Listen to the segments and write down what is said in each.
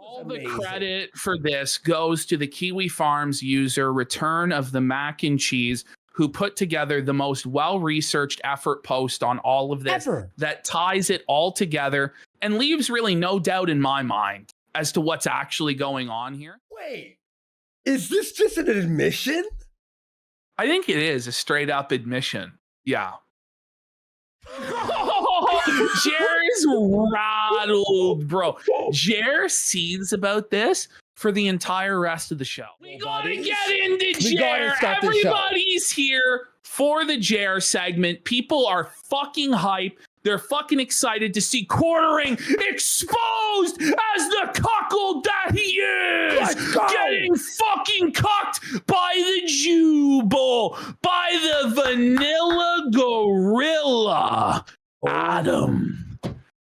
All the credit for this goes to the Kiwi Farms user Return of the Mac and Cheese, who put together the most well-researched effort post on all of this that ties it all together and leaves really no doubt in my mind as to what's actually going on here. Wait, is this just an admission? I think it is a straight up admission. Yeah. Jer is rattled, bro. Jer seethes about this for the entire rest of the show. We gotta get into Jer. Everybody's here for the Jer segment. People are fucking hype. They're fucking excited to see Quartering exposed as the cuckold that he is. Getting fucking cucked by the Jubal, by the vanilla gorilla, Adam.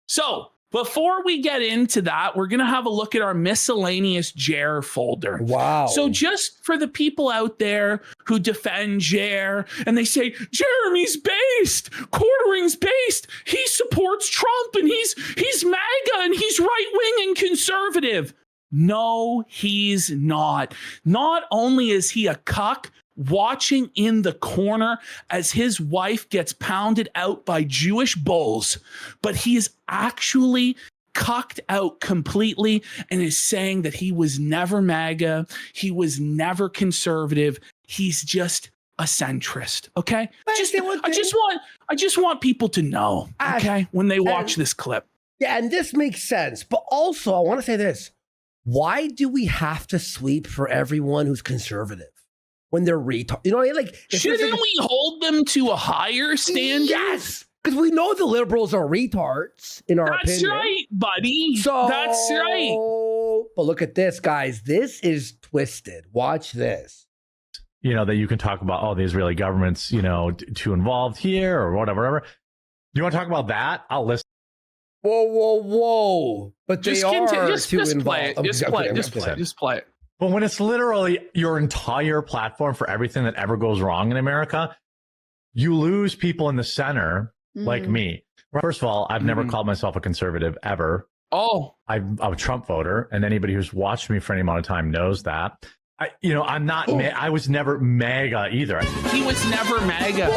So, before we get into that, we're going to have a look at our miscellaneous Jer folder. Wow. So just for the people out there who defend Jer and they say, Jeremy's based, Quartering's based, he supports Trump and he's MAGA and he's right-wing and conservative. No, he's not. Not only is he a cuck, watching in the corner as his wife gets pounded out by Jewish bulls, but he is actually cucked out completely and is saying that he was never MAGA, he was never conservative, he's just a centrist. Okay, I just want people to know, okay, when they watch this clip. Yeah, and this makes sense, but also I want to say this: why do we have to sweep for everyone who's conservative? When they're retard, you know what I mean? Like, shouldn't we hold them to a higher standard? Yes, because we know the liberals are retards in our opinion. That's right, buddy. So, that's right. But look at this, guys. This is twisted. Watch this. You know, that you can talk about, oh, the Israeli government's, you know, too involved here or whatever. You want to talk about that? I'll listen. Whoa. But just they are just too involved. Play it. Just play it. But when it's literally your entire platform for everything that ever goes wrong in America, you lose people in the center like me. First of all, I've never called myself a conservative ever. Oh, I'm a Trump voter, and anybody who's watched me for any amount of time knows that. I'm not. I was never MAGA either. He was never MAGA.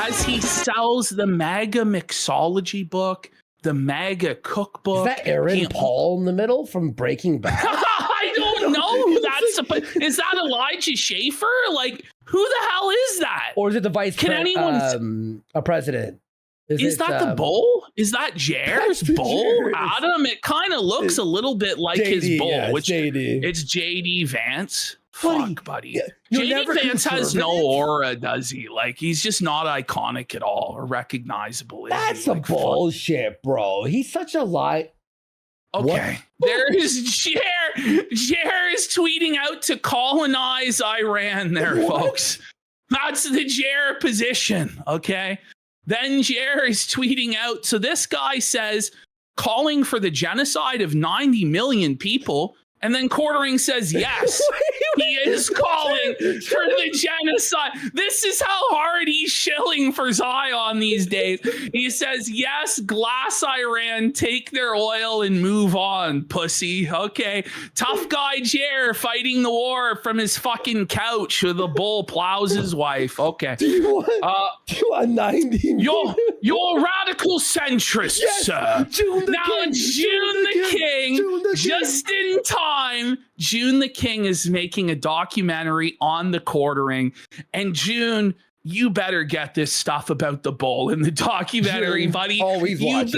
As he sells the MAGA mixology book, the MAGA cookbook. Is that Aaron Paul in the middle from Breaking Bad? I don't know who that's. Is that Elijah Schaefer? Like, who the hell is that? Or is it the vice president? Is that the bull? Is that Jer's bull? Adam, it kind of looks a little bit like JD, his bull. Yeah, it's JD. It's JD Vance. Buddy, Fuck, buddy. Yeah, JD Vance has no aura, does he? Like, he's just not iconic at all or recognizable. That's a bullshit, bro. He's such a lie. Okay. There's Jer. Jer is tweeting out to colonize Iran there, folks. That's the Jer position, okay? Then Jer is tweeting out. So this guy says, calling for the genocide of 90 million people. And then Quartering says, yes, he is calling for the genocide. This is how hard he's shilling for Zion these days. He says, yes, glass Iran, take their oil and move on, pussy. Okay. Tough guy Jer fighting the war from his fucking couch with a bull plows his wife. Okay. Do you want 90 million? You're a radical centrist, sir. June the King, just in time. June the King is making a documentary on the Quartering, and June, you better get this stuff about the bull in the documentary, buddy. Always watch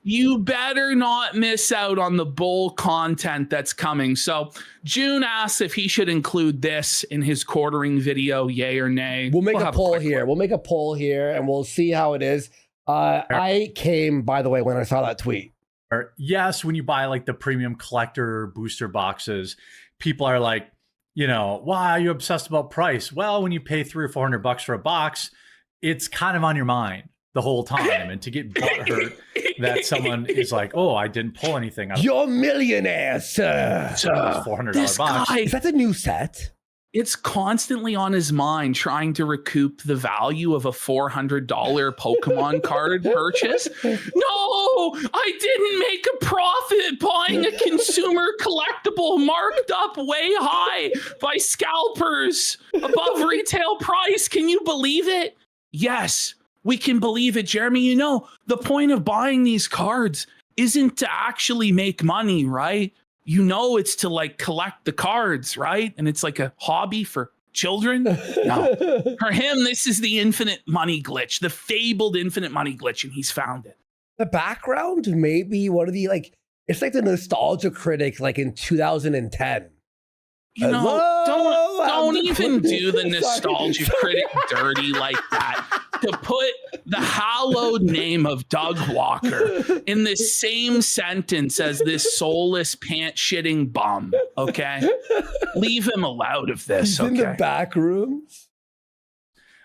you better not miss out on the bull content that's coming. So June asks if he should include this in his Quartering video, yay or nay. We'll make a poll here. We'll make a poll here, and we'll see how it is. I came, by the way, when I saw that tweet. Yes, when you buy like the premium collector booster boxes, people are like, why are you obsessed about price? Well, when you pay $300 or $400 for a box, it's kind of on your mind the whole time. And to get butthurt that someone is like, oh, I didn't pull anything out. You're millionaire, sir. $400 box. Is that the new set? It's constantly on his mind trying to recoup the value of a $400 Pokemon card purchase. No, I didn't make a profit buying a consumer collectible marked up way high by scalpers above retail price. Can you believe it? Yes, we can believe it, Jeremy. You know, the point of buying these cards isn't to actually make money, right? You know, it's to like collect the cards, right? And it's like a hobby for children. No, for him, this is the infinite money glitch, the fabled infinite money glitch, and he's found it. The background, maybe one of the like, it's like the nostalgia critic, like in 2010. You know, don't even do the nostalgia critic dirty like that. To put the hallowed name of Doug Walker in the same sentence as this soulless pant-shitting bum, okay? Leave him out of this, He's okay? in the back rooms.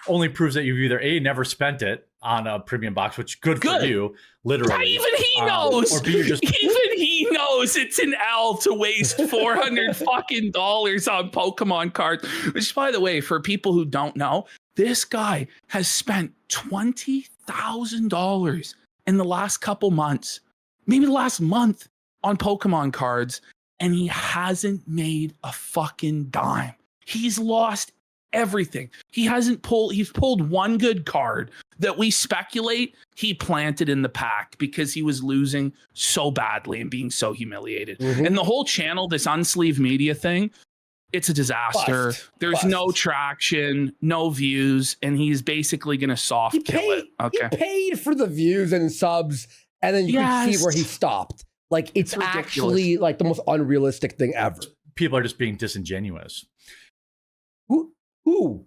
Only proves that you've either A, never spent it on a premium box, which good for you, literally. Even he knows. Or B, you're just Even he knows it's an L to waste $400 fucking dollars on Pokemon cards. Which, by the way, for people who don't know, this guy has spent $20,000 in the last couple months, maybe the last month, on Pokemon cards, and he hasn't made a fucking dime. He's lost everything. He's pulled one good card that we speculate he planted in the pack because he was losing so badly and being so humiliated. Mm-hmm. And the whole channel, this unsleeved media thing, it's a disaster. There's no traction, no views, and he's basically going to soft kill it. Okay. He paid for the views and subs, and then you can see where he stopped. Like, it's actually like the most unrealistic thing ever. people are just being disingenuous. Who?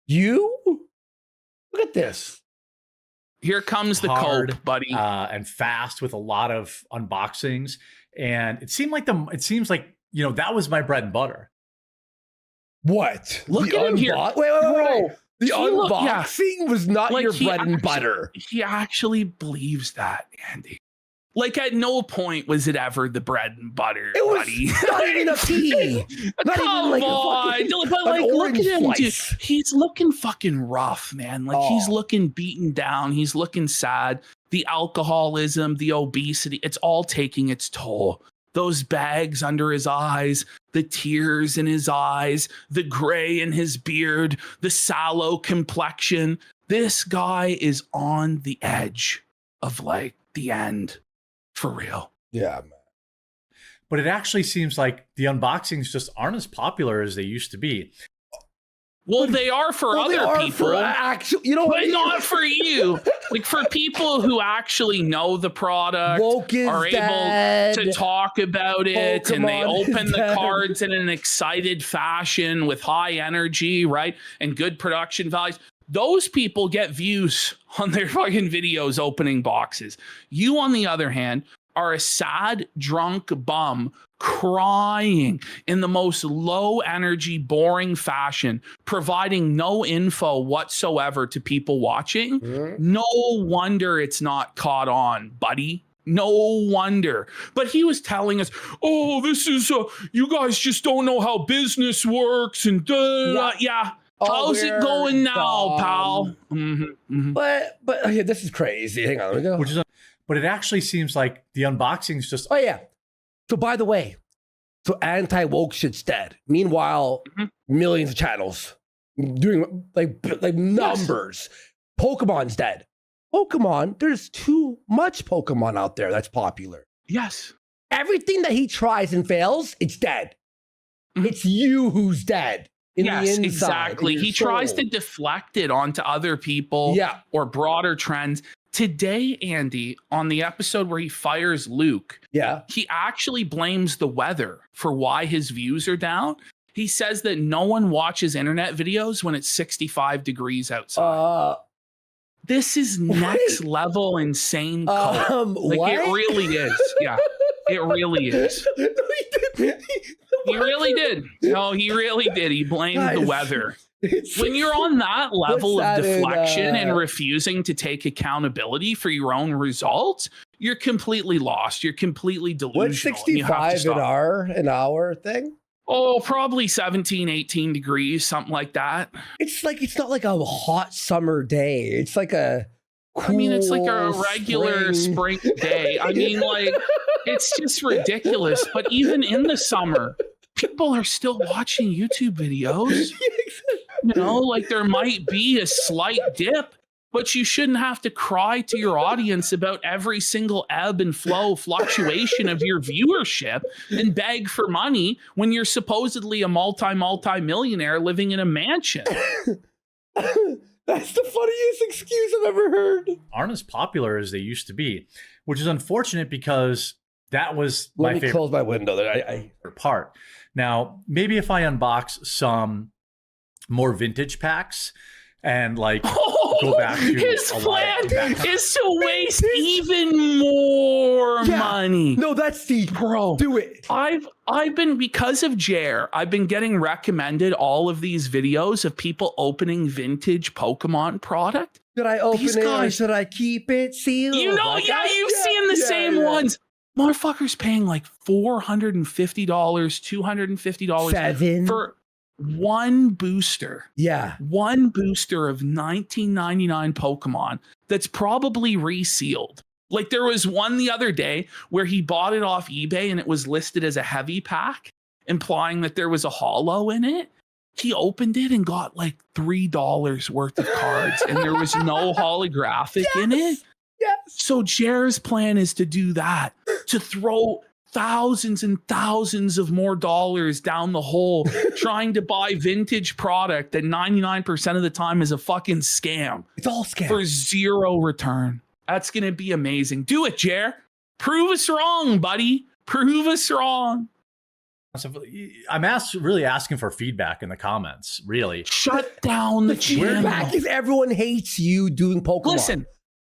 You? Look at this. Here comes the cope, buddy. And fast with a lot of unboxings. And it seems like that was my bread and butter. What? Look at him here. Wait. The unboxing was not like your bread and butter. He actually believes that, Andy. Like, at no point was it ever the bread and butter, it was buddy. Not even a pea. Not Come even on. But like, look at him, dude. He's looking fucking rough, man. Like, he's looking beaten down. He's looking sad. The alcoholism, the obesity, it's all taking its toll. Those bags under his eyes, the tears in his eyes, the gray in his beard, the sallow complexion. This guy is on the edge of like the end. For real. Yeah, man. But it actually seems like the unboxings just aren't as popular as they used to be. Well, they are for other people. But not for you. Like, for people who actually know the product, are able to talk about it, Pokemon, and they open the cards in an excited fashion with high energy, right? And good production values. Those people get views on their fucking videos opening boxes. You, on the other hand, are a sad, drunk bum crying in the most low energy, boring fashion, providing no info whatsoever to people watching. No wonder it's not caught on, buddy. No wonder. But he was telling us, oh, this is, you guys just don't know how business works. And yeah. How's it going now, pal? But okay, this is crazy. Hang on, let me go. But it actually seems like the unboxings just. Oh yeah. So by the way, anti-woke shit's dead. Meanwhile, millions of channels doing like numbers. Pokemon's dead. Pokemon, there's too much Pokemon out there that's popular. Yes. Everything that he tries and fails, it's dead. It's you who's dead. Yes, exactly. He tries to deflect it onto other people or broader trends. Today, Andy, on the episode where he fires Luke, he actually blames the weather for why his views are down. He says that no one watches internet videos when it's 65 degrees outside. This is next level insane. Like, it really is. Yeah, it really is. He really did. No, he really did. He blamed the weather. When you're on that level of deflection and refusing to take accountability for your own results, you're completely lost. You're completely delusional. What's 65 an hour thing? Oh, probably 17, 18 degrees, something like that. It's like, it's not like a hot summer day. It's like a cool, I mean, it's like a regular spring day. I mean, like, it's just ridiculous. But even in the summer, people are still watching YouTube videos. You know, like there might be a slight dip, but you shouldn't have to cry to your audience about every single ebb and flow fluctuation of your viewership and beg for money when you're supposedly a multi-millionaire living in a mansion. That's the funniest excuse I've ever heard. Aren't as popular as they used to be, which is unfortunate because that was Let my me favorite close my window. I part. Now, maybe if I unbox some more vintage packs and like go back to his plan is to waste even more money. No, that's the bro. Do it. I've been, because of Jer, I've been getting recommended all of these videos of people opening vintage Pokemon product. Should I open it or should I keep it sealed? You know, you've seen the same ones. Motherfuckers paying like $450, $250 for one booster. Yeah. One booster of 1999 Pokemon that's probably resealed. Like there was one the other day where he bought it off eBay and it was listed as a heavy pack, implying that there was a holo in it. He opened it and got like $3 worth of cards and there was no holographic in it. Yes. So Jer's plan is to do that, to throw thousands and thousands of more dollars down the hole trying to buy vintage product that 99% of the time is a fucking scam. It's all scam. For zero return. That's going to be amazing. Do it, Jer. Prove us wrong, buddy. Prove us wrong. I'm really asking for feedback in the comments, really. Shut down the channel. Feedback is everyone hates you doing Pokemon. Listen.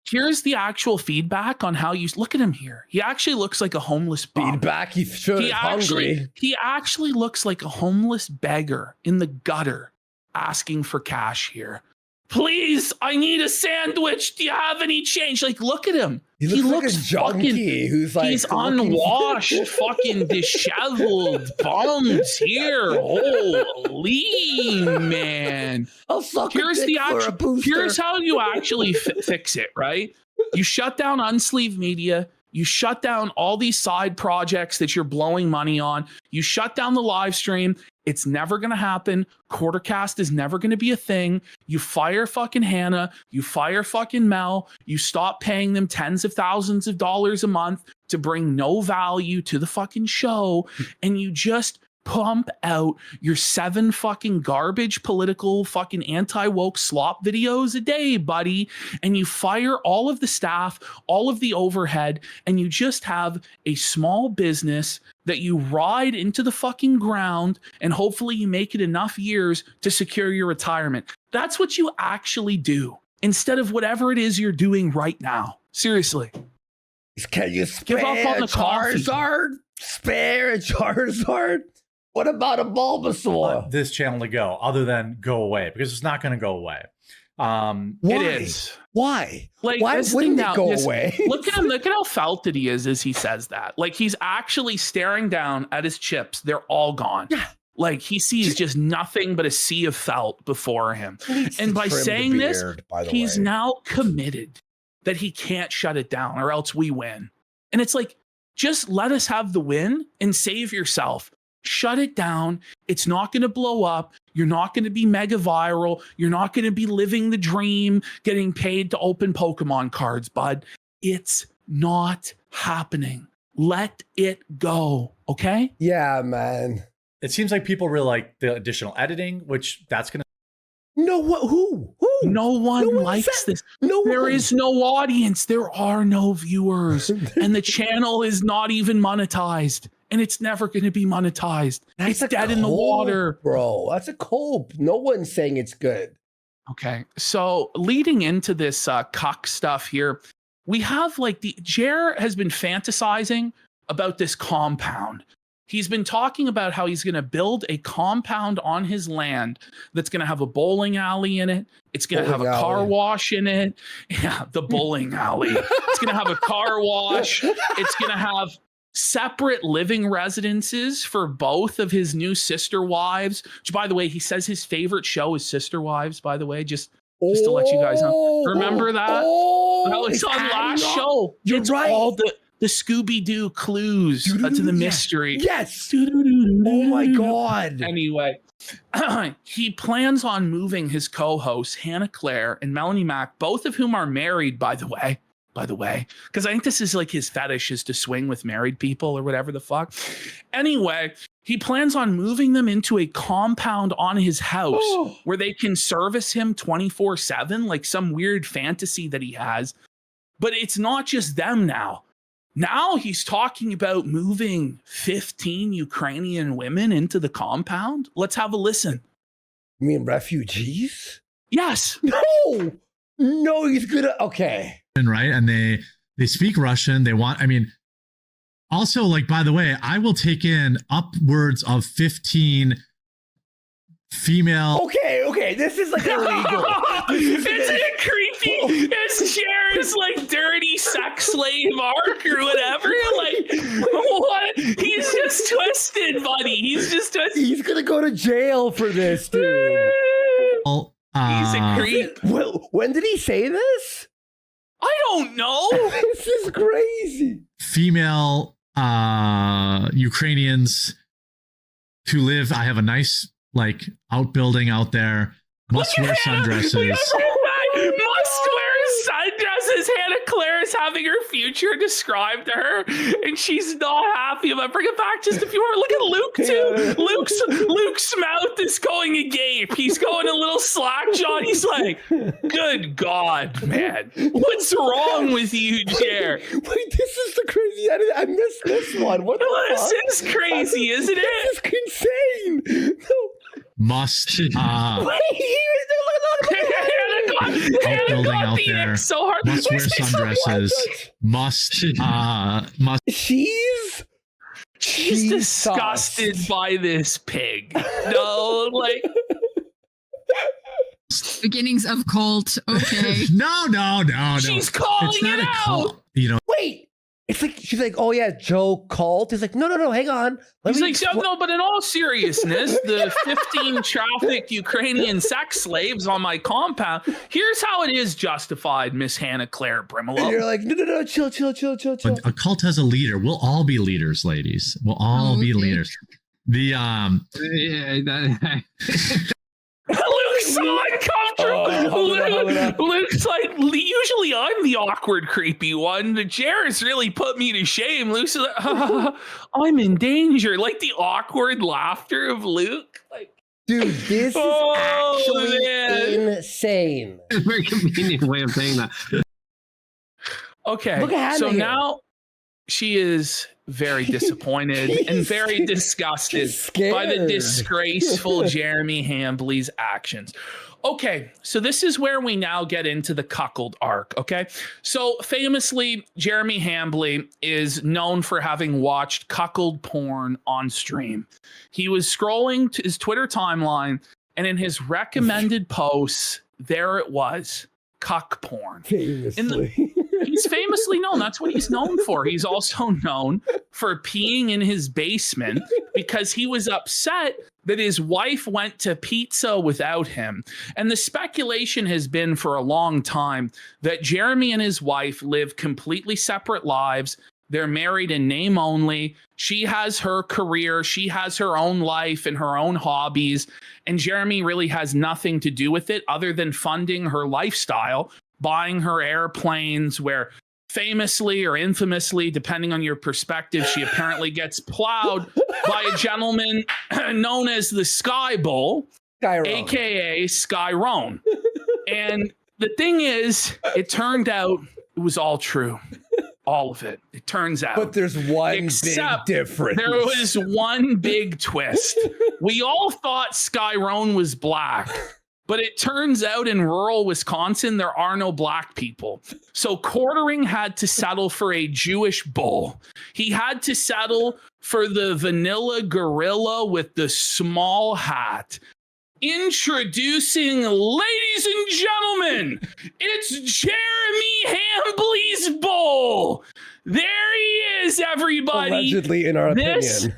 Here's the actual feedback on how you look at him here. He actually looks like a homeless bum. Feedback, he's sure hungry. He actually looks like a homeless beggar in the gutter asking for cash here. Please, I need a sandwich. Do you have any change? Like, look at him. He looks like a junkie who's like, he's unwashed, fucking disheveled bums here. Holy man. I'll suck Here's how you actually fix it, right? You shut down Unsleeved Media. You shut down all these side projects that you're blowing money on. You shut down the live stream. It's never going to happen. Quartercast is never going to be a thing. You fire fucking Hannah. You fire fucking Mel. You stop paying them tens of thousands of dollars a month to bring no value to the fucking show. And you just pump out your 7 fucking garbage political fucking anti-woke slop videos a day, buddy. And you fire all of the staff, all of the overhead, and you just have a small business that you ride into the fucking ground, and hopefully you make it enough years to secure your retirement. That's what you actually do instead of whatever it is you're doing right now. Seriously. Can you spare give up on the Charizard? Spare a Charizard? What about a Bulbasaur? This channel to go, other than go away, because it's not going to go away. Why? It is. Why? Like, why wouldn't it go away? Look at him. Look at how felted he is as he says that. Like, he's actually staring down at his chips. They're all gone. Yeah. Like, he sees just nothing but a sea of felt before him. And by saying this, he's now committed that he can't shut it down or else we win. And it's like, just let us have the win and save yourself. Shut it down. It's not going to blow up. You're not going to be mega viral. You're not going to be living the dream, getting paid to open Pokemon cards, bud. It's not happening. Let it go. Okay? Yeah, man. It seems like people really like the additional editing, which that's going to. No, who? No one likes this. There is no audience. There are no viewers. And the channel is not even monetized. And it's never going to be monetized. It's dead in the water. Bro, that's a cope. No one's saying it's good. Okay. So leading into this CUCK stuff here, we have like Jer has been fantasizing about this compound. He's been talking about how he's going to build a compound on his land that's going to have a bowling alley in it. It's going to have a car wash in it. Yeah, the bowling alley. It's going to have a car wash. It's going to have separate living residences for both of his new sister wives. Which, by the way, he says his favorite show is Sister Wives, by the way, just to let you guys know. Remember that? That was on last show. You're It's right. all the Scooby-Doo clues to the mystery. Yes. Oh my God. Anyway, he plans on moving his co-hosts, Hannah Claire and Melanie Mack, both of whom are married, by the way, because I think this is like his fetish is to swing with married people or whatever the fuck. Anyway, he plans on moving them into a compound on his house where they can service him 24/7, like some weird fantasy that he has. But it's not just them now. Now he's talking about moving 15 Ukrainian women into the compound. Let's have a listen. You mean refugees? Yes. No, he's gonna. Okay. Right. And they speak Russian. They want, I mean, also, like, by the way, I will take in upwards of 15 female. Okay. This is like illegal. Isn't it creepy? It's Jared's like dirty sex slave arc or whatever. Like, what? He's just twisted, buddy. He's just twisted. He's gonna go to jail for this, dude. He's a creep. Well, when did he say this? I don't know. This is crazy. Female Ukrainians to live. I have a nice like outbuilding out there. Must wear sundresses. Must wear sundresses. Hannah Claire is having her future described to her, and she's not happy about it. Bring it back just a few more. Look at Luke too. Luke's mouth is going agape. He's going a little slack jaw. He's like, "Good God, man, what's wrong with you, Jer?" Wait, this is the crazy. I missed this one. What the fuck? This is crazy, isn't it? This is insane. No. Must Wait, outbuilding out there. So hard. Must wear sundresses. Must She's disgusted by this pig. No, like beginnings of cult. Okay. No. she's calling It's not it a out. cult. You know, Wait. It's like she's like, oh yeah, Joe cult. He's like, no, hang on. He's like, no, but in all seriousness, the 15 trafficked Ukrainian sex slaves on my compound, here's how it is justified, Miss Hannah Claire And Brimolo. you're like, no, chill. a cult has a leader. We'll all be leaders, ladies. We'll all be leaders. The Luke's so uncomfortable. Luke's like, usually I'm the awkward, creepy one. The Jared's really put me to shame. Luke's like, I'm in danger. Like the awkward laughter of Luke. Like, dude, this is actually insane. Very convenient way of saying that. okay, Look at Hannah so here. now she is very disappointed and very disgusted by the disgraceful Jeremy Hambley's actions. Okay, so this is where we now get into the cuckold arc, okay? So famously, Jeremy Hambley is known for having watched cuckold porn on stream. He was scrolling to his Twitter timeline, and in his recommended posts, there it was, cuck porn. Famously. He's famously known. That's what he's known for. He's also known for peeing in his basement because he was upset that his wife went to pizza without him. And the speculation has been for a long time that Jeremy and his wife live completely separate lives. They're married in name only. She has her career. She has her own life and her own hobbies. And Jeremy really has nothing to do with it other than funding her lifestyle, buying her airplanes, where famously or infamously, depending on your perspective, she apparently gets plowed by a gentleman known as the Sky Bull, aka Sky Roan. And the thing is, it turned out it was all true. All of it. It turns out. But there's one big difference. There was one big twist. We all thought Sky Roan was black. But it turns out in rural Wisconsin, there are no black people. So Quartering had to settle for a Jewish bull. He had to settle for the vanilla gorilla with the small hat. Introducing, ladies and gentlemen, it's Jeremy Hambley's Bowl. There he is, everybody. Allegedly, in our opinion.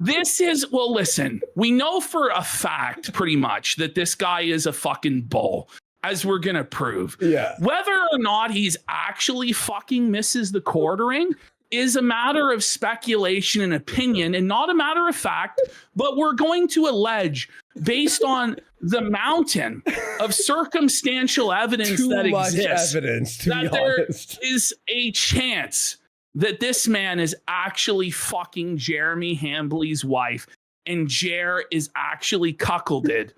This is, well, listen, we know for a fact pretty much that this guy is a fucking bull, as we're going to prove. Yeah. Whether or not he's actually fucking misses the quartering is a matter of speculation and opinion and not a matter of fact, but we're going to allege based on the mountain of circumstantial evidence Too that much exists evidence, to that be there honest. is a chance that this man is actually fucking Jeremy Hambley's wife and Jer is actually cuckolded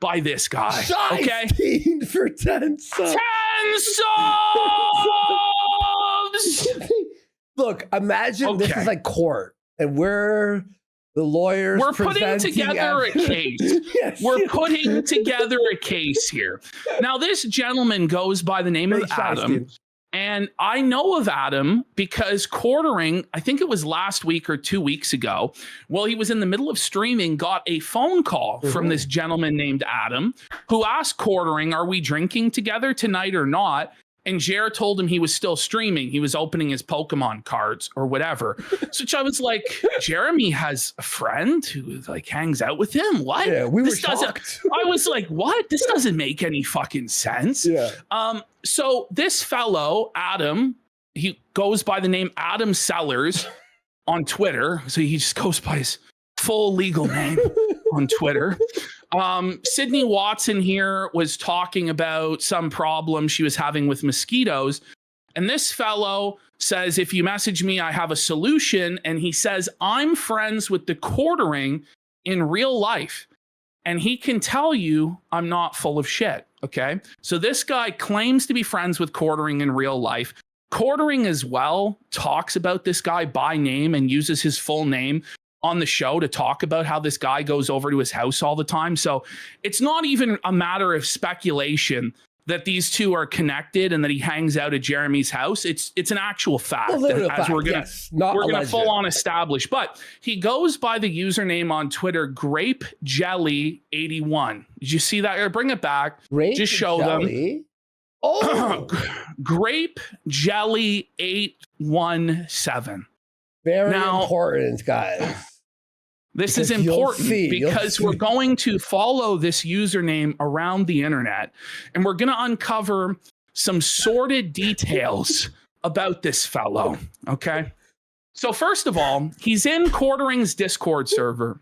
by this guy. Okay? 15 for 10 subs. 10 subs! Look, imagine this Okay. is like court, and we're the lawyers. We're putting presenting together a evidence. case. Yes. We're putting together a case here. Now, this gentleman goes by the name of Big shots, Adam. dude. And I know of Adam because quartering, I think it was last week or 2 weeks ago, while he was in the middle of streaming, got a phone call from this gentleman named Adam who asked quartering, are we drinking together tonight or not? And Jer told him he was still streaming. He was opening his Pokemon cards or whatever. So I was like, Jeremy has a friend who like hangs out with him. What? Yeah, we were This doesn't- shocked. I was like, what? This doesn't make any fucking sense. Yeah. So this fellow, Adam, he goes by the name Adam Sellers on Twitter. So he just goes by his full legal name on Twitter. Sydney Watson here was talking about some problem she was having with mosquitoes. And this fellow says, if you message me, I have a solution. And he says, I'm friends with the quartering in real life. And he can tell you I'm not full of shit. Okay. So this guy claims to be friends with quartering in real life. Quartering as well talks about this guy by name and uses his full name on the show to talk about how this guy goes over to his house all the time. So it's not even a matter of speculation that these two are connected and that he hangs out at Jeremy's house. It's an actual fact. A literal as fact, we're gonna yes, not we're gonna alleged. full on establish. But he goes by the username on Twitter, Grape Jelly 81. Did you see that? Or bring it back. Grape Just show them. jelly. Oh, Grape Jelly 817. very Now- important, guys. This is Because you'll important see, you'll because see. we're going to follow this username around the internet and we're going to uncover some sordid details about this fellow. Okay. So, first of all, he's in Quartering's Discord server.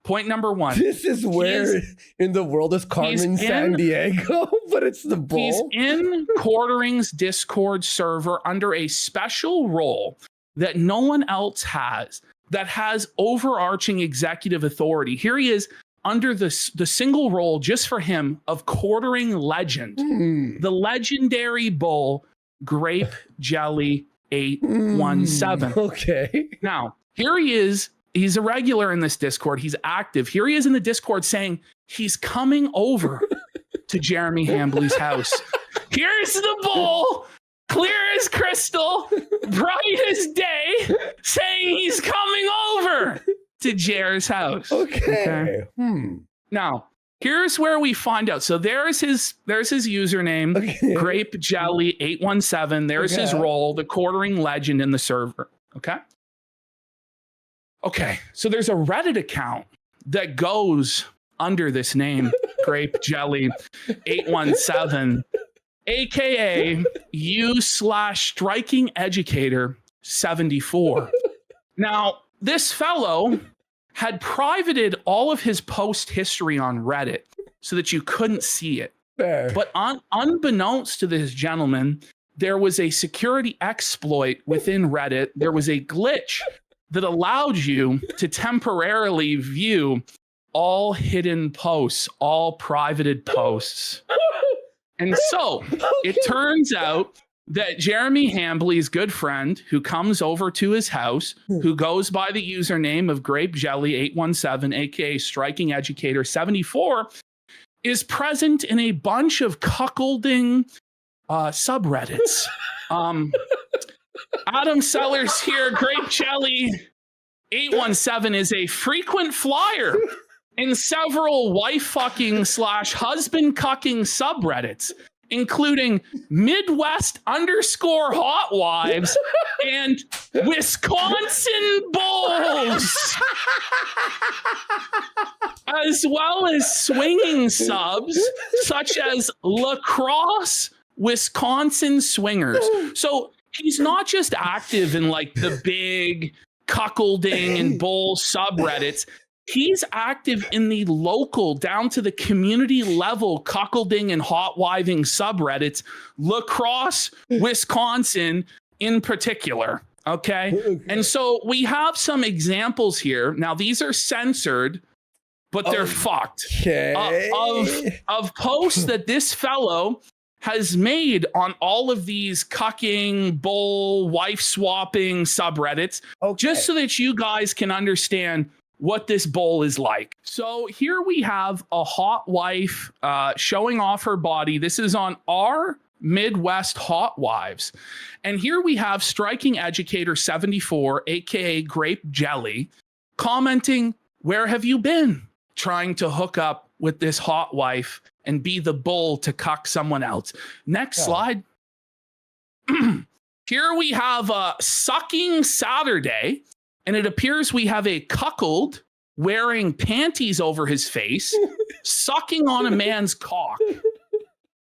Point number one. This is where in the world is Carmen San Diego, but it's the bull. He's in Quartering's Discord server under a special role that no one else has, that has overarching executive authority. Here he is under the single role just for him of quartering legend, the legendary bull, Grape Jelly 817. Okay. Now, here he is. He's a regular in this Discord. He's active. Here he is in the Discord saying he's coming over to Jeremy Hambley's house. Here's the bull, clear as crystal, bright as day, saying he's coming over to Jer's house. Okay. Now, here's where we find out. So there's his username, Okay. Grape Jelly 817. There's his Okay. role, the quartering legend in the server. Okay. Okay. So there's a Reddit account that goes under this name, Grape Jelly 817, aka u/striking educator 74. Now, this fellow had privated all of his post history on Reddit so that you couldn't see it. Fair. But unbeknownst to this gentleman, there was a security exploit within Reddit. There was a glitch that allowed you to temporarily view all hidden posts, all privated posts. And so it turns out that Jeremy Hambley's good friend, who comes over to his house, who goes by the username of Grape Jelly 817, aka Striking Educator 74, is present in a bunch of cuckolding subreddits. Adam Sellers here, Grape Jelly 817 is a frequent flyer in several wife fucking / husband cucking subreddits, including Midwest_hot_wives and Wisconsin bulls, as well as swinging subs such as lacrosse Wisconsin swingers. So he's not just active in like the big cuckolding and bull subreddits. He's active in the local, down to the community level cuckolding and hot wiving subreddits, lacrosse, Wisconsin in particular. Okay. And so we have some examples here. Now, these are censored, but they're fucked. Of posts that this fellow has made on all of these cucking, bull, wife swapping subreddits, just so that you guys can understand what this bull is like. So here we have a hot wife showing off her body. This is on our Midwest Hot Wives. And here we have Striking Educator 74, aka Grape Jelly, commenting, "Where have you been? Trying to hook up with this hot wife and be the bull to cuck someone else." Next slide. Here we have Sucking Saturday. And it appears we have a cuckold wearing panties over his face, sucking on a man's cock.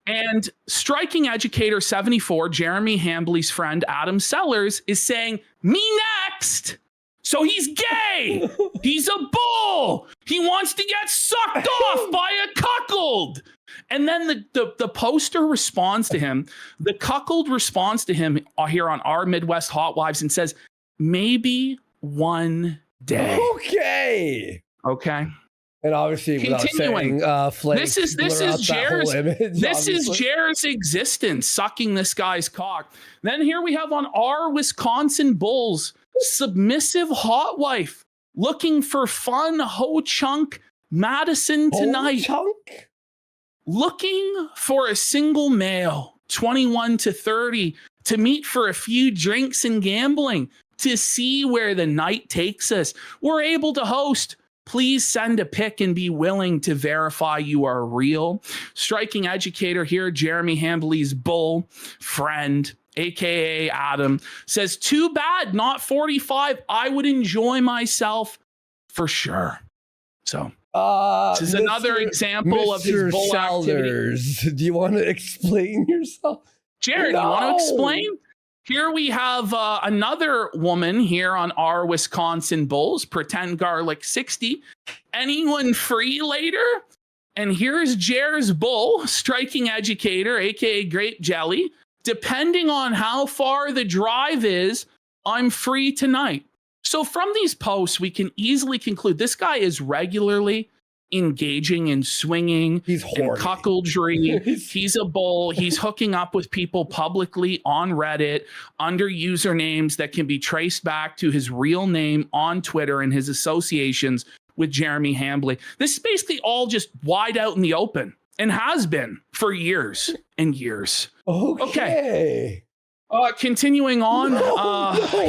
And Striking Educator 74, Jeremy Hambley's friend Adam Sellers, is saying, "Me next." So he's gay. He's a bull. He wants to get sucked off by a cuckold. And then the poster responds to him. The cuckold responds to him here on our Midwest Hot Wives and says, "Maybe one day." Okay. And obviously, without saying, this is Jared's existence, sucking this guy's cock. Then here we have on our Wisconsin Bulls, submissive hot wife looking for fun ho chunk Madison tonight. Looking for a single male, 21 to 30, to meet for a few drinks and gambling, to see where the night takes us. We're able to host. Please send a pic and be willing to verify you are real. Striking Educator here, Jeremy Hambley's bull friend, aka Adam, says, "Too bad, not 45. I would enjoy myself for sure." So this is another example of his bull activity. Do you want to explain yourself? Jared, you want to explain? Here we have another woman here on our Wisconsin Bulls, Pretend Garlic 60. Anyone free later? And here's Jer's bull, Striking Educator, aka Grape Jelly. Depending on how far the drive is, I'm free tonight. So from these posts, we can easily conclude this guy is regularly engaging in swinging and cuckoldry. He's a bull. He's hooking up with people publicly on Reddit under usernames that can be traced back to his real name on Twitter and his associations with Jeremy Hambley. This is basically all just wide out in the open and has been for years and years. Okay. Continuing on,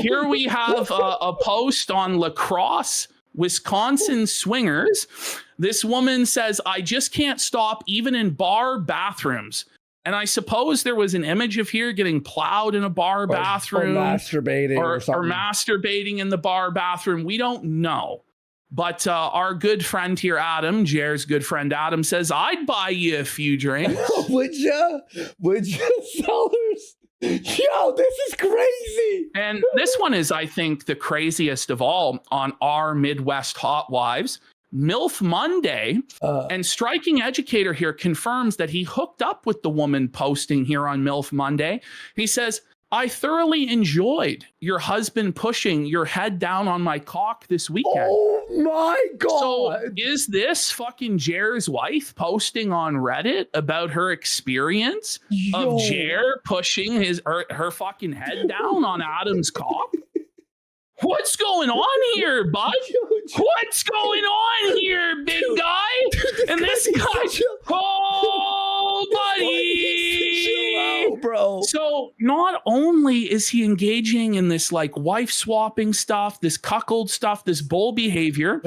here we have a post on lacrosse Wisconsin swingers. This woman says, "I just can't stop even in bar bathrooms." And I suppose there was an image of here getting plowed in a bar bathroom. Or masturbating or masturbating in the bar bathroom. We don't know. But our good friend here, Adam, Jer's good friend Adam, says, "I'd buy you a few drinks." Would you, Sellers? Yo, this is crazy. And this one is, I think, the craziest of all on our Midwest Hot Wives. MILF Monday, and Striking Educator here confirms that he hooked up with the woman posting here on MILF Monday. He says, "I thoroughly enjoyed your husband pushing your head down on my cock this weekend." Oh my God. So is this fucking Jer's wife posting on Reddit about her experience of Jer pushing her fucking head down on Adam's cock? What's going on here, bud? What's going on here, big guy? And this guy, oh, buddy, bro. So not only is he engaging in this like wife swapping stuff, this cuckold stuff, this bull behavior,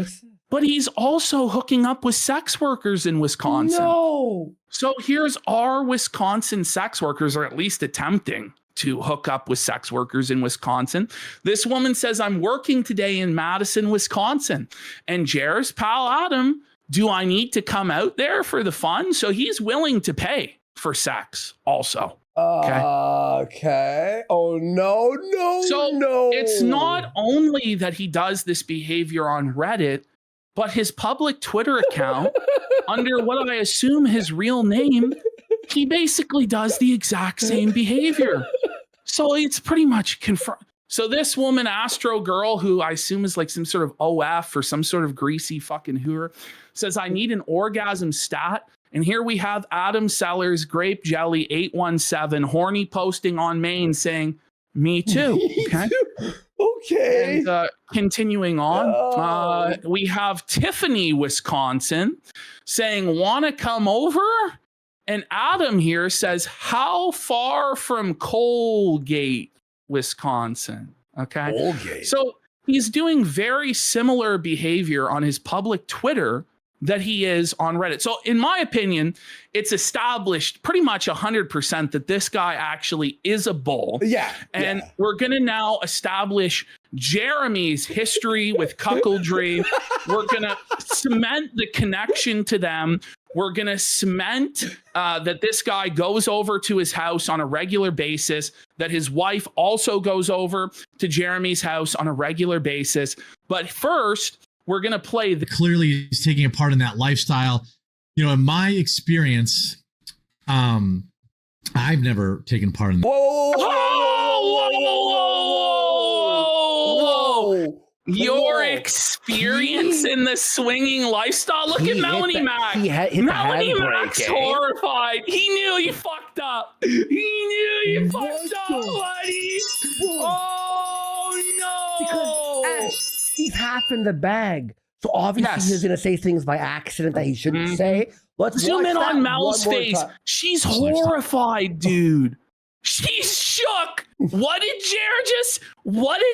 but he's also hooking up with sex workers in Wisconsin. No. So here's our Wisconsin sex workers, or at least attempting to hook up with sex workers in Wisconsin. This woman says, I'm working today in Madison, Wisconsin. And Jer's pal Adam, do I need to come out there for the fun? So he's willing to pay for sex also. Okay. Oh, no. So it's not only that he does this behavior on Reddit, but his public Twitter account, under what I assume his real name, he basically does the exact same behavior. So it's pretty much confirmed. So this woman, Astro Girl, who I assume is like some sort of OF or some sort of greasy fucking hooer, says, I need an orgasm stat. And here we have Adam Sellers, Grape Jelly 817, horny posting on Maine saying, me too. Okay. Okay. And continuing on, we have Tiffany, Wisconsin, saying, want to come over? And Adam here says, how far from Colgate, Wisconsin? Okay. Colgate. So he's doing very similar behavior on his public Twitter that he is on Reddit. So in my opinion, it's established pretty much 100% that this guy actually is a bull. Yeah. And we're going to now establish Jeremy's history with cuckoldry. We're going to cement the connection to them. We're going to cement that this guy goes over to his house on a regular basis, that his wife also goes over to Jeremy's house on a regular basis. But first, we're going to play the Clearly he's taking a part in that lifestyle. You know, in my experience, I've never taken part in that. Whoa. Your experience in the swinging lifestyle. Look at Melanie Mac. Melanie Mac's horrified. He knew he fucked up. He knew he fucked up, buddy. Oh no. He's half in the bag. So obviously he's going to say things by accident that he shouldn't say. Let's zoom in on Mel's face. She's horrified, dude. She's shook. What did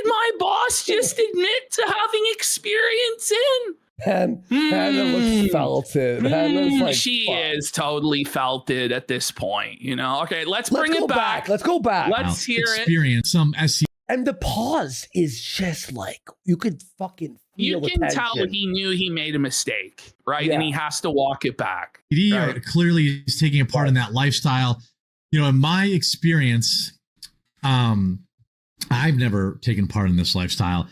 my boss just admit to having experience in? Hannah looks felted. Hannah's like, she fuck. is totally felted at this point, you know? Okay, let's bring it back. Let's go back. Let's hear experience some SE. And the pause is just like, you could fucking feel you can attention. tell he knew he made a mistake, right? Yeah. And he has to walk it back. Right? Clearly he's taking a part in that lifestyle. You know, in my experience, I've never taken part in this lifestyle.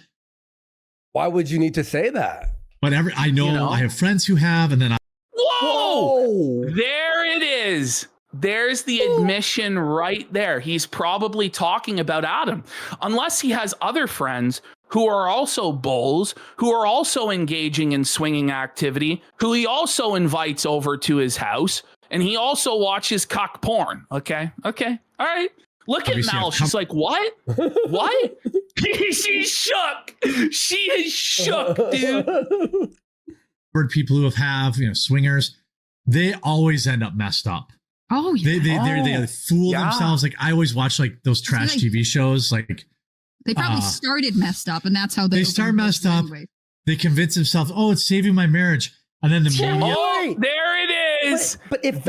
Why would you need to say that? But I know I have friends who have, and then Whoa! There it is. There's the admission right there. He's probably talking about Adam, unless he has other friends who are also bulls, who are also engaging in swinging activity, who he also invites over to his house, and he also watches CUCK porn. Okay. All right. Look at Mel. She's like, what? What? She's shook. She is shook, dude. People who have swingers, they always end up messed up. Oh yeah. They fool themselves. Like I always watch like those trash TV shows. Like they probably started messed up, and that's how they start messed up. Anyway. They convince themselves, oh, it's saving my marriage, and then the there it is. But if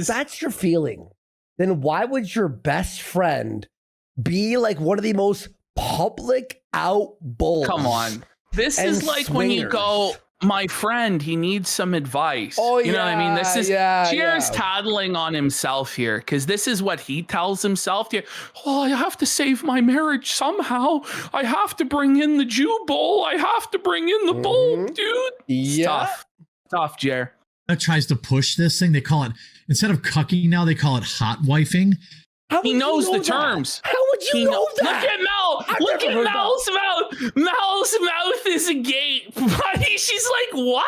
that's your feeling, then why would your best friend be like one of the most public out bulls? Come on, this is like when you go, my friend, he needs some advice. Oh, you know what I mean? This is Jer's tattling on himself here, because this is what he tells himself here. Oh, I have to save my marriage somehow. I have to bring in the Jew bull. I have to bring in the bull, dude. Yeah. Tough, Jer. That tries to push this thing. They call it, instead of cucking now, they call it hot wifing. He knows the terms. How would you know that? Look at Mel. Look at Mel's mouth. Mel's mouth is agape, buddy. She's like, what?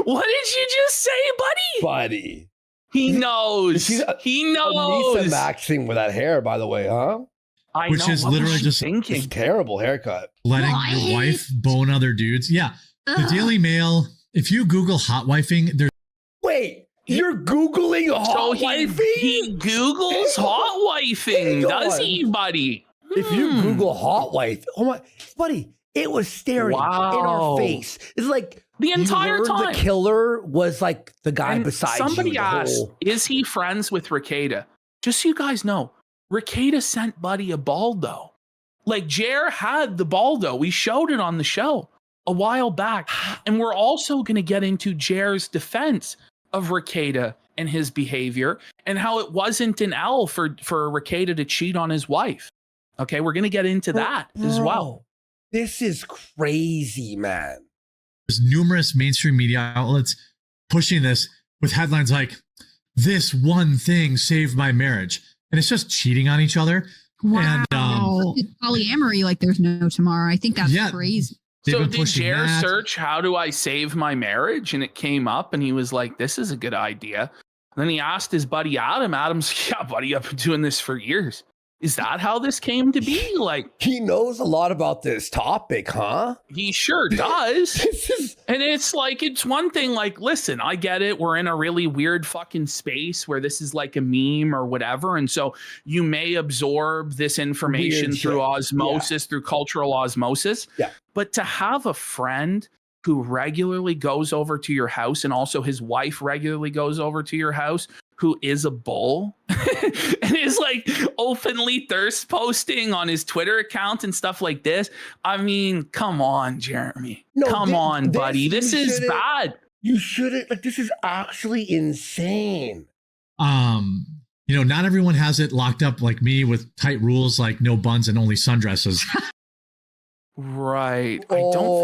What did you just say, buddy? He knows. He knows. Lisa maxing with that hair, by the way, huh? Which is literally just thinking. It's a terrible haircut. Letting your wife bone other dudes. Yeah. The Daily Mail, if you Google hot wifing, there's... Wait. You're Googling hot wifing? He Googles hot wifing, does he, buddy? If you Google hot wife, oh my, buddy, It was staring in our face. It's like the entire you learned time. The killer was like the guy beside you. Somebody asked, is he friends with Rekieta? Just so you guys know, Rekieta sent Buddy a Baldo. Like, Jer had the Baldo. We showed it on the show a while back. And we're also going to get into Jer's defense of Rekieta and his behavior and how it wasn't an L for Rekieta to cheat on his wife. Okay, we're going to get into that as well. This is crazy, man. There's numerous mainstream media outlets pushing this with headlines like, this one thing saved my marriage. And it's just cheating on each other. Wow. And polyamory like there's no tomorrow. I think that's crazy. So did Jer search, how do I save my marriage? And it came up and he was like, this is a good idea. And then he asked his buddy Adam. Adam's, yeah, buddy, I've been doing this for years. Is that how this came to be? Like, he knows a lot about this topic, huh? He sure does. And it's like, it's one thing, like, listen, I get it. We're in a really weird fucking space where this is like a meme or whatever. And so you may absorb this information through osmosis, through cultural osmosis. Yeah. But to have a friend who regularly goes over to your house, and also his wife regularly goes over to your house, who is a bull and is like openly thirst posting on his Twitter account and stuff like this. I mean, come on, Jeremy. No, come on, buddy. This is bad. You shouldn't. Like, this is actually insane. You know, not everyone has it locked up like me with tight rules like no buns and only sundresses. Right. I don't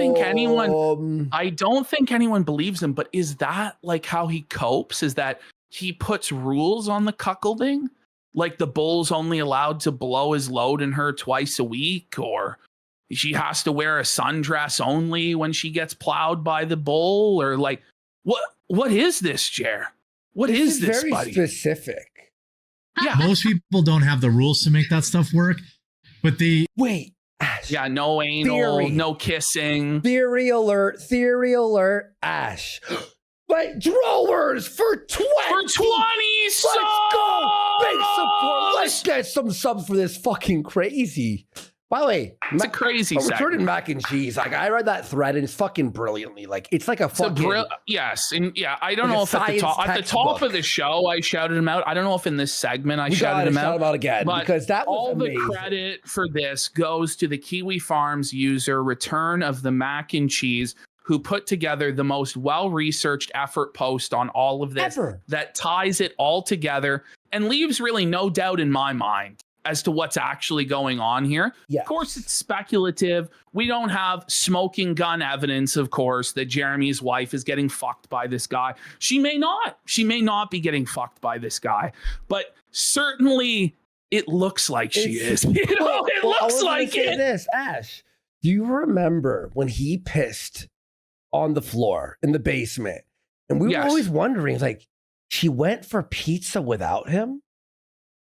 think anyone believes him, but is that like how he copes? Is that he puts rules on the cuckolding? Like the bull's only allowed to blow his load in her twice a week, or she has to wear a sundress only when she gets plowed by the bull, or like what is this, Jer? What is this, very buddy? Specific. Yeah. Most people don't have the rules to make that stuff work, but wait. Ash. Yeah, no anal, no kissing. Theory alert, Ash. Like, drawers for 20. For 20 Let's go. Big support. Let's get some subs for this fucking crazy. By the way, it's a crazy returning mac and cheese. Like, I read that thread and it's fucking brilliantly. Like, it's like a fucking yes, and yeah, I don't know if at the top of the show I shouted him out. I don't know if in this segment I shouted him out. Shout him out again, but because that was all amazing. The credit for this goes to the Kiwi Farms user Return of the Mac and Cheese, who put together the most well-researched effort post on all of this that ties it all together and leaves really no doubt in my mind as to what's actually going on here. Yeah. Of course, it's speculative. We don't have smoking gun evidence, of course, that Jeremy's wife is getting fucked by this guy. She may not. She may not be getting fucked by this guy, but certainly it looks like she is. It looks like it. This, Ash, do you remember when he pissed on the floor in the basement? And we were always wondering, like, she went for pizza without him?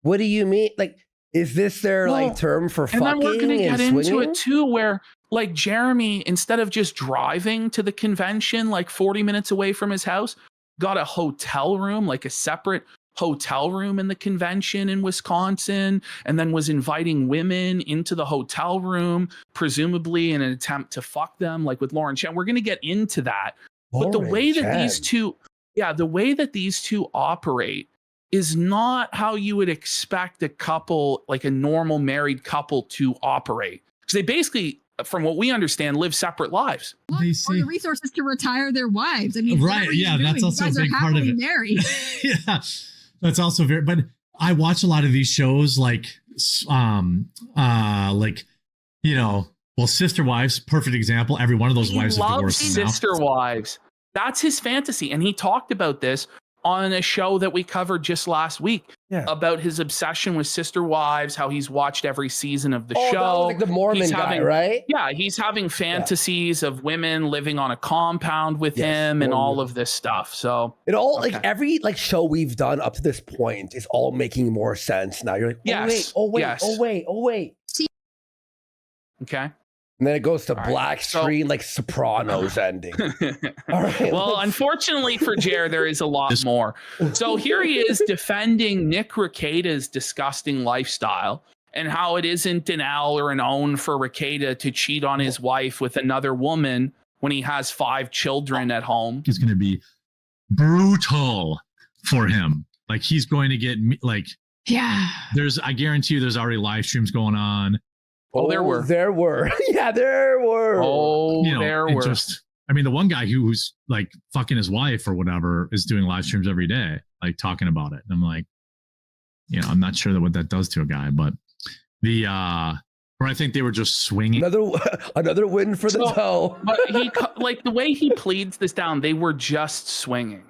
What do you mean? Like, is this their like term for fucking? And then we're gonna get into it too, where like Jeremy, instead of just driving to the convention like 40 minutes away from his house, got a hotel room, like a separate hotel room in the convention in Wisconsin, and then was inviting women into the hotel room, presumably in an attempt to fuck them, like with Lauren Chen. We're gonna get into that. But the way that these two operate is not how you would expect a couple, like a normal married couple, to operate. Because they basically, from what we understand, live separate lives. Or the resources to retire their wives. I mean, right? Yeah, that's also a big part of it. Married. Yeah, that's also very. But I watch a lot of these shows, like you know, well, Sister Wives, perfect example. Every one of those wives is divorced now. Sister Wives. That's his fantasy, and he talked about this on a show that we covered just last week about his obsession with Sister Wives, how he's watched every season of the show. That was like the Mormon guy, right? Yeah, he's having fantasies of women living on a compound with him and all of this stuff. So it all like every like show we've done up to this point is all making more sense now. You're like, oh wait. See? Okay. And then it goes to black screen, like Sopranos ending. All right. Well, unfortunately for Jer, there is a lot more. So here he is defending Nick Rekieta's disgusting lifestyle and how it isn't an L or an own for Rekieta to cheat on his wife with another woman when he has 5 children at home. It's going to be brutal for him. Like he's going to get like, Yeah. I guarantee you there's already live streams going on. Oh, there were. There were. Yeah, there were. Oh, You know, there it were. I mean, the one guy who's like fucking his wife or whatever is doing live streams every day, like talking about it. And I'm like, you know, I'm not sure what that does to a guy, but or I think they were just swinging. Another win for the toe. But he, like the way he pleads this down, they were just swinging.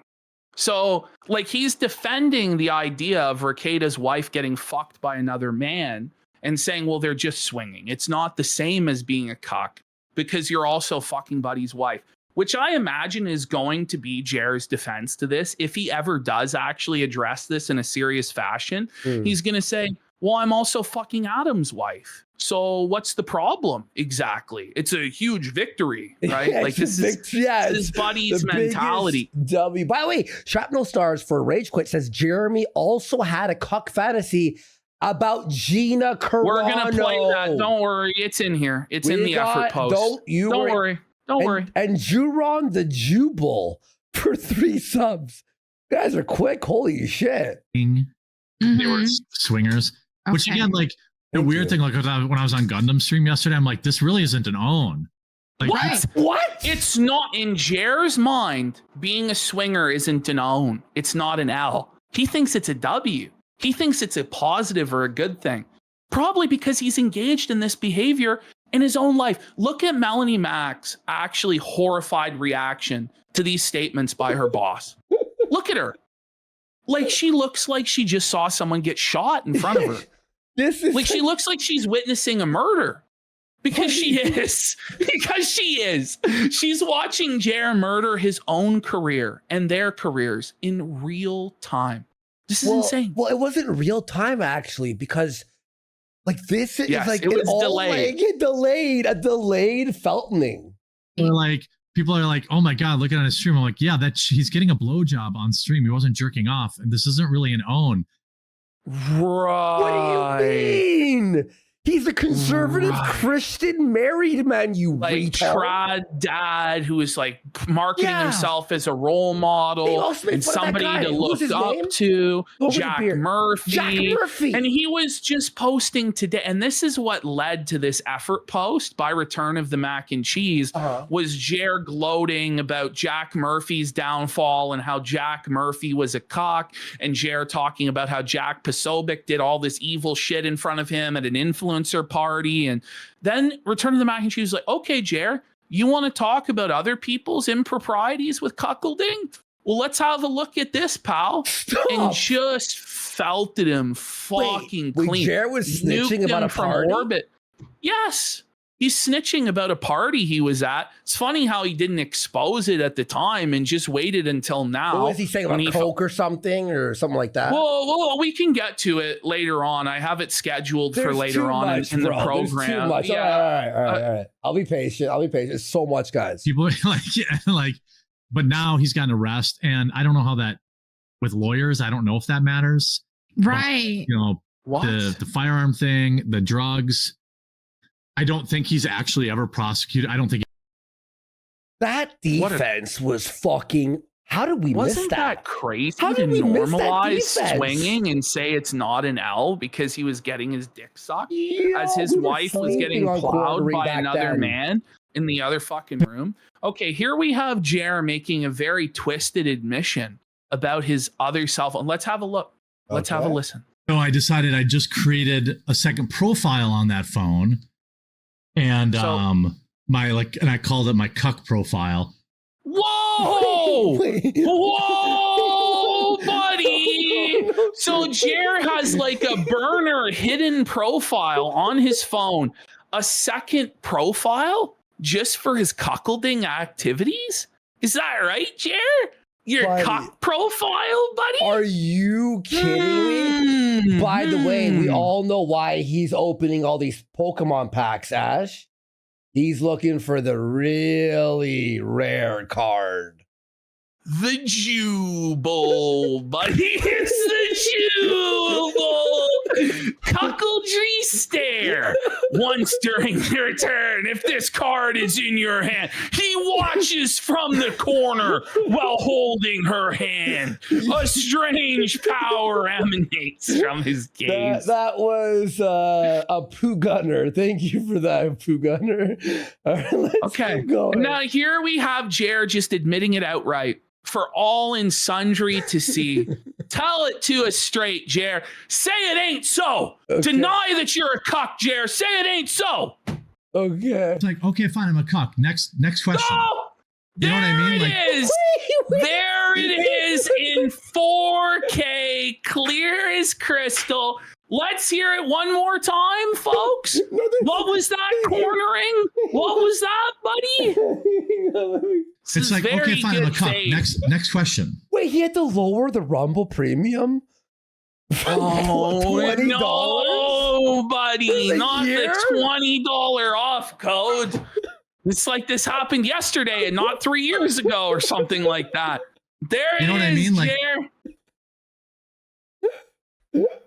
So like he's defending the idea of Rekieta's wife getting fucked by another man and saying, well, they're just swinging. It's not the same as being a cuck because you're also fucking Buddy's wife, which I imagine is going to be Jer's defense to this. If he ever does actually address this in a serious fashion, he's going to say, well, I'm also fucking Adam's wife. So what's the problem exactly? It's a huge victory, right? Yeah, like this is Buddy's mentality. W. By the way, Shrapnel Stars for Rage Quit says Jeremy also had a cuck fantasy about Gina Carano. We're gonna play that. Don't worry, it's in here. It's in the effort post. Don't worry. Don't worry. And Juron the Jubal for 3 subs. You guys are quick. Holy shit. They were swingers. Which again, like the weird thing, like when I was on Gundam stream yesterday, I'm like, this really isn't an own. Like, What? It's not in Jer's mind. Being a swinger isn't an own. It's not an L. He thinks it's a W. He thinks it's a positive or a good thing. Probably because he's engaged in this behavior in his own life. Look at Melanie Mack's actually horrified reaction to these statements by her boss. Look at her. Like she looks like she just saw someone get shot in front of her. This is like she looks like she's witnessing a murder. Because she is. Because she is. She's watching Jer murder his own career and their careers in real time. This is insane. Well, it wasn't real time actually, because like this is like it was delayed. A delayed Feltoning. Like people are like, oh my God, look at his stream. I'm like, yeah, he's getting a blowjob on stream. He wasn't jerking off. And this isn't really an own. Right. What do you mean? He's a conservative Christian married man, you like retard. trad dad who is like marketing himself as a role model and somebody to look up to. Jack Murphy. And he was just posting today. And this is what led to this effort post by Return of the Mac and Cheese was Jer gloating about Jack Murphy's downfall and how Jack Murphy was a cock, and Jer talking about how Jack Posobiec did all this evil shit in front of him at an influencer party. And then Return of the Mac and Cheese was like, okay, Jer, you want to talk about other people's improprieties with cuckolding? Well, let's have a look at this, pal. And just felted him fucking clean. Jer was snitching about a party? Orbit. Yes. He's snitching about a party he was at. It's funny how he didn't expose it at the time and just waited until now. What was he saying about coke or something like that? Well, we can get to it later on. I have it scheduled for later on in the program. There's too much. Yeah. All right. I'll be patient. It's so much, guys. People are like, but now he's gotten arrested, and I don't know how that with lawyers. I don't know if that matters. Right. But, you know, the firearm thing, the drugs. I don't think he's actually ever prosecuted. I don't think that defense was fucking. How did we miss that? Wasn't that crazy how to did we normalize swinging and say it's not an L because he was getting his dick sucked as his wife was getting plowed by another man in the other fucking room? Okay, here we have Jer making a very twisted admission about his other self. And let's have a look. Let's have a listen. So I decided I just created a second profile on that phone. And and I called it my cuck profile. Whoa! Whoa, buddy! So Jer has like a burner hidden profile on his phone, a second profile just for his cuckolding activities? Is that right, Jer? Your cuck profile, buddy? Are you kidding me? By the way, we all know why he's opening all these Pokemon packs, Ash. He's looking for the really rare card. The Jubal, buddy. It's the Jubal. Cuckoldry stare. Once during their turn, if this card is in your hand, he watches from the corner while holding her hand. A strange power emanates from his gaze. That was a poo gunner. Thank you for that, poo gunner. All right, let's keep going. Now here we have Jer just admitting it outright for all and sundry to see. Tell it to us straight, Jer. Say it ain't so. Okay. Deny that you're a cuck, Jer. Say it ain't so. Okay. It's like, okay, fine, I'm a cuck. Next question. No! You know what I mean? There it is. There it is in 4K, clear as crystal. Let's hear it one more time, folks. What was that cornering? What was that, buddy? It's like, okay, fine, I'm a cuck. Next question. Wait, he had to lower the Rumble premium? Oh, $20? no, buddy. In a Not year? the $20 off code. It's like this happened yesterday and not 3 years ago or something like that. There You know it what I is, mean? Like- Jer.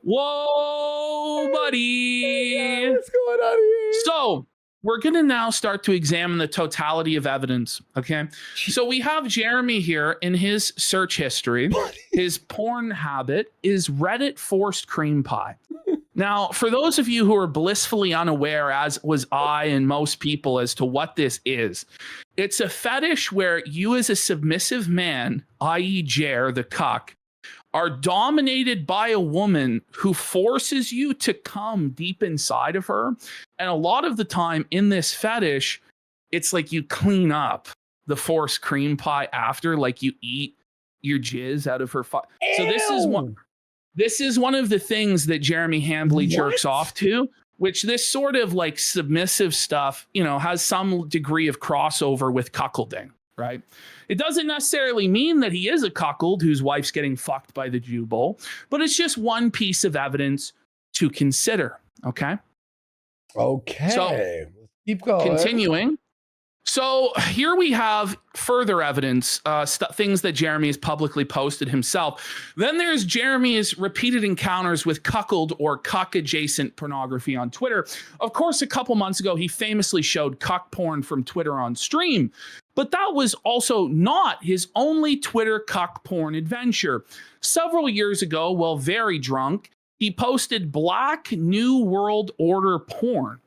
Whoa, buddy. What's going on here? So we're going to now start to examine the totality of evidence. Okay. So we have Jeremy here in his search history. His porn habit is Reddit forced cream pie. Now, for those of you who are blissfully unaware, as was I and most people, as to what this is, it's a fetish where you as a submissive man, i.e. Jer, the cuck, are dominated by a woman who forces you to come deep inside of her. And a lot of the time in this fetish, it's like you clean up the forced cream pie after, like you eat your jizz out of her. So this is one of the things that Jeremy Hambly jerks off to, which this sort of like submissive stuff, you know, has some degree of crossover with cuckolding, right? It doesn't necessarily mean that he is a cuckold whose wife's getting fucked by the Jew bowl, but it's just one piece of evidence to consider. Okay. Okay. So, let's keep going. Continuing. So here we have further evidence, things that Jeremy has publicly posted himself. Then there's Jeremy's repeated encounters with cuckold or cuck adjacent pornography on Twitter. Of course, a couple months ago, he famously showed cuck porn from Twitter on stream, but that was also not his only Twitter cuck porn adventure. Several years ago, while very drunk, he posted Black New World Order porn.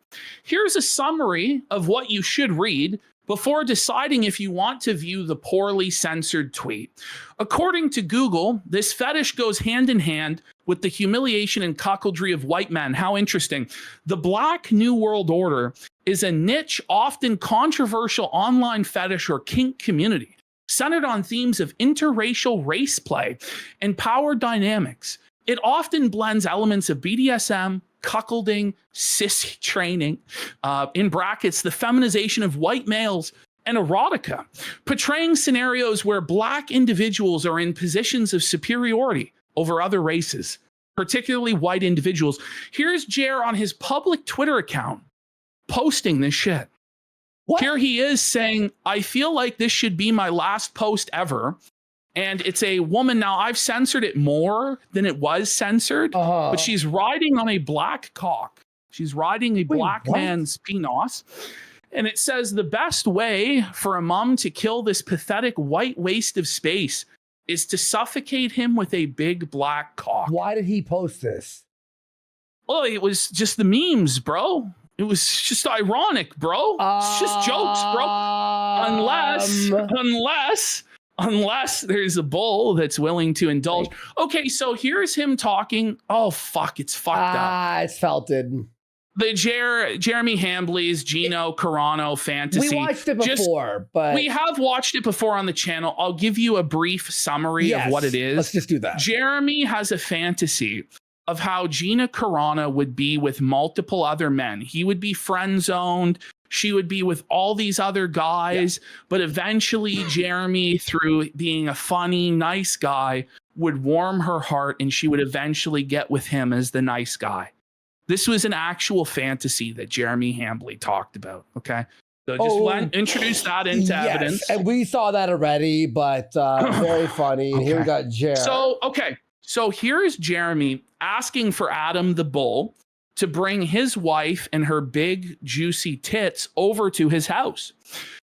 Here's a summary of what you should read before deciding if you want to view the poorly censored tweet. According to Google, this fetish goes hand in hand with the humiliation and cuckoldry of white men. How interesting. The Black New World Order is a niche, often controversial online fetish or kink community centered on themes of interracial race play and power dynamics. It often blends elements of BDSM, cuckolding, sissy training, in brackets, the feminization of white males, and erotica, portraying scenarios where Black individuals are in positions of superiority over other races, particularly white individuals. Here's Jer on his public Twitter account posting this shit. What? Here he is saying, I feel like this should be my last post ever. And it's a woman. Now, I've censored it more than it was censored, but she's riding on a black cock. She's riding a black man's penis. And it says the best way for a mom to kill this pathetic white waste of space is to suffocate him with a big black cock. Why did he post this? Well, it was just the memes, bro. It was just ironic, bro. It's just jokes, bro. Unless there's a bull that's willing to indulge. Okay, so here's him talking. Oh, fuck, it's fucked up. It's felted. The Jeremy Hambly's Gino Carano fantasy. We watched it before, but... We have watched it before on the channel. I'll give you a brief summary of what it is. Let's just do that. Jeremy has a fantasy of how Gina Carano would be with multiple other men. He would be friend-zoned. She would be with all these other guys, but eventually Jeremy, through being a funny, nice guy, would warm her heart and she would eventually get with him as the nice guy. This was an actual fantasy that Jeremy Hambly talked about, okay? So just introduce that into evidence. And we saw that already, but very funny. Okay. Here we got Jer. So So here's Jeremy asking for Adam the bull to bring his wife and her big juicy tits over to his house.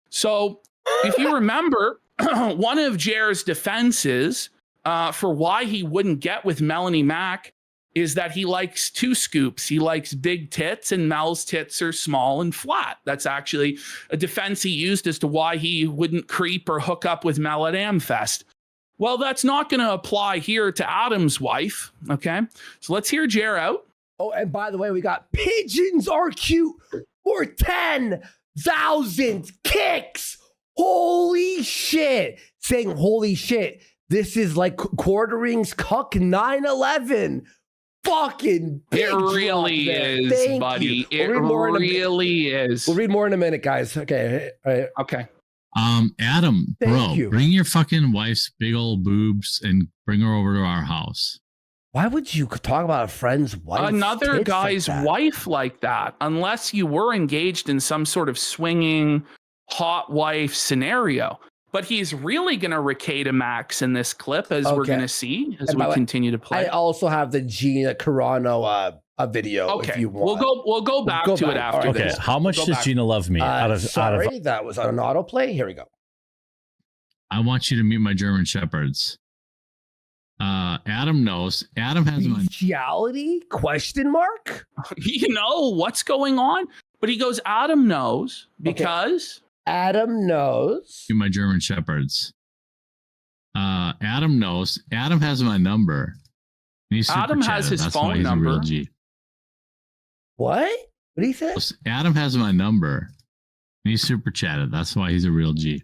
So if you remember, one of Jer's defenses for why he wouldn't get with Melanie Mack is that he likes two scoops. He likes big tits, and Mel's tits are small and flat. That's actually a defense he used as to why he wouldn't creep or hook up with Mel at Amfest. Well, that's not going to apply here to Adam's wife. Okay, so let's hear Jer out. Oh, and by the way, we got pigeons are cute for 10,000 kicks. Holy shit. Saying holy shit. This is like Quartering's CUCK 9/11. Fucking big It really is, Thank buddy. you. It really is. We'll read more in a minute, guys. Okay. All right. Okay. Adam, Thank you. bring your fucking wife's big old boobs and bring her over to our house. Why would you talk about a friend's wife? Another guy's wife like that, unless you were engaged in some sort of swinging hot wife scenario. But he's really going to Ricada Max in this clip, as we're going to see as we continue to play. I also have the Gina Carano a video. Okay, if you want. we'll go back to it after Okay, this. how much does Gina love me? Sorry, that was on an autoplay. Here we go. I want you to meet my German Shepherds. Adam knows. Adam has my bestiality? Question mark? You know what's going on, but he goes. Adam knows because Adam knows. my German Shepherds. Adam knows. Adam has my number. He's Adam has his phone number. A real G. What? What did he say? Adam has my number. And he's super chatted. That's why he's a real G.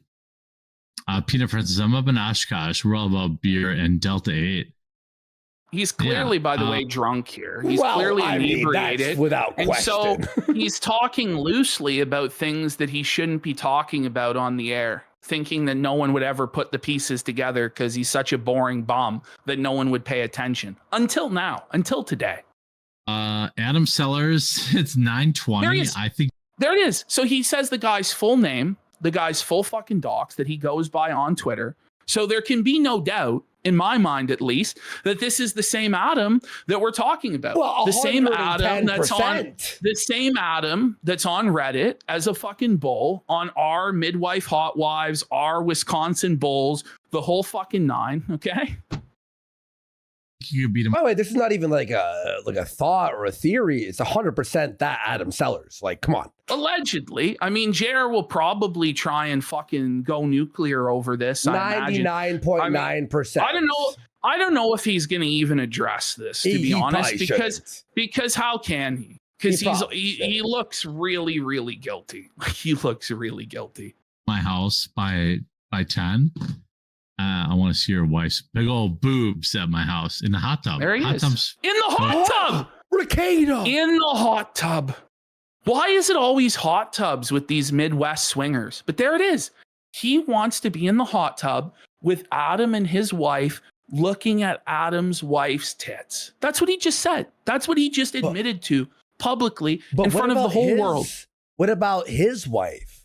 Peanut Princess, I'm up in Oshkosh. We're all about beer and Delta 8. He's clearly, by the way, drunk here. He's clearly inebriated. That's without question. And so he's talking loosely about things that he shouldn't be talking about on the air, thinking that no one would ever put the pieces together because he's such a boring bum that no one would pay attention. Until now, until today. Adam Sellers, it's 9:20. I think there it is. So he says the guy's full name, the guy's full fucking docs that he goes by on Twitter. So there can be no doubt, in my mind at least, that this is the same Adam that we're talking about. Well, the same Adam that's 110%. on Reddit as a fucking bull on our midwife hot wives, our Wisconsin bulls, the whole fucking nine. Okay. You beat him. By the way, this is not even like a thought or a theory. It's 100% that Adam Sellers. Like, come on. Allegedly. I mean, Jer will probably try and fucking go nuclear over this. 99.9%. I don't know if he's going to even address this, to be honest, because how can he? Because he looks really, really guilty. He looks really guilty. My house by 10. I want to see your wife's big old boobs at my house in the hot tub. There he is. In the hot tub. Ricada. In the hot tub. Why is it always hot tubs with these Midwest swingers? But there it is. He wants to be in the hot tub with Adam and his wife looking at Adam's wife's tits. That's what he just said. That's what he just admitted to publicly in front of the whole world. What about his wife?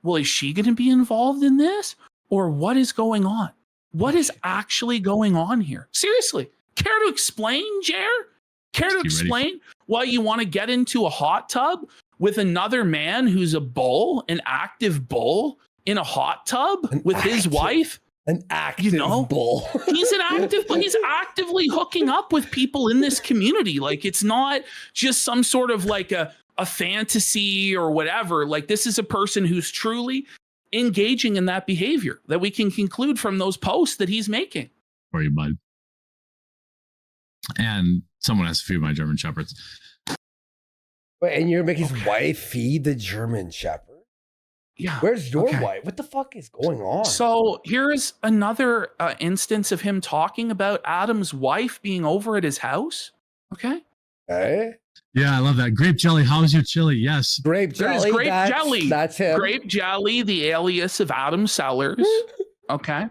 Well, is she going to be involved in this? Or what is going on? What is actually going on here? Seriously, care to explain, Jer? Care to explain why you want to get into a hot tub with another man who's a bull, an active bull in a hot tub with his wife? An active bull. He's an active, but he's actively hooking up with people in this community. Like, it's not just some sort of like a fantasy or whatever. Like, this is a person who's truly engaging in that behavior that we can conclude from those posts that he's making. For you, bud. And someone has to feed my German Shepherds. Wait, and you're making his wife feed the German Shepherd? Yeah. Where's your wife? What the fuck is going on? So here's another instance of him talking about Adam's wife being over at his house. Okay. Hey. Yeah, I love that. Grape jelly. How's your chili? Yes. Grape jelly. Grape jelly. That's him. Grape jelly, the alias of Adam Sellers. Okay.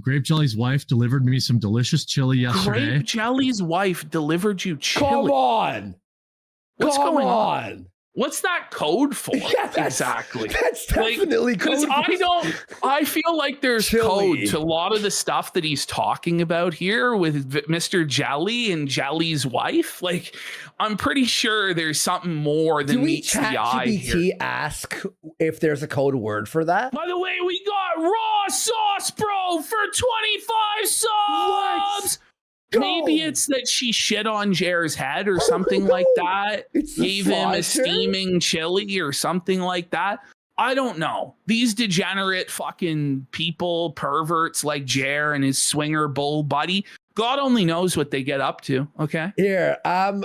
Grape jelly's wife delivered me some delicious chili yesterday. Grape jelly's wife delivered you chili. Come on. What's going on? What's that code for? Exactly. That's definitely because code. I feel like there's Chili. code to a lot of the stuff that he's talking about here with Mr. Jelly and Jelly's wife. Like, I'm pretty sure there's something more than meets the eye here. ChatGPT ask if there's a code word for that? By the way, we got raw sauce, bro, for 25 subs. What? Maybe it's that she shit on Jer's head or something like that. Gave him a steaming chili or something like that. I don't know. These degenerate fucking people, perverts like Jer and his swinger bull buddy. God only knows what they get up to. Okay. Here, I'm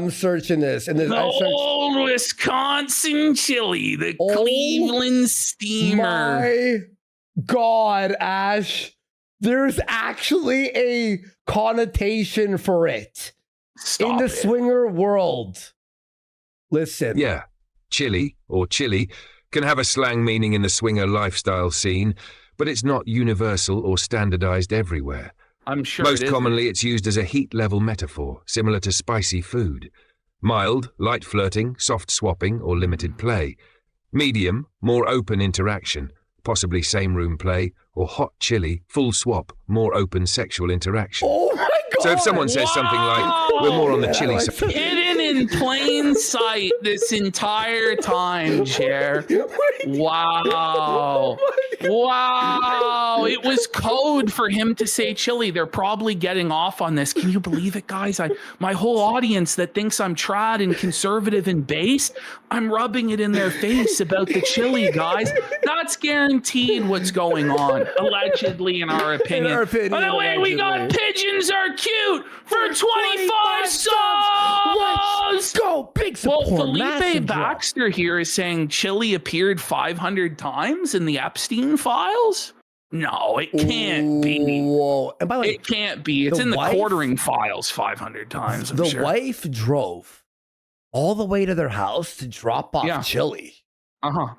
searching this, and old Wisconsin chili, the Cleveland steamer. My God, Ash. There's actually a connotation for it in the swinger world. Listen. Yeah, chili or chili can have a slang meaning in the swinger lifestyle scene, but it's not universal or standardized everywhere. I'm sure Most commonly, it's used as a heat level metaphor, similar to spicy food. Mild, light flirting, soft swapping, or limited play. Medium, more open interaction, possibly same room play, or hot chili, full swap, more open sexual interaction. Oh my God. So if someone says something like, we're more on the chili side. Hidden in plain sight this entire time, Jer. Wow. Wow. It was code for him to say chili. They're probably getting off on this. Can you believe it, guys? My whole audience that thinks I'm trad and conservative and based, I'm rubbing it in their face about the chili, guys. That's guaranteed what's going on, allegedly, in our opinion. By the way, we got pigeons are cute for 25 subs. Let's go. Big support. Well, Felipe Baxter here is saying chili appeared 500 times in the Epstein files. No, it can't be. Whoa. And by the way, it can't be. It's in the quartering files 500 times. I'm sure. Wife drove all the way to their house to drop off chili. Uh-huh.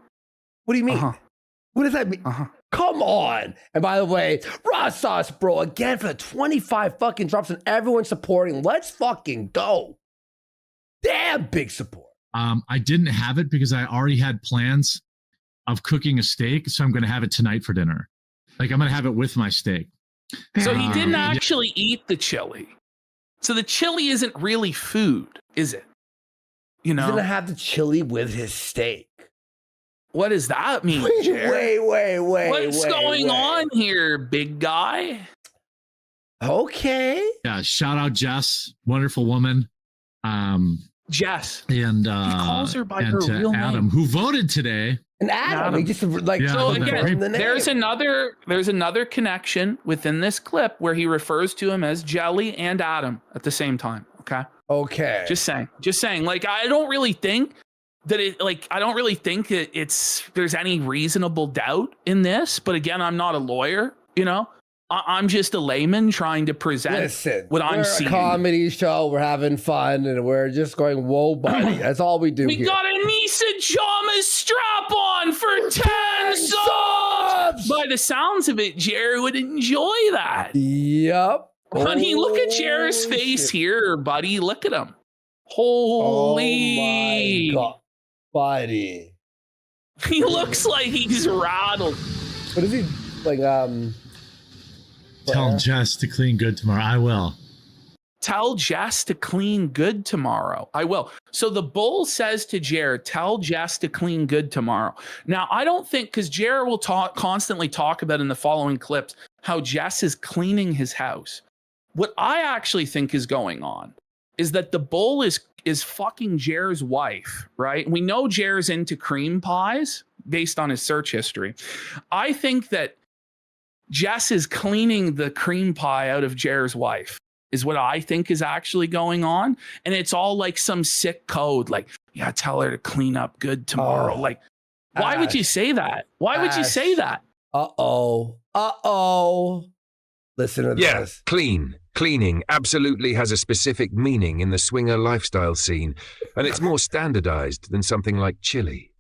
What do you mean? What does that mean? Come on. And by the way, raw sauce, bro, again for the 25 fucking drops and everyone supporting. Let's fucking go. Damn, big support. I didn't have it because I already had plans of cooking a steak, so I'm going to have it tonight for dinner. Like, I'm going to have it with my steak. So he didn't actually eat the chili. So the chili isn't really food, is it? You know? He's going to have the chili with his steak. What does that mean, Wait. What's going on here, big guy? Okay. Yeah, shout out Jess, wonderful woman. Jess. And he calls her by her real Adam, name. who voted today. And Adam. He just like so again, there's another connection within this clip where he refers to him as Jelly and Adam at the same time. Okay. Just saying. Like, I don't really think that there's any reasonable doubt in this. But again, I'm not a lawyer, you know. I'm just a layman trying to present what I'm seeing. We're a comedy show. We're having fun, and we're just going, whoa, buddy. That's all we do. We got a Nisa Jamas strap on for 10 subs. By the sounds of it, Jerry would enjoy that. Yep. Honey, look at Jerry's face here, buddy. Look at him. Holy. Oh my God, buddy. He looks like he's rattled. What is he like? Tell Jess to clean good tomorrow. I will. Tell Jess to clean good tomorrow. I will. So the bull says to Jer, tell Jess to clean good tomorrow. Now, I don't think, because Jer will constantly talk about in the following clips how Jess is cleaning his house. What I actually think is going on is that the bull is fucking Jer's wife, right? We know Jer's into cream pies based on his search history. I think that Jess is cleaning the cream pie out of Jer's wife is what I think is actually going on. And it's all like some sick code. Like, yeah, tell her to clean up good tomorrow. Like, why would you say that? Why would you say that? Listen to this. Cleaning absolutely has a specific meaning in the swinger lifestyle scene. And it's more standardized than something like chili.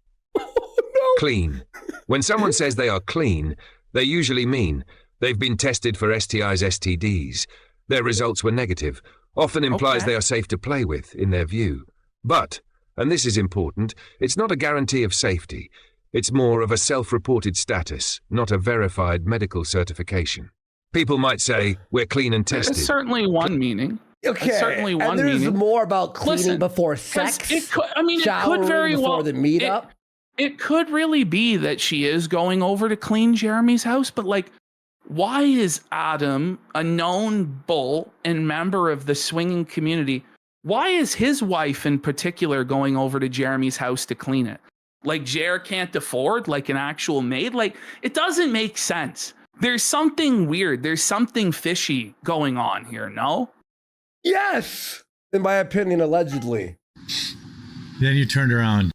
Clean. When someone says they are clean, they usually mean they've been tested for STIs, STDs. Their results were negative. Often implies they are safe to play with, in their view. But And this is important. It's not a guarantee of safety. It's more of a self-reported status, not a verified medical certification. People might say, we're clean and tested. It's certainly one meaning. Okay. It's certainly one and there's meaning. more about cleaning Listen, before sex. It could, I mean, it showering could very before well the meetup. It could really be that she is going over to clean Jeremy's house, but like, why is Adam, a known bull and member of the swinging community, why is his wife in particular going over to Jeremy's house to clean it? Like, Jer can't afford like an actual maid? Like, it doesn't make sense. There's something weird. There's something fishy going on here, no? Yes, in my opinion, allegedly. Then you turned around.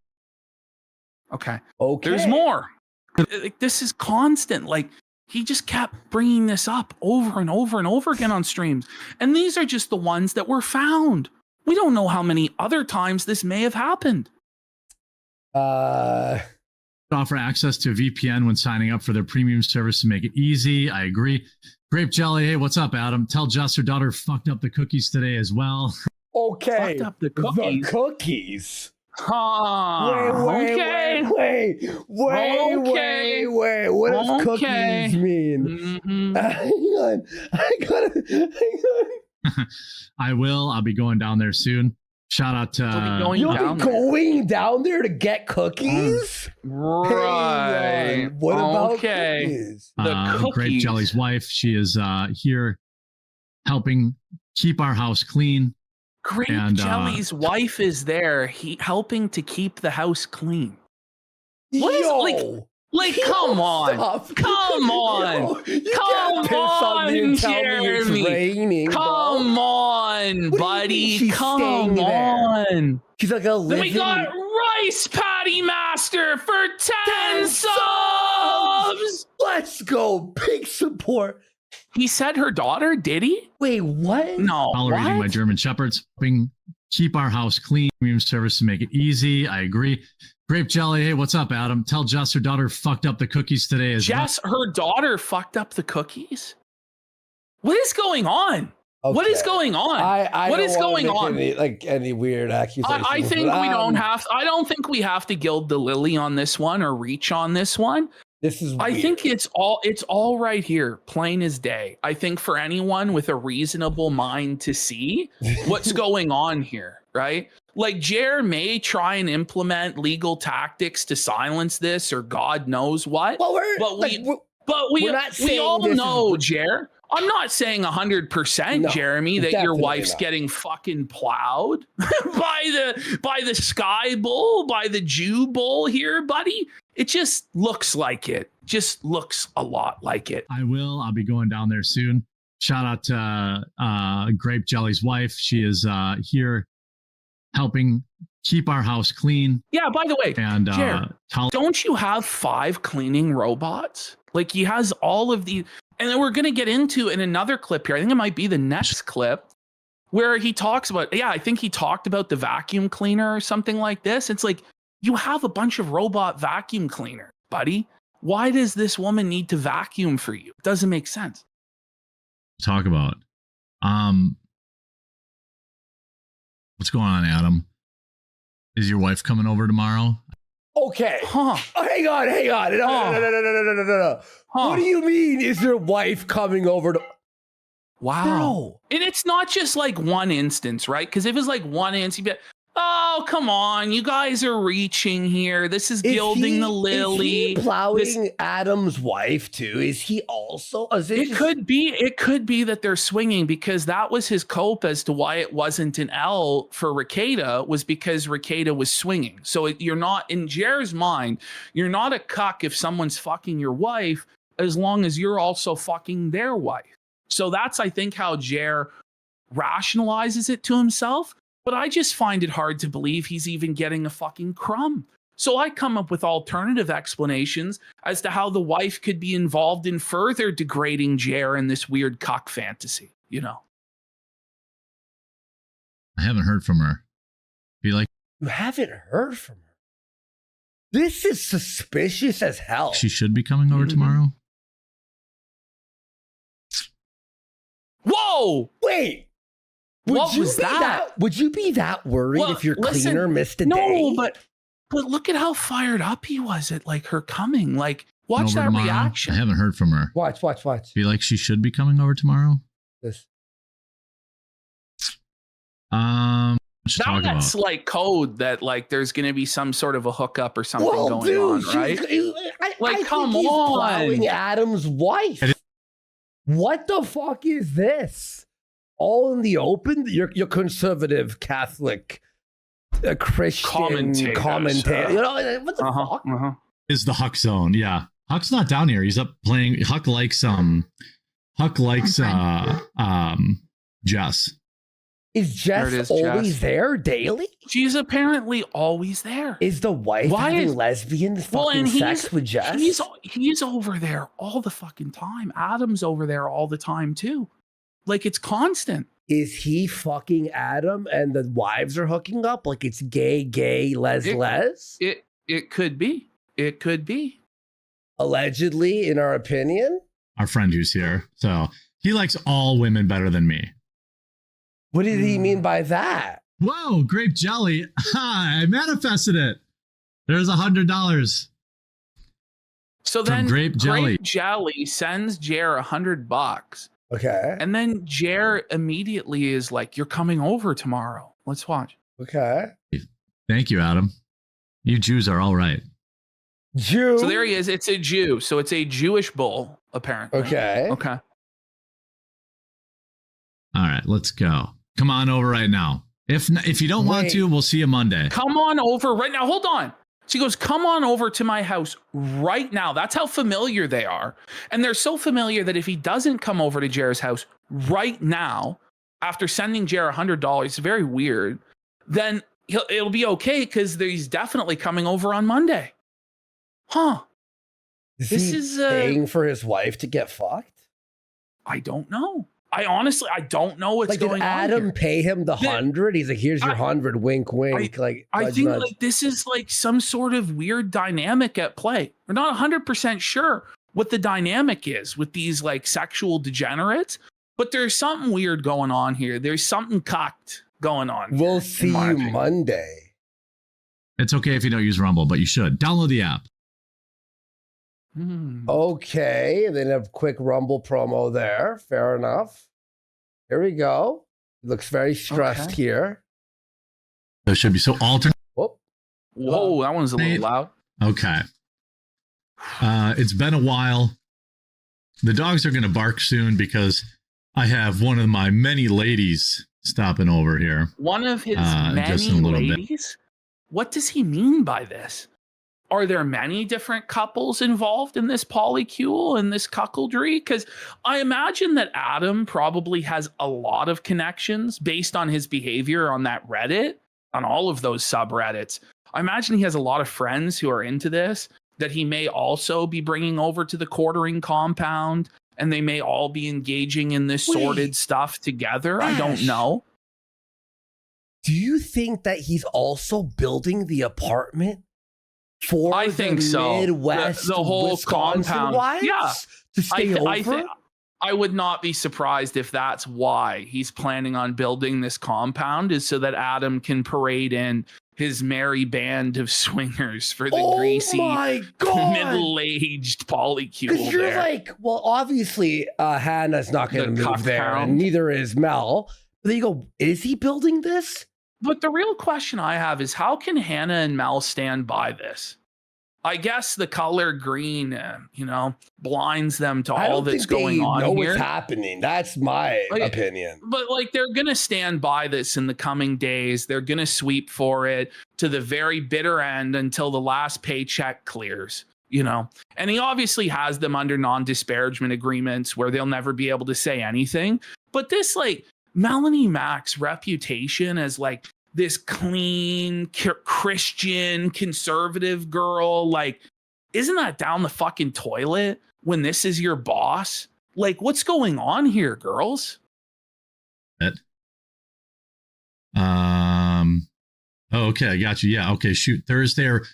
Okay. Okay. There's more. Like, this is constant. Like, he just kept bringing this up over and over and over again on streams. And these are just the ones that were found. We don't know how many other times this may have happened. Offer access to VPN when signing up for their premium service to make it easy. I agree. Grape Jelly, hey, what's up, Adam? Tell Jess her daughter fucked up the cookies today as well. Okay. Fucked up the cookies. The cookies. Huh. Wait. What does cookies mean? Mm-hmm. Hang on. I'll be going down there soon. Shout out to You'll be going down there to get cookies? Right. What about cookies? The cookies. Grape Jelly's wife. She is here helping keep our house clean. Grape And, Jelly's wife is there, helping to keep the house clean. What is like? Come on, come on, come on, Jeremy. Come on, buddy. Come on. She's like a living. Then we got Rice Patty Master for 10 subs. Let's go. Big support. He said her daughter, did he? Wait, what? No. Tolerating my German Shepherds, helping keep our house clean. Premium service to make it easy. I agree. Grape Jelly, hey, what's up, Adam? Tell Jess her daughter fucked up the cookies today as Jess, her daughter fucked up the cookies? What is going on? Okay. What is going on? What is going on? Any weird accusations? I think we don't have. I don't think we have to gild the lily on this one or reach on this one. This is. Weird. I think it's all right here, plain as day. I think for anyone with a reasonable mind to see what's going on here, right? Like, Jer may try and implement legal tactics to silence this, or God knows what. Well, we all know, Jer. I'm not saying 100%, Jeremy, that your wife's getting fucking plowed by the Sky Bull, by the Jew Bull here, buddy. It just looks like it. Just looks a lot like it. I'll be going down there soon. Shout out to Grape Jelly's wife. She is here helping keep our house clean. Yeah, by the way, and Jer, don't you have 5 cleaning robots? Like, he has all of these. And then we're going to get into in another clip here. I think it might be the next clip where he talks about, I think he talked about the vacuum cleaner or something like this. It's like, you have a bunch of robot vacuum cleaners, buddy. Why does this woman need to vacuum for you? It doesn't make sense. Talk about. What's going on, Adam? Is your wife coming over tomorrow? Okay. Huh. Oh, hang on. No. Huh. What do you mean? Is your wife coming over to? Wow. Bro. And it's not just like one instance, right? Because if it's like one instance, you'd be like, oh, come on. You guys are reaching here. This is gilding the lily. Is he plowing Adam's wife too? Is he also? It could be that they're swinging, because that was his cope as to why it wasn't an L for Ricada, was because Ricada was swinging. So you're not, in Jer's mind, you're not a cuck if someone's fucking your wife, as long as you're also fucking their wife. So that's, I think, how Jer rationalizes it to himself. But I just find it hard to believe he's even getting a fucking crumb. So I come up with alternative explanations as to how the wife could be involved in further degrading Jer in this weird cuck fantasy, you know? I haven't heard from her. You haven't heard from her? This is suspicious as hell. She should be coming over tomorrow. Whoa! Wait. What was that? Would you be that worried Well, if your listen, cleaner missed a No, day? but look at how fired up he was at like her coming. Like, watch Over that tomorrow? reaction. I haven't heard from her. Watch. Feel like she should be coming over tomorrow. This. That's like code that like there's going to be some sort of a hookup or something going on, right? I come think he's on. plowing Adam's wife. What the fuck is this? All in the open? You're conservative Catholic Christian commentator. You know what the fuck? Is the Huck zone? Yeah, Huck's not down here. He's up playing. Huck likes Jess. Is Jess always there daily? She's apparently always there. Is the wife having lesbian fucking sex with Jess? He's over there all the fucking time. Adam's over there all the time too. Like it's constant. Is he fucking Adam and the wives are hooking up? Like it's gay, les. It could be. It could be. Allegedly, in our opinion. Our friend who's here. So he likes all women better than me. What did he mean by that? Whoa, grape jelly. I manifested it. There's $100. So then grape jelly sends Jer $100. Okay. And then Jer immediately is like, "You're coming over tomorrow. Let's watch." Okay. Thank you, Adam. You Jews are all right. Jew. So there he is. It's a Jew. So it's a Jewish bull, apparently. Okay. Okay. All right, let's go. Come on over right now. If you don't want to, we'll see you Monday. Come on over right now. Hold on. She goes, "Come on over to my house right now." That's how familiar they are. And they're so familiar that if he doesn't come over to Jer's house right now, after sending Jer $100, it's very weird, then it'll be okay because he's definitely coming over on Monday. Huh. This is paying for his wife to get fucked? I don't know. I don't know what's going on. Did Adam here. pay him the 100? He's like, "Here's your 100, wink, wink." I think like this is like some sort of weird dynamic at play. We're not 100% sure what the dynamic is with these like sexual degenerates, but there's something weird going on here. There's something cocked going on. We'll see you Monday. It's okay if you don't use Rumble, but you should. Download the app. Okay, and then a quick Rumble promo there. Fair enough. Here we go. Looks very stressed here. There should be alternate. Whoa, that one's a little loud. Okay. It's been a while. The dogs are going to bark soon because I have one of my many ladies stopping over here. One of his many ladies? What does he mean by this? Are there many different couples involved in this polycule and this cuckoldry? Because I imagine that Adam probably has a lot of connections based on his behavior on that Reddit, on all of those subreddits. I imagine he has a lot of friends who are into this that he may also be bringing over to the quartering compound, and they may all be engaging in this sordid stuff together. Ash, I don't know. Do you think that he's also building the apartment for I think the so. Midwest, the whole Wisconsin compound, wives yeah, to stay over? I would not be surprised if that's why he's planning on building this compound, is so that Adam can parade in his merry band of swingers for the greasy, middle-aged polycule. Because you're like, well, obviously Hannah's not going to move there, and neither is Mel. But then you go, is he building this? But the real question I have is, how can Hannah and Mel stand by this? I guess the color green, blinds them to all that's going on here. I don't know what's happening. That's my opinion. But they're going to stand by this in the coming days. They're going to sweep for it to the very bitter end until the last paycheck clears, And he obviously has them under non-disparagement agreements where they'll never be able to say anything. But this, Melanie Mack's reputation as this clean Christian conservative girl, isn't that down the fucking toilet when this is your boss? What's going on here, girls? Oh, okay, I got you. Yeah, okay, shoot. Thursday or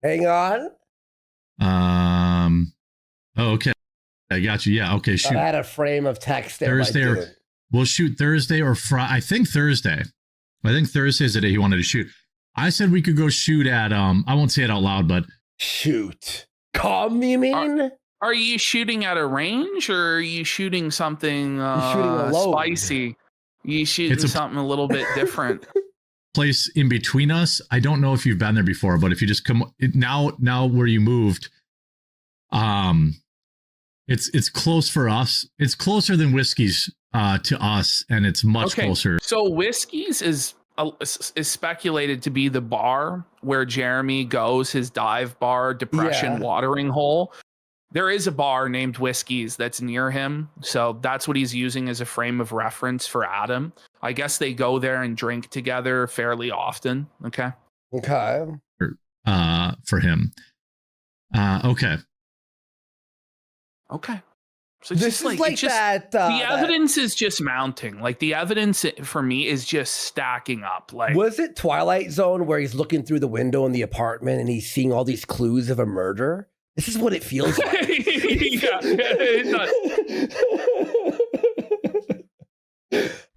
hang on. Oh, okay, I got you. Yeah, okay, shoot. I had a frame of text there. Thursday or we'll shoot Thursday or Friday. I think Thursday. I think Thursday is the day he wanted to shoot. I said we could go shoot at I won't say it out loud, but shoot. Come, you mean? Are you shooting at a range, or are you shooting something shooting spicy? You shooting something a little bit different. Place in between us. I don't know if you've been there before, but if you just come now where you moved, it's close for us. It's closer than Whiskey's to us, and it's much closer. So Whiskey's is speculated to be the bar where Jeremy goes, his dive bar, depression watering hole. There is a bar named Whiskey's that's near him, so that's what he's using as a frame of reference for Adam. I guess they go there and drink together fairly often. Okay. For him. Okay. So this is like that. The evidence is just mounting. Like the evidence for me is just stacking up. Like, was it Twilight Zone where he's looking through the window in the apartment and he's seeing all these clues of a murder? This is what it feels like.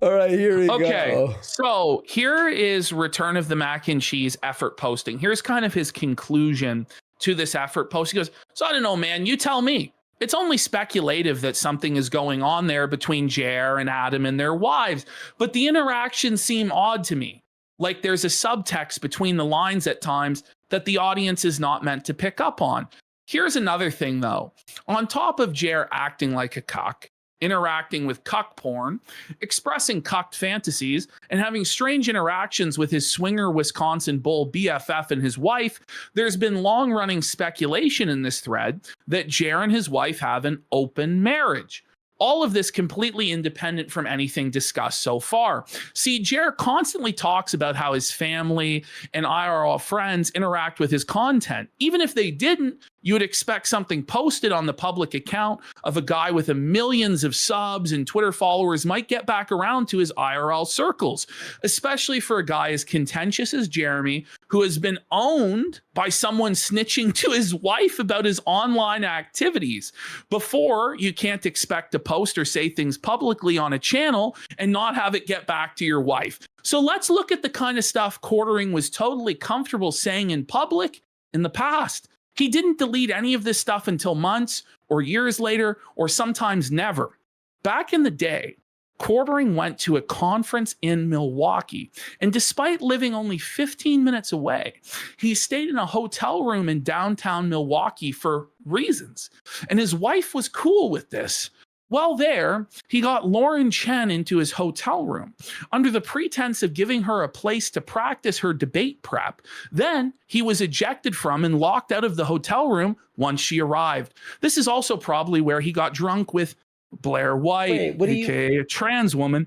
All right, here we go. So here is Return of the Mac and Cheese effort posting. Here's kind of his conclusion to this effort post. He goes, so I don't know, man, you tell me. It's only speculative that something is going on there between Jer and Adam and their wives, but the interactions seem odd to me. Like there's a subtext between the lines at times that the audience is not meant to pick up on. Here's another thing, though. On top of Jer acting like a cuck, interacting with cuck porn, expressing cucked fantasies, and having strange interactions with his swinger Wisconsin bull BFF and his wife, there's been long-running speculation in this thread that Jer and his wife have an open marriage. All of this completely independent from anything discussed so far. See, Jer constantly talks about how his family and IRL friends interact with his content. Even if they didn't, you would expect something posted on the public account of a guy with millions of subs and Twitter followers might get back around to his IRL circles, especially for a guy as contentious as Jeremy, who has been owned by someone snitching to his wife about his online activities. Before, you can't expect to post or say things publicly on a channel and not have it get back to your wife. So let's look at the kind of stuff Quartering was totally comfortable saying in public in the past. He didn't delete any of this stuff until months or years later, or sometimes never. Back in the day, Quartering went to a conference in Milwaukee, and despite living only 15 minutes away, he stayed in a hotel room in downtown Milwaukee for reasons, and his wife was cool with this. While there, he got Lauren Chen into his hotel room under the pretense of giving her a place to practice her debate prep. Then he was ejected from and locked out of the hotel room once she arrived. This is also probably where he got drunk with Blair White, aka a trans woman.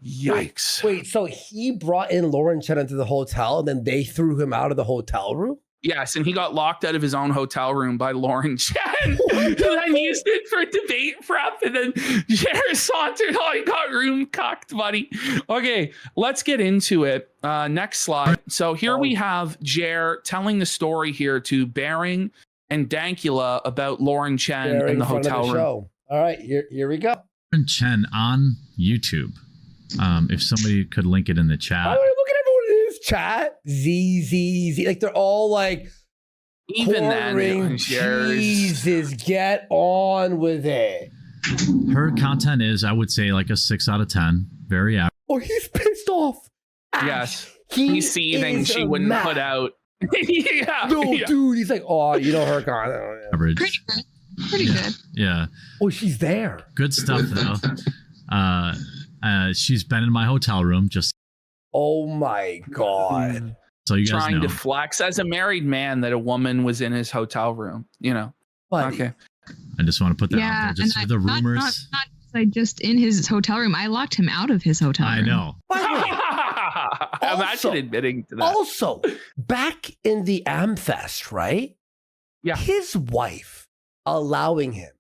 Yikes. Wait, so he brought in Lauren Chen into the hotel and then they threw him out of the hotel room? Yes, and he got locked out of his own hotel room by Lauren Chen, who then used it for debate prep, and then Jer sauntered. Oh, he got room cucked, buddy. Okay, let's get into it. Next slide. So here we have Jer telling the story here to Bering and Dankula about Lauren Chen in the hotel room. Show. All right, here we go. Lauren Chen on YouTube. If somebody could link it in the chat. Look at everyone in his chat. Z. Like they're all like, even then, Jesus, get on with it. Her content is, I would say, like a 6 out of 10. Very average. Oh, he's pissed off. Yes, he's seething. She wouldn't put out. Dude, he's like, oh, you know her content. Average. Pretty good. Yeah. Oh, she's there. Good stuff though. She's been in my hotel room just. Oh my God. So you guys trying know. to flex as a married man that a woman was in his hotel room, you know. Buddy. Okay. I just want to put that out there just for the rumors. Not just in his hotel room. I locked him out of his hotel room. I know. Imagine admitting to that. Also, back in the Amfest, right? Yeah. His wife allowing him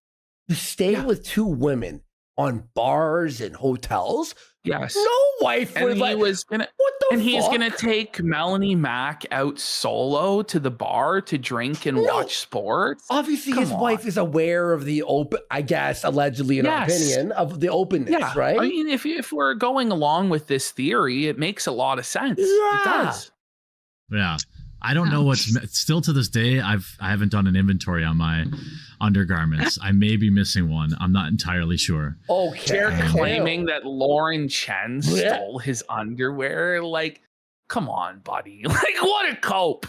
to stay with two women on bars and hotels. Yes. No wife And would he like. was gonna What the and fuck? he's gonna take Melanie Mack out solo to the bar to drink and No. watch sports. Obviously, Come his wife on. is aware of the open. I guess allegedly, in our Yes. opinion, of the openness, Yeah, right? I mean, if we're going along with this theory, it makes a lot of sense. It Yeah. does. Yeah. I don't know what's still to this day. I haven't done an inventory on my undergarments. I may be missing one. I'm not entirely sure. Okay. They're Yeah. claiming that Lauren Chen Yeah. stole his underwear. Like, come on, buddy. Like, what a cope.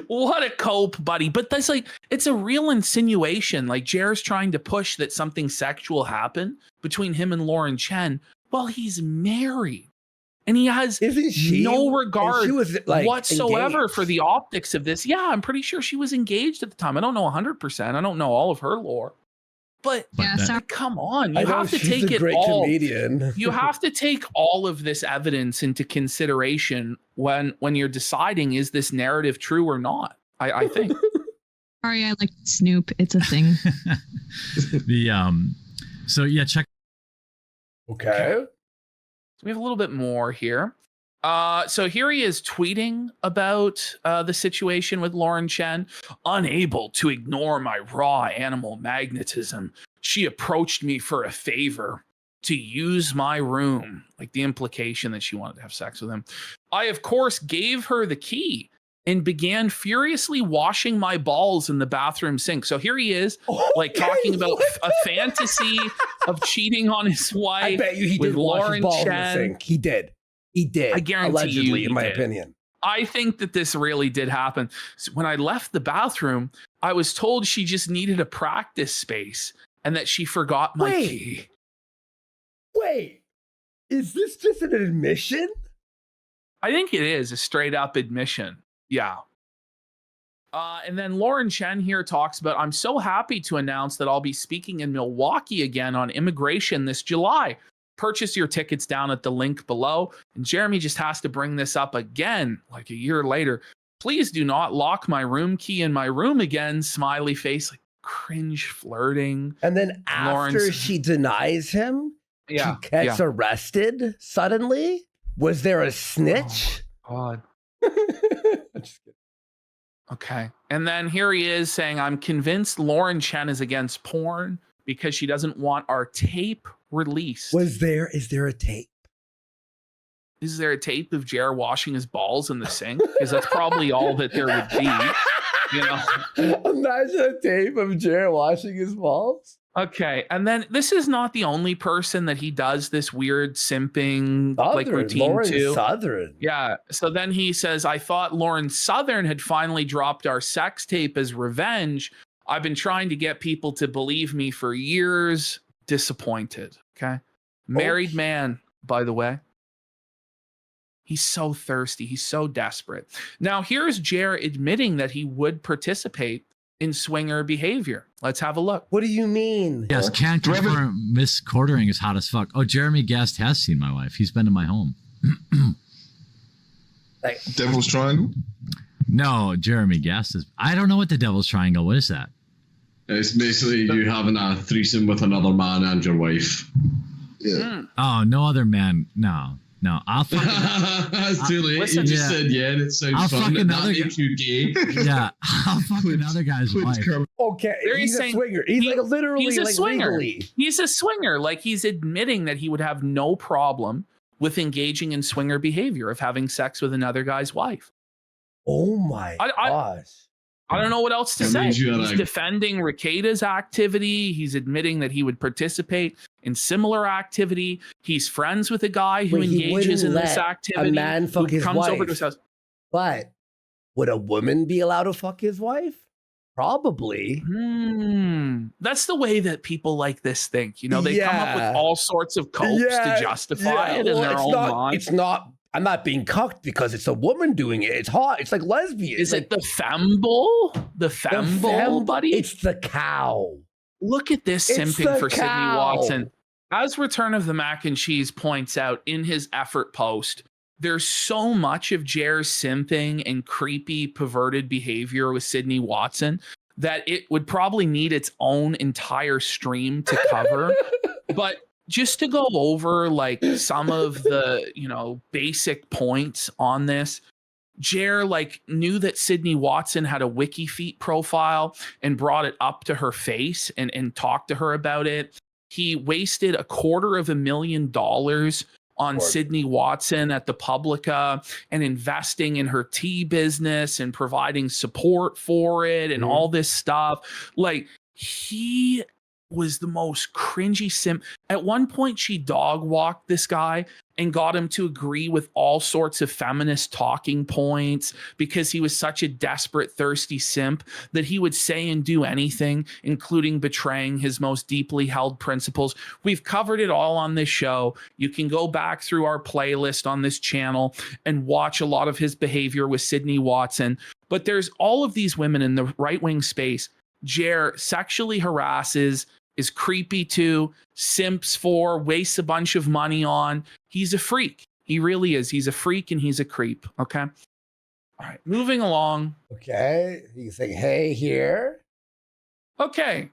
What a cope, buddy. But that's like, it's a real insinuation. Like, Jer's trying to push that something sexual happened between him and Lauren Chen while he's married. And he has Isn't she? no and regard she was, like, whatsoever engaged. for the optics of this. Yeah, I'm pretty sure she was engaged at the time. I don't know 100%. I don't know all of her lore. But Yeah, that- sorry. come on, I you know have to she's take a it great all. comedian. You have to take all of this evidence into consideration when you're deciding, is this narrative true or not? I think. Sorry, I like Snoop. It's a thing. So yeah, check. Okay. So we have a little bit more here. So here he is tweeting about the situation with Lauren Chen. Unable to ignore my raw animal magnetism, she approached me for a favor to use my room. Like the implication that she wanted to have sex with him. I, of course, gave her the key and began furiously washing my balls in the bathroom sink. So here he is, like Okay, talking about what a fantasy of cheating on his I wife. bet you he with did wash Lauren his balls in the Chen. sink. He did. He did. I guarantee allegedly, you in my he did. opinion. I think that this really did happen. So when I left the bathroom, I was told she just needed a practice space and that she forgot my Wait. key. Wait, is this just an admission? I think it is a straight up admission. Yeah. And then Lauren Chen here talks about, I'm so happy to announce that I'll be speaking in Milwaukee again on immigration this July. Purchase your tickets down at the link below. And Jeremy just has to bring this up again, like a year later. Please do not lock my room key in my room again. Smiley face, like cringe flirting. And then after Lawrence- she denies him, Yeah. she gets arrested suddenly. Was there a snitch? God. I'm just kidding. Okay. And then here he is saying, I'm convinced Lauren Chen is against porn because she doesn't want our tape released. Is there a tape? Is there a tape of Jer washing his balls in the sink? Because that's probably all that there would be. You know? Imagine a tape of Jared washing his balls. Okay. And then this is not the only person that he does this weird simping like Southern, routine Lauren to. Southern. Yeah. So then he says, I thought Lauren Southern had finally dropped our sex tape as revenge. I've been trying to get people to believe me for years. Disappointed. Okay. Married man, by the way. He's so thirsty. He's so desperate. Now, here's Jer admitting that he would participate in swinger behavior. Let's have a look. What do you mean? Yes, can't confirm Miss Quartering is hot as fuck. Oh, Jeremy Guest has seen my wife. He's been to my home. Like, Devil's Triangle? No, Jeremy Guest is. I don't know what the Devil's Triangle. What is that? It's basically you having a threesome with another man and your wife. Yeah. Oh, no other man. No. I'll fucking. That's too late. Listen, you just yeah. said yeah, and it sounds I'll fun. fuck That another makes you gay. Yeah, I'll fuck another guy's wife. okay, There he's he's a saying- swinger. He's like literally he's a like swinger. legally. He's a swinger. Like he's admitting that he would have no problem with engaging in swinger behavior of having sex with another guy's wife. Oh my gosh. I don't know what else to That say. means you He's gotta- defending Rekida's activity. He's admitting that he would participate in similar activity. He's friends with a guy who Wait, he engages in wouldn't this let activity. a man fuck who his comes over wife. to his house. But would a woman be allowed to fuck his wife? Probably. That's the way that people like this think. You know, they come up Yeah. with all sorts of copes to justify it in well, their it's own not, mind. It's not. I'm not being cucked because it's a woman doing it. It's hot. It's like lesbian. Is It's it the femble? The like femble, buddy? It's the cow. Look at this It's simping the for Sydney cow. Watson. As Return of the Mac and Cheese points out in his effort post, there's so much of Jer's simping and creepy, perverted behavior with Sydney Watson that it would probably need its own entire stream to cover. But just to go over like some of the, basic points on this. Jer like knew that Sydney Watson had a WikiFeet profile and brought it up to her face and talked to her about it. He wasted $250,000 on Sydney Watson at the Publica and investing in her tea business and providing support for it and all this stuff. Like, he was the most cringy simp. At one point, she dog walked this guy and got him to agree with all sorts of feminist talking points because he was such a desperate, thirsty simp that he would say and do anything, including betraying his most deeply held principles. We've covered it all on this show. You can go back through our playlist on this channel and watch a lot of his behavior with Sydney Watson. But there's all of these women in the right-wing space Jer sexually harasses, is creepy to, simps for, wastes a bunch of money on. He's a freak. He really is. He's a freak and he's a creep. Okay. All right. Moving along. Okay. You can say, hey, here. Okay.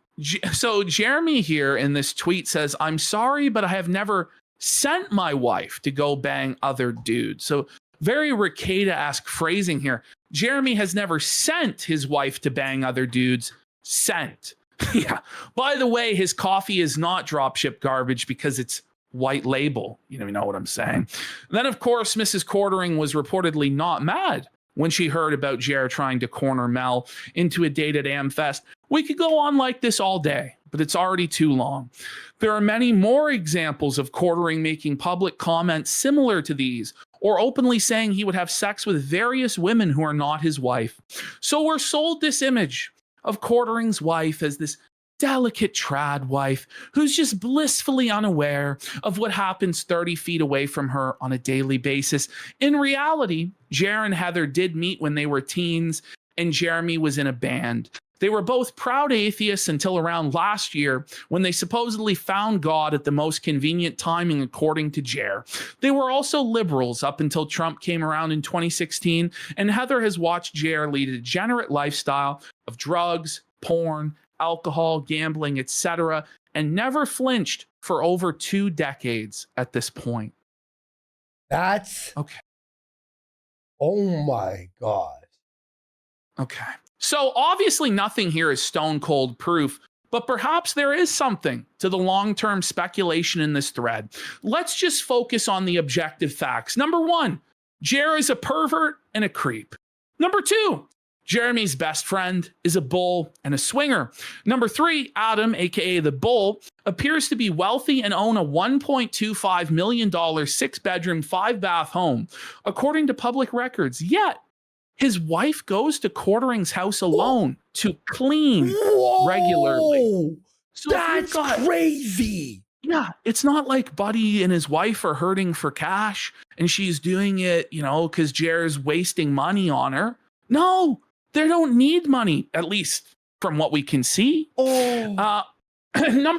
So Jeremy here in this tweet says, I'm sorry, but I have never sent my wife to go bang other dudes. So very Ricada-esque phrasing here. Jeremy has never sent his wife to bang other dudes. Sent. Yeah. By the way, his coffee is not dropship garbage because it's white label. You know what I'm saying? Then, of course, Mrs. Quartering was reportedly not mad when she heard about Jer trying to corner Mel into a date at AmFest. We could go on like this all day, but it's already too long. There are many more examples of Quartering making public comments similar to these, or openly saying he would have sex with various women who are not his wife. So we're sold this image of Quartering's wife as this delicate trad wife who's just blissfully unaware of what happens 30 feet away from her on a daily basis. In reality, Jer and Heather did meet when they were teens, and Jeremy was in a band. They were both proud atheists until around last year when they supposedly found God at the most convenient timing, according to Jer. They were also liberals up until Trump came around in 2016, and Heather has watched Jer lead a degenerate lifestyle of drugs, porn, alcohol, gambling, etc., and never flinched for over 2 decades at this point. That's okay. Oh my God. Okay. So obviously nothing here is stone cold proof, but perhaps there is something to the long-term speculation in this thread. Let's just focus on the objective facts. Number 1, Jer is a pervert and a creep. Number 2, Jeremy's best friend is a bull and a swinger. Number 3, Adam, aka the bull, appears to be wealthy and own a $1.25 million 6-bedroom, 5-bath home, according to public records. Yet, his wife goes to Quartering's house alone to clean regularly. So that's crazy. Yeah, it's not like Buddy and his wife are hurting for cash and she's doing it, because Jer's wasting money on her. No, they don't need money, at least from what we can see. Number